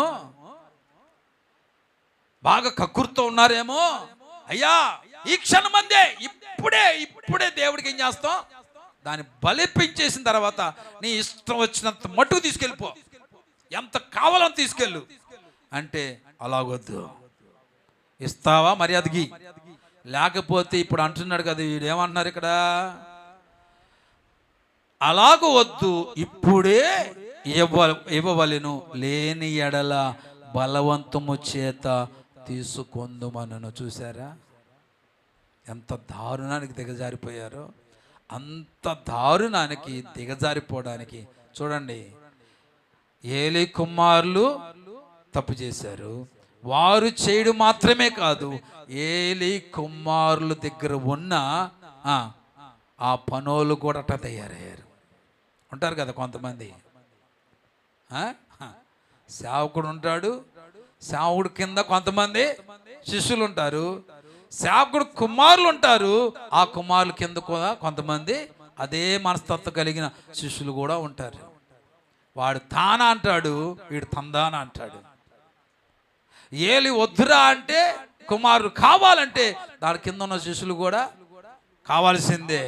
బాగా కక్కుర్తో ఉన్నారేమో. అయ్యా ఈ క్షణమందే ఇప్పుడే దేవుడికి ఏం చేస్తాం? దాన్ని బలిపించేసిన తర్వాత నీ ఇష్టం వచ్చినంత మట్టుకు తీసుకెళ్ళిపో, ఎంత కావాలని తీసుకెళ్ళు అంటే అలాగొద్దు. ఇస్తావా మర్యాదకి? లేకపోతే ఇప్పుడు అంటున్నాడు కదా, వీడు ఏమంటున్నారు ఇక్కడ? అలాగ వద్దు, ఇప్పుడే ఇవ్వవలెను, లేని ఎడల బలవంతము చేత తీసుకొందుమనను. చూసారా ఎంత దారుణానికి దిగజారిపోయారో, అంత దారుణానికి దిగజారిపోవడానికి చూడండి, ఏలీ కుమారులు తప్పు చేశారు. వారు చేయడం మాత్రమే కాదు, ఏలీ కుమారుల దగ్గర ఉన్న ఆ పనోళ్ళు కూడా అట్లా తయారయ్యారు. ఉంటారు కదా కొంతమంది, సేవకుడు ఉంటాడు, సేవకుడు కింద కొంతమంది శిష్యులు ఉంటారు, సేవకుడు కుమారులు ఉంటారు, ఆ కుమారుల కింద కూడా కొంతమంది అదే మనస్తత్వం కలిగిన శిష్యులు కూడా ఉంటారు. వాడు తానా అంటాడు, వీడు తందాన అంటాడు. ఏలి వద్దురా అంటే కుమారుడు కావాలంటే దాని కింద ఉన్న శిష్యులు కూడా కావాల్సిందే.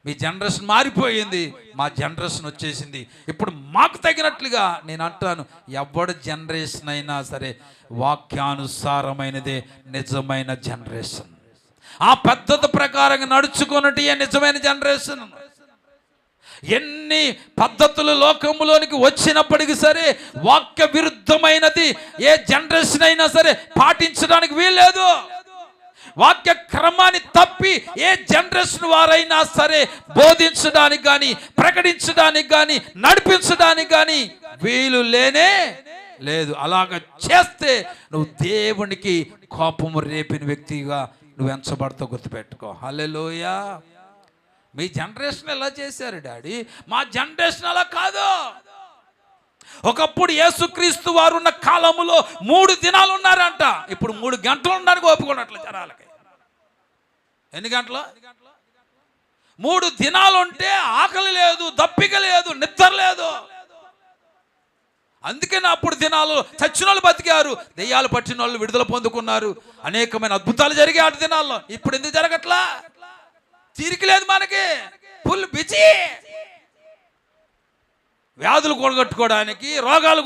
మీ జనరేషన్ మారిపోయింది, మా జనరేషన్ వచ్చేసింది. ఇప్పుడు మాకు తగినట్లుగా నేను అంటాను, ఎవరి జనరేషన్ అయినా సరే వాక్యానుసారమైనదే నిజమైన జనరేషన్. ఆ పద్ధతి ప్రకారంగా నడుచుకున్నట్టే నిజమైన జనరేషన్. ఎన్ని పద్ధతులు లోకంలోనికి వచ్చినప్పటికీ సరే వాక్య విరుద్ధమైనది ఏ జనరేషన్ అయినా సరే పాటించడానికి వీల్లేదు. వాక్య క్రమాన్ని తప్పి ఏ జనరేషన్ వారైనా సరే బోధించడానికి కానీ, ప్రకటించడానికి కానీ, నడిపించడానికి కానీ వీలు లేనే లేదు. అలాగ చేస్తే నువ్వు దేవునికి కోపము రేపిన వ్యక్తిగా నువ్వు ఎంచబడతావు, గుర్తుపెట్టుకో. హల్లెలూయా. మీ జనరేషన్ ఎలా చేశారు డాడీ? మా జనరేషన్ అలా కాదు. ఒకప్పుడు యేసుక్రీస్తు వారు ఉన్న కాలములో 3 దినాలు ఉన్నారంట, ఇప్పుడు 3 గంటలు ఉండడానికి ఒప్పుకున్నట్లు జనాలకి. ఎన్ని గంటలు? 3 దినాలు ఉంటే ఆకలి లేదు, దప్పిక లేదు, నిద్ర లేదు. అందుకని అప్పుడు దినాలు చచ్చిన వాళ్ళు బతికారు, దెయ్యాలు పట్టిన వాళ్ళు విడుదల పొందుకున్నారు, అనేకమైన అద్భుతాలు జరిగాయి ఆ దినాల్లో. ఇప్పుడు ఎందుకు జరగట్లా? తీరిక లేదు మనకి, ఫుల్ బిజీ. వ్యాధులు కూడగట్టుకోవడానికి, రోగాలు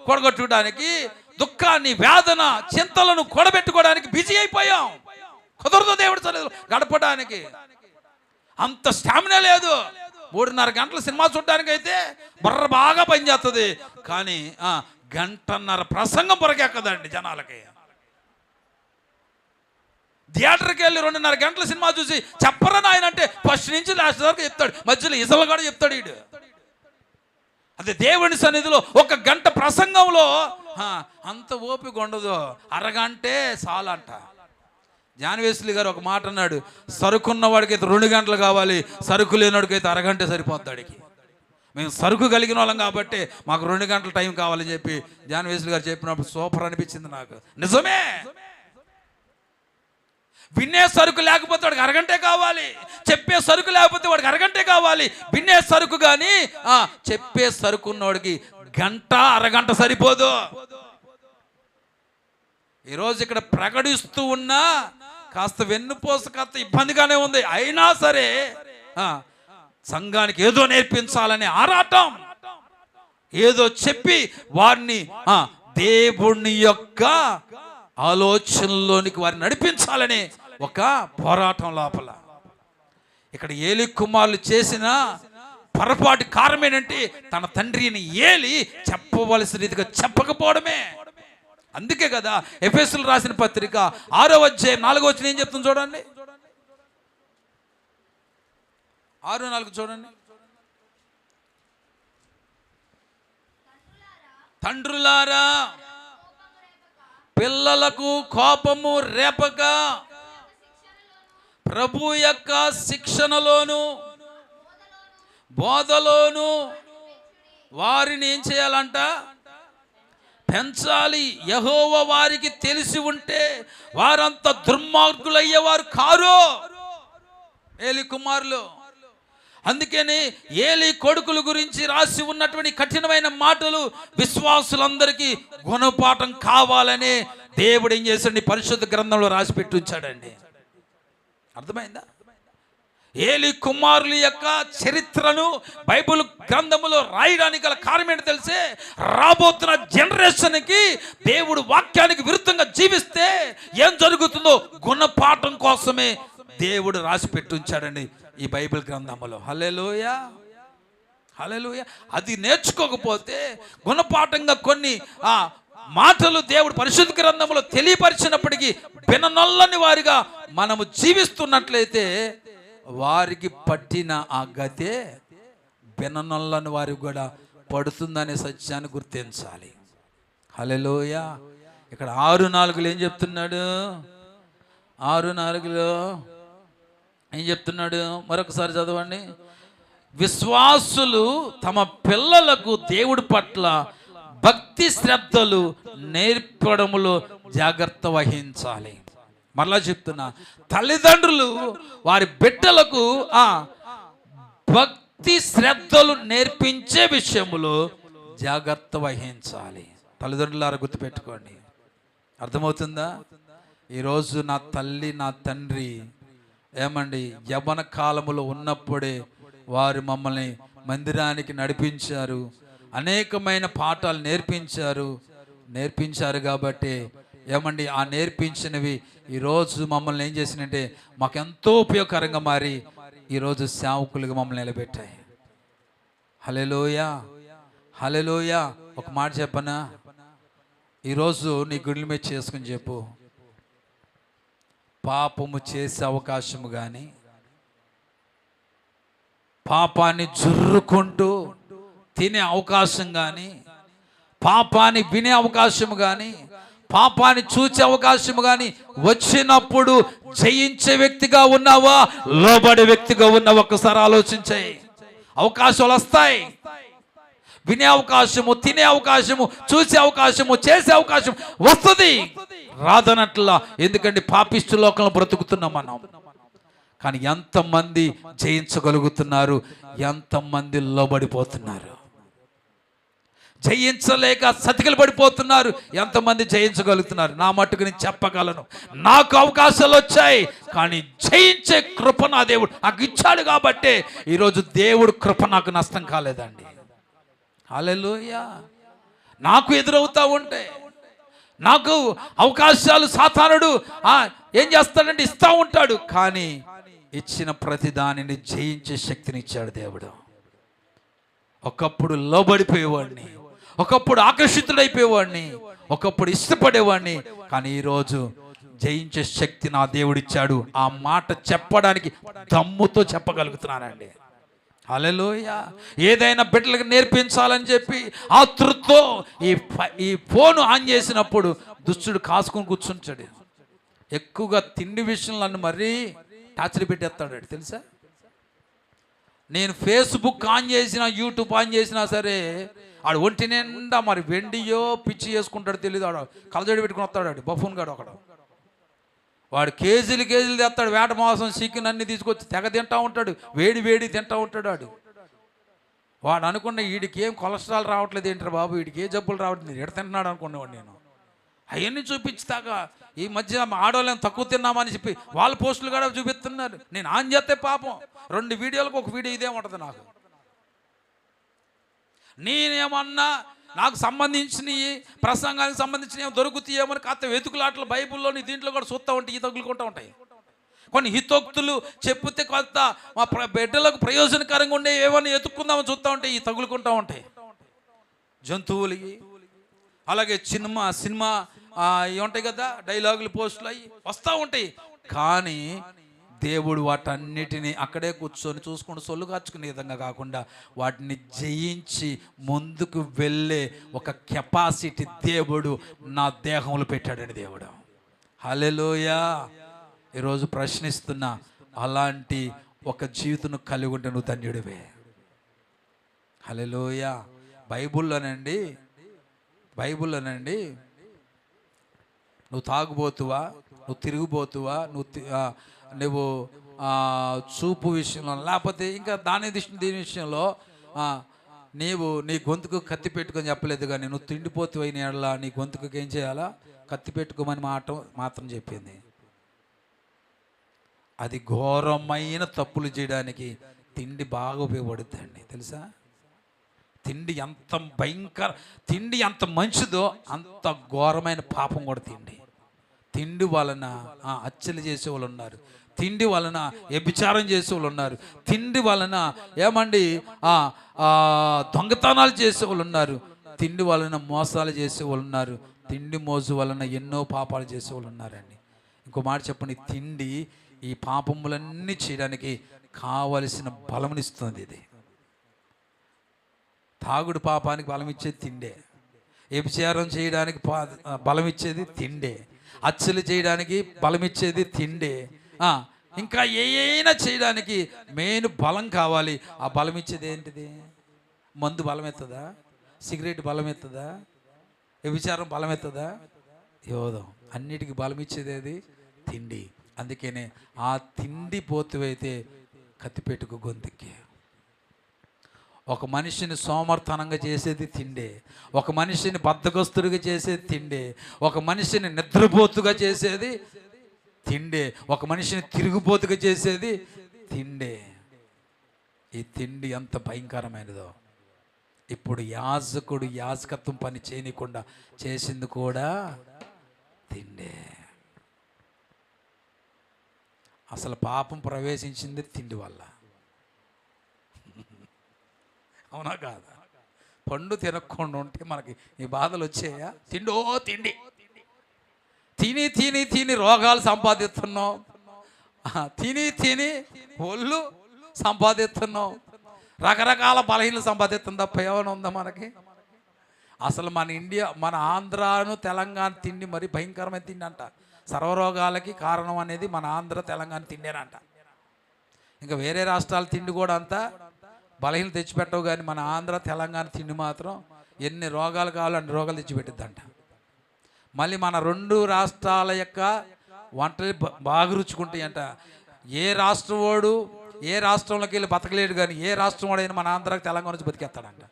కూడగట్టుకోవడానికి, దుఃఖాన్ని, వేదన, చింతలను కూడబెట్టుకోవడానికి బిజీ అయిపోయాం. కుదరదు దేవుడి సన్నిధిలో గడపడానికి, అంత స్టామినా లేదు. 3:30 గంటల సినిమా చూడడానికి అయితే బుర్ర బాగా పనిచేస్తుంది, కానీ 1.5 గంటల ప్రసంగం పొరకెక్కదండి జనాలకి. థియేటర్కి వెళ్ళి 2.5 గంటల సినిమా చూసి చెప్పరని ఆయన అంటే ఫస్ట్ నుంచి లాస్ట్ వరకు చెప్తాడు, మధ్యలో ఇసలు కూడా చెప్తాడు వీడు. అదే దేవుని సన్నిధిలో 1 గంట ప్రసంగంలో అంత ఓపిక ఉండదు, అరగంటే చాలంట. జాన్వేస్లీ గారు ఒక మాట అన్నాడు, సరుకున్న వాడికైతే 2 గంటలు కావాలి, సరుకు లేనివాడికైతే అరగంట సరిపోద్దాడికి. మేము సరుకు కలిగిన వాళ్ళం కాబట్టి మాకు 2 గంటల టైం కావాలని చెప్పి జాన్వేస్లీ గారు చెప్పినప్పుడు సూపర్ అనిపించింది నాకు. నిజమే, వినే సరుకు లేకపోతే వాడికి అరగంటే కావాలి, చెప్పే సరుకు లేకపోతే వాడికి అరగంటే కావాలి. వినే సరుకు కానీ చెప్పే సరుకు ఉన్నవాడికి 1 గంట, అరగంట సరిపోదు. ఈరోజు ఇక్కడ ప్రకటిస్తూ ఉన్నా కాస్త వెన్నుపోస కాస్త ఇబ్బందిగానే ఉంది, అయినా సరే సంఘానికి ఏదో నేర్పించాలనే ఆరాటం, ఏదో చెప్పి వారిని దేవుని యొక్క ఆలోచనలోనికి వారిని నడిపించాలని ఒక పోరాటం లోపల. ఇక్కడ ఏలి కుమారులు చేసిన పొరపాటు కారణం ఏంటంటే తన తండ్రిని ఏలి చెప్పవలసిన రీతిగా చెప్పకపోవడమే. అందుకే కదా ఎఫెసీయులకు రాసిన పత్రిక 6వ అధ్యాయం 4వ వచనం ఏం చెప్తుంది చూడండి. 6:4 చూడండి. తండ్రులారా, పిల్లలకు కోపము రేపక ప్రభు యొక్క శిక్షణలోను బోధలోను వారిని ఏం చేయాలంట? పెంచాలి. యెహోవా వారికి తెలిసి ఉంటే వారంతా దుర్మార్గులయ్యేవారు కారు, ఏలి కుమారులు. అందుకని ఏలి కొడుకుల గురించి రాసి ఉన్నటువంటి కఠినమైన మాటలు విశ్వాసులందరికీ గుణపాఠం కావాలని దేవుడు ఏం చేశాడు? పరిశుద్ధ గ్రంథంలో రాసి పెట్టి ఉంచాడండి. అర్థమైందా? ఏలి కుమారుల యొక్క చరిత్రను బైబిల్ గ్రంథములో రాయడానికి గల కారణం ఏంటో తెలిసే, రాబోతున్న జనరేషన్కి దేవుడు వాక్యానికి విరుద్ధంగా జీవిస్తే ఏం జరుగుతుందో గుణపాఠం కోసమే దేవుడు రాసి పెట్టి ఉంచాడండి ఈ బైబిల్ గ్రంథములో. హల్లెలూయా, హల్లెలూయా. అది నేర్చుకోకపోతే గుణపాఠంగా కొన్ని మాటలు దేవుడు పరిశుద్ధ గ్రంథంలో తెలియపరిచినప్పటికీ విననొల్లని వారిగా మనము జీవిస్తున్నట్లయితే వారికి పట్టిన ఆ గతే విననొల్లని వారికి కూడా పడుతుందనే సత్యాన్ని గుర్తించాలి. హల్లెలూయా. ఇక్కడ 6:4 ఏం చెప్తున్నాడు? 6:4 ఏం చెప్తున్నాడు? మరొకసారి చదవండి. విశ్వాసులు తమ పిల్లలకు దేవుడి పట్ల భక్తి శ్రద్ధలు నేర్పడములో జాగ్రత్త వహించాలి. మరలా చెప్తున్నా, తల్లిదండ్రులు వారి బిడ్డలకు భక్తి శ్రద్ధలు నేర్పించే విషయములో జాగ్రత్త వహించాలి. తల్లిదండ్రులారా గుర్తుపెట్టుకోండి. అర్థమవుతుందా? ఈరోజు నా తల్లి నా తండ్రి ఏమండి యవ్వన కాలములో ఉన్నప్పుడే వారు మమ్మల్ని మందిరానికి నడిపించారు, అనేకమైన పాఠాలు నేర్పించారు కాబట్టి ఏమండి ఆ నేర్పించినవి ఈరోజు మమ్మల్ని ఏం చేసినంటే మాకు ఎంతో ఉపయోగకరంగా మారి ఈరోజు సేవకులుగా మమ్మల్ని నిలబెట్టాయి. హల్లెలూయా, హల్లెలూయా. ఒక మాట చెప్పనా? ఈరోజు నీ గుండెల మీద చేసుకుని చెప్పు, పాపము చేసే అవకాశము కానీ, పాపాన్ని జుర్రుకుంటూ తినే అవకాశం కానీ, పాపాన్ని వినే అవకాశం కానీ, పాపాన్ని చూసే అవకాశం కానీ వచ్చినప్పుడు జయించే వ్యక్తిగా ఉన్నావా, లోబడే వ్యక్తిగా ఉన్నావా? ఒక్కసారి ఆలోచించాయి. అవకాశాలు వస్తాయి. వినే అవకాశము, తినే అవకాశము, చూసే అవకాశము, చేసే అవకాశం వస్తుంది, రాదనట్లా. ఎందుకంటే పాపిష్టి లోకంలో బ్రతుకుతున్నాం మనం. కానీ ఎంతమంది జయించగలుగుతున్నారు? ఎంతమంది లోబడిపోతున్నారు? జయించలేక సతికిలు పడిపోతున్నారు. ఎంతమంది జయించగలుగుతున్నారు? నా మట్టుకు నేను చెప్పగలను, నాకు అవకాశాలు వచ్చాయి, కానీ జయించే కృప నా దేవుడు నాకు ఇచ్చాడు కాబట్టి ఈరోజు దేవుడు కృప నాకు నష్టం కాలేదండి. హల్లెలూయా. నాకు ఎదురవుతా ఉంటే, నాకు అవకాశాలు సాతానుడు ఏం చేస్తాడంటే ఇస్తూ ఉంటాడు, కానీ ఇచ్చిన ప్రతి దానిని జయించే శక్తిని ఇచ్చాడు దేవుడు. ఒకప్పుడు లోబడిపోయేవాడిని, ఒకప్పుడు ఆకర్షితుడైపోయేవాడిని, ఒకప్పుడు ఇష్టపడేవాడిని, కానీ ఈరోజు జయించే శక్తి నా దేవుడిచ్చాడు. ఆ మాట చెప్పడానికి దమ్ముతో చెప్పగలుగుతున్నానండి. హల్లెలూయా. ఏదైనా బిడ్డలకు నేర్పించాలని చెప్పి ఆతృతతో ఈ ఫోన్ ఆన్ చేసినప్పుడు దుష్టుడు కాసుకొని కూర్చుంటాడు. ఎక్కువగా తిండి విషయంలో నన్ను మరీ టార్చర్ పెట్టేస్తాడు తెలుసా. నేను ఫేస్బుక్ ఆన్ చేసినా, యూట్యూబ్ ఆన్ చేసినా సరే ఆడు ఒంటి నిండా మరి వెండియో పిచ్చి చేసుకుంటాడు తెలియదు. ఆడు కలజోడి పెట్టుకుని వస్తాడు బఫూన్ గాడు. వాడు కేజీలు తెస్తాడు. వేట మాంసం చికెన్ అన్ని తీసుకొచ్చి తెగ తింటా ఉంటాడు, వేడి తింటా ఉంటాడు. వాడు అనుకున్న వీడికి ఏం కొలెస్ట్రాల్ రావట్లేదు ఏంటారు బాబు, వీడికి ఏ జబ్బులు రావట్లేదు, ఎడ తింటున్నాడు అనుకునేవాడు నేను. అవన్నీ చూపించాక ఈ మధ్య ఆడవాళ్ళని తక్కువ తిన్నామని చెప్పి వాళ్ళ పోస్టులు కూడా చూపిస్తున్నారు. నేను ఆన్ చేస్తే పాపం 2 వీడియోలకు ఒక వీడియో ఇదే ఉంటుంది నాకు. నేనేమన్నా నాకు సంబంధించినవి ప్రసంగానికి సంబంధించినవి దొరుకుతాయేమని కాస్త వెతుకులాటలు బైబిల్లోని దీంట్లో కూడా చూస్తూ ఉంటాయి, తగులుకుంటూ ఉంటాయి. కొన్ని హితోక్తులు చెప్తే కొంత మా బిడ్డలకు ప్రయోజనకరంగా ఉండే ఏమన్నా ఎత్తుక్కుందామని చూస్తూ ఉంటాయి, ఈ తగులుకుంటూ ఉంటాయి. జంతువులు అలాగే సినిమా ఉంటాయి కదా, డైలాగులు పోస్టులు అవి వస్తూ ఉంటాయి. కానీ దేవుడు వాటన్నిటిని అక్కడే కూర్చొని చూసుకుంటూ సొల్లు కాచుకునే విధంగా కాకుండా వాటిని జయించి ముందుకు వెళ్ళే ఒక కెపాసిటీ దేవుడు నా దేహంలో పెట్టాడని దేవుడు. హల్లెలూయా. ఈరోజు ప్రశ్నిస్తున్నా, అలాంటి ఒక జీవితం కలిగి ఉంటే నువ్వు ధన్యుడివే. హల్లెలూయా. బైబుల్లోనండి నువ్వు తాగుబోతువా, నువ్వు తిరిగిపోతువా, నువ్వు చూపు విషయంలో లేకపోతే ఇంకా దీని విషయంలో నీవు నీ గొంతుకు కత్తి పెట్టుకొని చెప్పలేదు, కానీ నువ్వు తిండిపోతువైన ఎడలా నీ గొంతుకు ఏం చేయాలా? కత్తి పెట్టుకోమని మాట మాత్రం చెప్పింది. అది ఘోరమైన తప్పులు చేయడానికి తిండి బాగా ఉపయోగపడుతుందండి తెలుసా. తిండి ఎంత మంచిదో అంత ఘోరమైన పాపం కూడా తిండి వలన హత్యలు చేసేవాళ్ళు ఉన్నారు, తిండి వలన వ్యభిచారం చేసేవాళ్ళు ఉన్నారు, తిండి వలన దొంగతనాలు చేసేవాళ్ళు ఉన్నారు, తిండి వలన మోసాలు చేసేవాళ్ళు ఉన్నారు, తిండి మోజు వలన ఎన్నో పాపాలు చేసే వాళ్ళు ఉన్నారండి. ఇంకో మాట చెప్పండి, తిండి ఈ పాపములన్నీ చేయడానికి కావలసిన బలమునిస్తుంది. ఇది తాగుడు పాపానికి బలం ఇచ్చేది తిండే, వ్యభిచారం చేయడానికి బలం ఇచ్చేది తిండే, హత్యలు చేయడానికి బలం ఇచ్చేది తిండే, ఇంకా ఏమైనా చేయడానికి మెయిన్ బలం కావాలి. ఆ బలం ఇచ్చేది ఏంటిది? మందు బలం ఎత్తదా? సిగరెట్ బలం ఎత్తదా? వ్యభిచారం బలం ఎత్తదా? యోధం. అన్నిటికీ బలం ఇచ్చేది ఏది? తిండి. అందుకనే ఆ తిండి పోతువైతే కత్తిపెట్టుకు గొంతుకి. ఒక మనిషిని సోమర్తనంగా చేసేది తిండే, ఒక మనిషిని బద్ధకస్తుడిగా చేసేది తిండే, ఒక మనిషిని నిద్రపోతుగా చేసేది తిండే, ఒక మనిషిని తిరుగుబోతుగా చేసేది తిండే. ఈ తిండి ఎంత భయంకరమైనదో. ఇప్పుడు యాజకుడు యాజకత్వం పని చేయకుండా చేసింది కూడా తిండే. అసలు పాపం ప్రవేశించింది తిండి వల్ల. అవునా కాదా? పండు తినకుండా ఉంటే మనకి ఈ బాధలు వచ్చాయా? తిండో తిండి, తిని తిని తిని రోగాలు సంపాదిస్తున్నాం, తిని తిని ఒళ్ళు సంపాదిస్తున్నాం, రకరకాల బలహీనలు సంపాదిస్తుంది తప్ప ఏమైనా ఉందా మనకి? అసలు మన ఇండియా, మన ఆంధ్రాను తెలంగాణ తిండి మరి భయంకరమైన తిండి అంట. సర్వరోగాలకి కారణం అనేది మన ఆంధ్ర తెలంగాణ తిండేనంట. ఇంకా వేరే రాష్ట్రాల తిండి కూడా అంతా బలహీనలు తెచ్చిపెట్టవు, కానీ మన ఆంధ్ర తెలంగాణ తిండి మాత్రం ఎన్ని రోగాలు కావాలో అన్ని రోగాలు తెచ్చిపెట్టిద్దంట. మళ్ళీ మన రెండు రాష్ట్రాల యొక్క వంటలు బాగా రుచుకుంటాయి అంట. ఏ రాష్ట్రం వాడు ఏ రాష్ట్రంలోకి వెళ్ళి బతకలేడు, కానీ ఏ రాష్ట్రం వాడైనా మన ఆంధ్రాకి తెలంగాణ నుంచి బతికేస్తాడంట.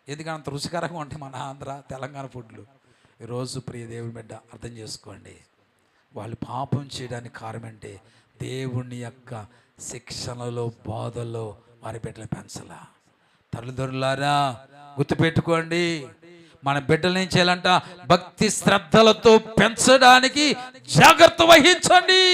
ఎందుకంటే అంత రుచికరంగా ఉంటాయి మన ఆంధ్ర తెలంగాణ ఫుడ్లు. ఈరోజు ప్రియ దేవుని బిడ్డ అర్థం చేసుకోండి, వాళ్ళు పాపం చేయడానికి కారణం అంటే దేవుని యొక్క శిక్షణలో బాధల్లో వారి బిడ్డలు పెంచాల. తల్లిదండ్రులారా గుర్తుపెట్టుకోండి, మన బిడ్డలు ఏం చేయాలంట? భక్తి శ్రద్ధలతో పెంచడానికి జాగ్రత్త వహించండి.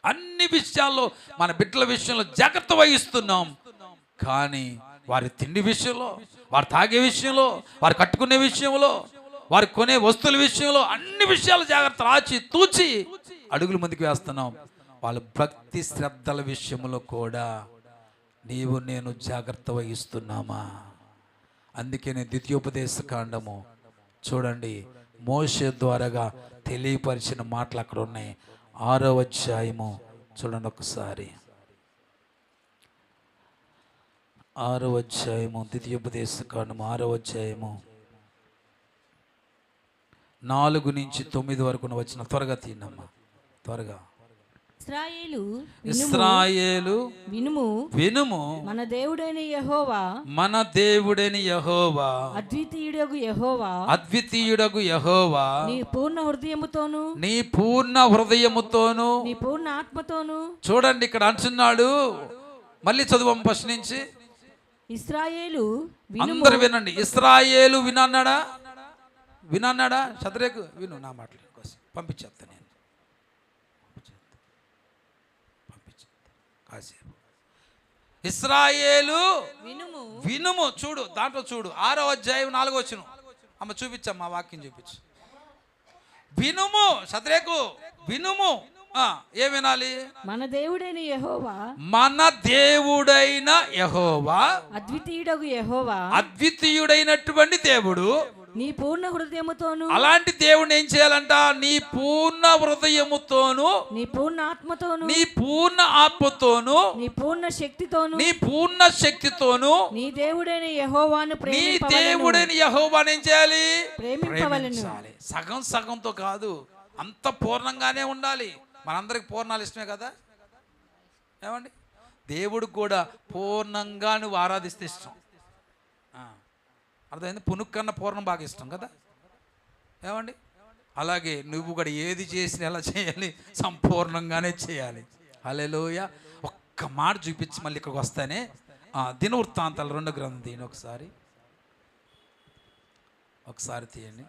అన్ని విషయాల్లో మన బిడ్డల విషయంలో జాగ్రత్త వహిస్తున్నాం, కానీ వారి తిండి విషయంలో, వారు తాగే విషయంలో, వారు కట్టుకునే విషయంలో, వారు కొనే వస్తువుల విషయంలో అన్ని విషయాలు జాగ్రత్త ఆచి తూచి అడుగులు ముందుకు వేస్తున్నాం. వాళ్ళ భక్తి శ్రద్ధల విషయంలో కూడా నీవు నేను జాగ్రత్త వహిస్తున్నామా? అందుకనే ద్వితీయోపదేశ కాండము చూడండి, మోషే ద్వారాగా తెలియపరిచిన మాటలు అక్కడ ఉన్నాయి. 6వ అధ్యాయము చూడండి ఒకసారి. 6వ అధ్యాయము ద్వితీయోపదేశ కాండము 6వ అధ్యాయము 4 నుంచి 9 వరకు వచ్చిన. త్వరగా తీనమ్మా, త్వరగా. ఇశ్రాయేలు వినుము, వినుము, మన దేవుడైన యెహోవా, మన దేవుడైన యెహోవా, అద్వితీయుడగు యెహోవా, నీ పూర్ణ హృదయముతోను, నీ పూర్ణ హృదయముతోను, నీ పూర్ణ ఆత్మతోను. చూడండి ఇక్కడ అంటున్నాడు, మళ్ళీ చదువు ఫస్ట్ నుంచి. ఇశ్రాయేలు అందరు వినండి. ఇశ్రాయేలు వినన్నాడా? వినన్నాడా? శద్రకు విను నా మాటలు కోసం పంపించేస్తా నేను. ఇశ్రాయేలు వినుము, వినుము. చూడు దాంట్లో చూడు 6వ అధ్యాయం 4వ వచనం. అమ్మ చూపించమ్మా, వాక్యం చూపించు. వినుము శద్రకు, వినుము. ఏ వినాలి? మన దేవుడైన యెహోవా, మన దేవుడైన యెహోవా, అద్వితీయుడగు యెహోవా, అద్వితీయుడైనటువంటి దేవుడు, నీ పూర్ణ హృదయముతోను. అలాంటి దేవుడిని ఏం చేయాలంట? నీ పూర్ణ హృదయముతోను, నీ పూర్ణ ఆత్మతోను, నీ పూర్ణ ఆత్మతోను, నీ పూర్ణ శక్తితోను, నీ పూర్ణ శక్తితోను నీ దేవుడైన యెహోవాను నీ దేవుడైన యెహోవాను ఏం చేయాలి? ప్రేమించాలి. సగం సగంతో కాదు, అంత పూర్ణంగానే ఉండాలి. మనందరికి పూర్ణాలు ఇష్టమే కదా, ఏమండి? దేవుడికి కూడా పూర్ణంగా నువ్వు ఆరాధిస్తే ఇష్టం. అర్థమైంది? పునుక్కన్న పూర్ణం బాగా ఇష్టం కదా, ఏమండి? అలాగే నువ్వు కూడా ఏది చేసినా ఎలా చేయాలి? సంపూర్ణంగానే చేయాలి. హల్లెలూయా. ఒక్క మాట చూపించి మళ్ళీ ఇక్కడికి వస్తానే. దినవృత్తాంతాలు 2వ గ్రంథం తీయండి ఒకసారి తీయండి.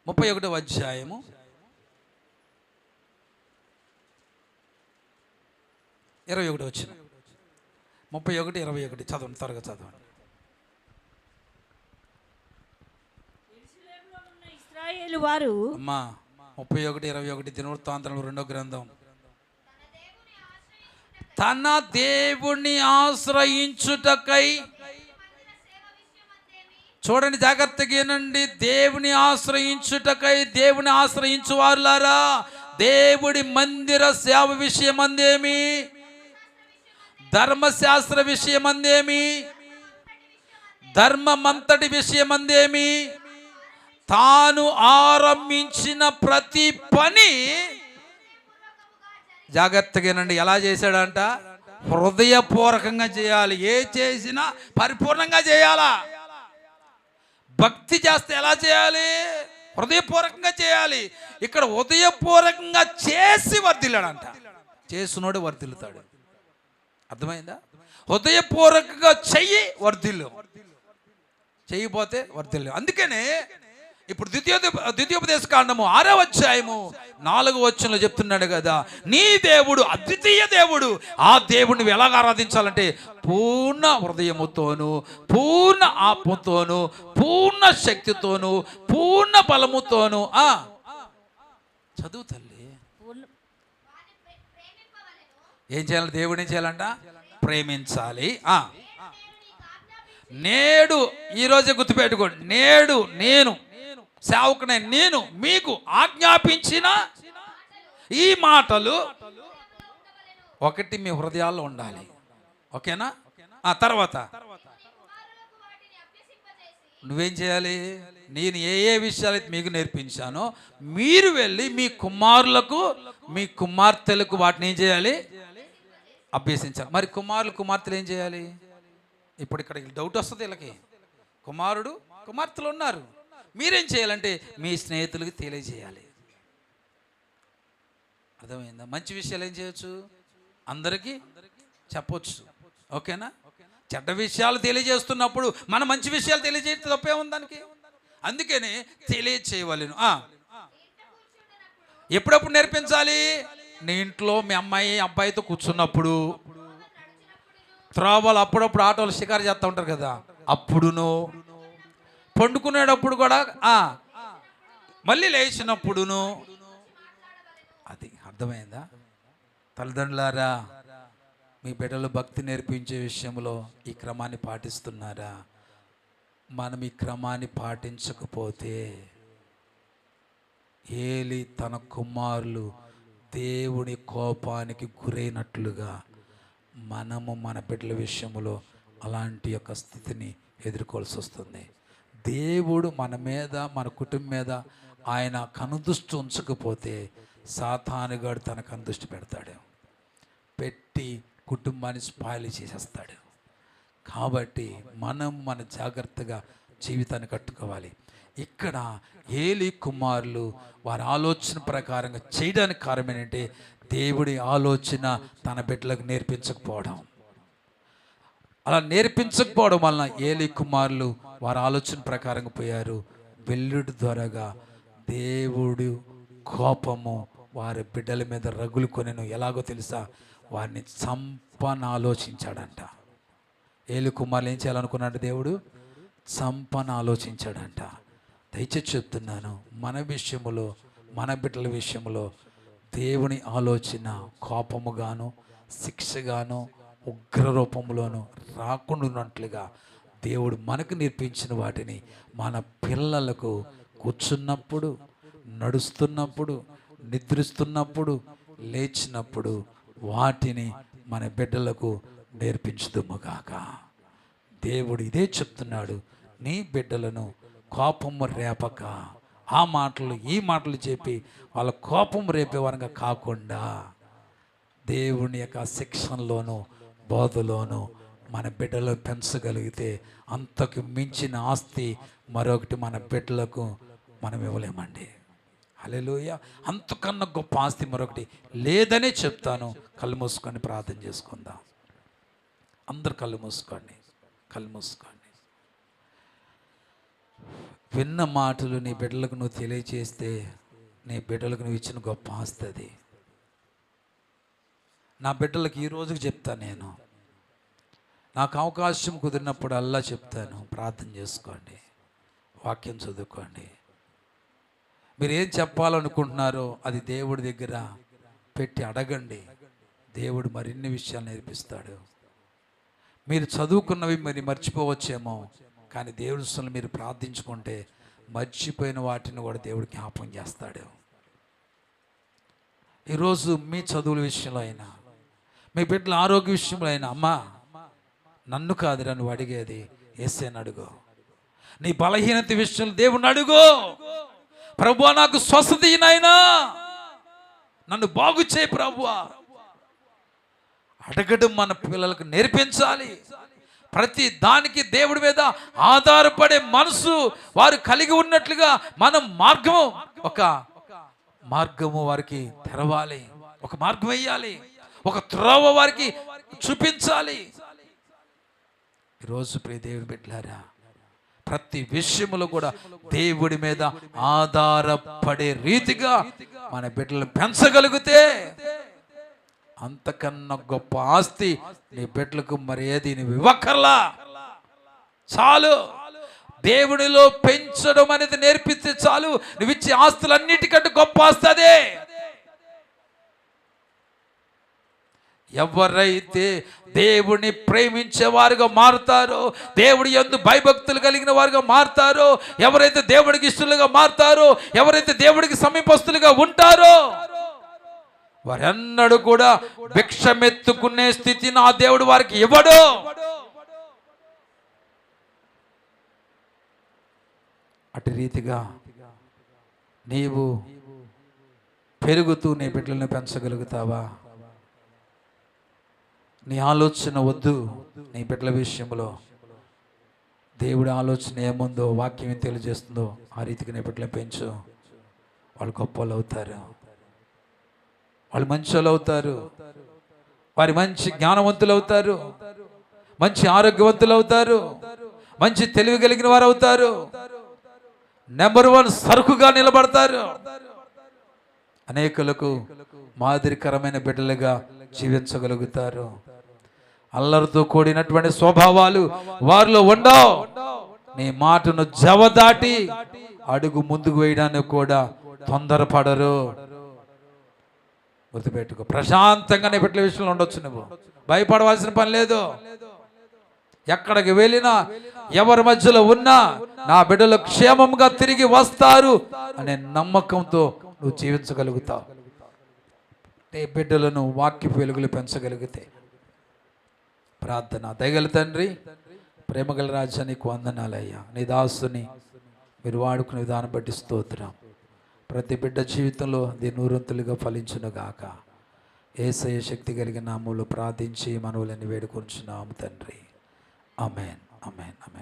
31వ అధ్యాయము 21 వచ్చిన 31:21 చదవండి, త్వరగా చదవండి. ఇశ్రాయేలు వారు అమ్మా 31:21 దినవృత్తాంతములు 2వ గ్రంథం. తన దేవుని ఆశ్రయించుటకై, చూడండి జాగ్రత్తగా ఏనండి, దేవుని ఆశ్రయించుటకై, దేవుని ఆశ్రయించు వారులారా, దేవుడి మందిర సేవ విషయమందేమి, ధర్మశాస్త్ర విషయమందేమి, ధర్మమంతటి విషయమందేమి, తాను ఆరంభించిన ప్రతి పని జాగ్రత్తగానండి ఎలా చేశాడంట, హృదయపూర్వకంగా చేయాలి. ఏ చేసినా పరిపూర్ణంగా చేయాలా. భక్తి చేస్తే ఎలా చేయాలి, హృదయపూర్వకంగా చేయాలి. ఇక్కడ హృదయపూర్వకంగా చేసి వర్ధిల్లాడంట. చేసినోడు వర్ధిల్లుతాడు. అర్థమైందా? హృదయపూర్వకంగా చెయ్యి వర్ధిల్లు, చెయ్యిపోతే వర్ధిల్లు. అందుకనే ఇప్పుడు ద్వితీయోపదేశ కాండము 6వ అధ్యాయము 4వ వచనంలో చెప్తున్నాడు కదా, నీ దేవుడు అద్వితీయ దేవుడు. ఆ దేవుడిని నువ్వు ఎలాగ ఆరాధించాలంటే పూర్ణ హృదయముతోను, పూర్ణ ఆత్మతోను, పూర్ణ శక్తితోను, పూర్ణ బలముతోను. చదువు తల్లి. ఏం చేయాలి? దేవుడిని ఏం చేయాలంట? ప్రేమించాలి. నేడు ఈరోజే గుర్తుపెట్టుకోండి, నేడు నేను సేవకునే నేను మీకు ఆజ్ఞాపించిన ఈ మాటలు ఒకటి మీ హృదయాల్లో ఉండాలి. ఓకేనా? తర్వాత నువ్వేం చేయాలి? నేను ఏ ఏ విషయాలైతే మీకు నేర్పించానో మీరు వెళ్ళి మీ కుమారులకు, మీ కుమార్తెలకు వాటిని ఏం చేయాలి? అభ్యసించాలి. మరి కుమారులు కుమార్తెలు ఏం చేయాలి? ఇప్పుడు ఇక్కడ డౌట్ వస్తుంది వీళ్ళకి. కుమారుడు కుమార్తెలు ఉన్నారు, మీరేం చేయాలంటే మీ స్నేహితులకి తెలియజేయాలి. అర్థమైందా? మంచి విషయాలు ఏం చేయొచ్చు? అందరికీ చెప్పొచ్చు. ఓకేనా? చెడ్డ విషయాలు తెలియజేస్తున్నప్పుడు మన మంచి విషయాలు తెలియజేస్తే తప్పే ఉంది దానికి. అందుకని తెలియచేయవలెను. ఎప్పుడప్పుడు నేర్పించాలి? నీ ఇంట్లో మీ అమ్మాయి అబ్బాయితో కూర్చున్నప్పుడు, త్రోవలు అప్పుడప్పుడు ఆటోలు షికారు చేస్తూ ఉంటారు కదా, అప్పుడును, పండుకునేటప్పుడు కూడా, మళ్ళీ లేచినప్పుడును. అది అర్థమైందా? తల్లిదండ్రులారా, మీ బిడ్డలు భక్తి నేర్పించే విషయంలో ఈ క్రమాన్ని పాటిస్తున్నారా? మనం ఈ క్రమాన్ని పాటించకపోతే ఏలి తన కుమారులు దేవుని కోపానికి గురైనట్లుగా మనము మన బిడ్డల విషయంలో అలాంటి యొక్క స్థితిని ఎదుర్కోవాల్సి వస్తుంది. దేవుడు మన మీద, మన కుటుంబం మీద ఆయన కనుదృష్టి ఉంచకపోతే సాతానుగాడు తన కనుదృష్టి పెడతాడు, పెట్టి కుటుంబాన్ని స్పాయిల్ చేసేస్తాడు. కాబట్టి మనం మన జాగ్రత్తగా జీవితాన్ని కట్టుకోవాలి. ఇక్కడ ఏలి కుమారులు వారి ఆలోచన ప్రకారంగా చేయడానికి కారణం ఏంటంటే దేవుడి ఆలోచన తన బిడ్డలకు నేర్పించకపోవడం. అలా నేర్పించకపోవడం వలన ఏలి కుమారులు వారి ఆలోచన ప్రకారంగా పోయారు. వెల్లుడి ద్వారాగా దేవుడు కోపము వారి బిడ్డల మీద రగులు కొనెను. ఎలాగో తెలుసా? వారిని చంపని ఆలోచించాడంట. ఏలి కుమారులు ఏం చేయాలనుకున్నాడు? దేవుడు చంపని ఆలోచించాడంట. దయచేసి చెప్తున్నాను, మన విషయంలో, మన బిడ్డల విషయంలో దేవుని ఆలోచన కోపముగాను, శిక్షగాను, ఉగ్ర రూపంలోనూ రాకుండా ఉన్నట్లుగా దేవుడు మనకు నేర్పించిన వాటిని మన పిల్లలకు కూర్చున్నప్పుడు, నడుస్తున్నప్పుడు, నిద్రిస్తున్నప్పుడు, లేచినప్పుడు వాటిని మన బిడ్డలకు నేర్పించుదుముగాక. దేవుడు ఇదే చెప్తున్నాడు, నీ బిడ్డలను కోపము రేపక, ఆ మాటలు ఈ మాటలు చెప్పి వాళ్ళ కోపం రేపేవారంగా కాకుండా దేవుని యొక్క శిక్షణలోనూ బోధలోనూ మన బిడ్డలు పెంచగలిగితే అంతకు మించిన ఆస్తి మరొకటి మన బిడ్డలకు మనం ఇవ్వలేమండి. హల్లెలూయా. అంతకన్నా గొప్ప ఆస్తి మరొకటి లేదనే చెప్తాను. కళ్ళు మూసుకొని ప్రార్థన చేసుకుందాం. అందరు కళ్ళు మూసుకోండి, కళ్ళు మూసుకోండి. విన్న మాటలు నీ బిడ్డలకు నువ్వు తెలియచేస్తే నీ బిడ్డలకు నువ్వు ఇచ్చిన గొప్ప ఆస్తుంది. నా బిడ్డలకు ఈ రోజుకి చెప్తాను, నేను నాకు అవకాశం కుదిరినప్పుడు అల్లా చెప్తాను, ప్రార్థన చేసుకోండి, వాక్యం చదువుకోండి. మీరు ఏం చెప్పాలనుకుంటున్నారో అది దేవుడి దగ్గర పెట్టి అడగండి. దేవుడు మరిన్ని విషయాలు నేర్పిస్తాడు. మీరు చదువుకున్నవి మరి మర్చిపోవచ్చేమో, కానీ దేవుడి అసలు మీరు ప్రార్థించుకుంటే మర్చిపోయిన వాటిని కూడా దేవుడు జ్ఞాపకం చేస్తాడు. ఈరోజు మీ చదువుల విషయంలో అయినా, మీ బిడ్డల ఆరోగ్య విషయంలో అయినా, అమ్మా నన్ను కాదురా నువ్వు అడిగేది, యేసేని అడుగు. నీ బలహీనత విషయంలో దేవుణ్ణి అడుగు. ప్రభువా నాకు స్వస్థత ఇయ్యినాయనా, నన్ను బాగు చేయి ప్రభువా. అడగడం మన పిల్లలకు నేర్పించాలి. ప్రతి దానికి దేవుడి మీద ఆధారపడే మనసు వారు కలిగి ఉన్నట్లుగా మనం ఒక మార్గము వారికి తెరవాలి, ఒక మార్గం వేయాలి, ఒక త్రోవ వారికి చూపించాలి. ఈరోజు ప్రియ దేవుడి బిడ్డలారా, ప్రతి విషయంలో కూడా దేవుడి మీద ఆధారపడే రీతిగా మన బిడ్డలను పెంచగలిగితే అంతకన్నా గొప్ప ఆస్తి నీ బిడ్డలకు మరి ఏది నువ్వు ఇవ్వక్కర్లా. చాలు, దేవునిలో పెంచడం అనేది నేర్పిస్తే చాలు. నువ్వు ఇచ్చే ఆస్తులన్నిటికంటే గొప్ప ఆస్తి అదే. ఎవరైతే దేవుని ప్రేమించేవారుగా మారుతారో, దేవుడి యందు భయభక్తులు కలిగిన వారుగా మారుతారో, ఎవరైతే దేవుడికి ఇష్టలుగా మారుతారో, ఎవరైతే దేవుడికి సమీపస్తులుగా ఉంటారో, వారెన్నడూ కూడా భిక్షమెత్తుకునే స్థితి నా దేవుడు వారికి ఇవ్వడు. అటు రీతిగా నీవు పెరుగుతూ నీ బిడ్డలను పెంచగలుగుతావా? నీ ఆలోచన వద్దు. నీ బిడ్డల విషయంలో దేవుడి ఆలోచన ఏముందో వాక్యం ఏం తెలియజేస్తుందో ఆ రీతికి నీ బిడ్డలను పెంచు. వాళ్ళు గొప్ప వాళ్ళు అవుతారు, వాళ్ళు మంచి వాళ్ళు అవుతారు, వారి మంచి జ్ఞానవంతులు అవుతారు, మంచి ఆరోగ్యవంతులు అవుతారు, మంచి తెలివి కలిగిన వారు అవుతారు, నెంబర్ 1 సరుకుగా నిలబడతారు. అనేకులకు మాదిరికరమైన బిడ్డలుగా జీవించగలుగుతారు. అల్లరితో కూడినటువంటి స్వభావాలు వారిలో ఉండవు. నీ మాటను జవదాటి అడుగు ముందుకు వేయడానికి కూడా తొందరపడరు. గుర్తుపెట్టుకో, ప్రశాంతంగా నీ బిడ్డల విషయంలో ఉండొచ్చు. నువ్వు భయపడవలసిన పని లేదు. ఎక్కడికి వెళ్ళినా, ఎవరి మధ్యలో ఉన్నా నా బిడ్డలు క్షేమంగా తిరిగి వస్తారు అనే నమ్మకంతో నువ్వు జీవించగలుగుతావు. నీ బిడ్డలను వాక్య వెలుగులు పెంచగలిగితే. ప్రార్థన. దయగల తండ్రి, ప్రేమగల రాజా, నీకు వందనాలయ్యా. నీ దాసుని మీరు వాడుకునే విధానం బట్టి స్తోత్రం. ప్రతి బిడ్డ జీవితంలో అది నూరంతులుగా ఫలించును గాక. యేసయ్య శక్తి కలిగిన నామములో ప్రార్థించి మనవులని వేడుకొంచున్నాము తండ్రి. ఆమేన్, ఆమేన్, ఆమేన్.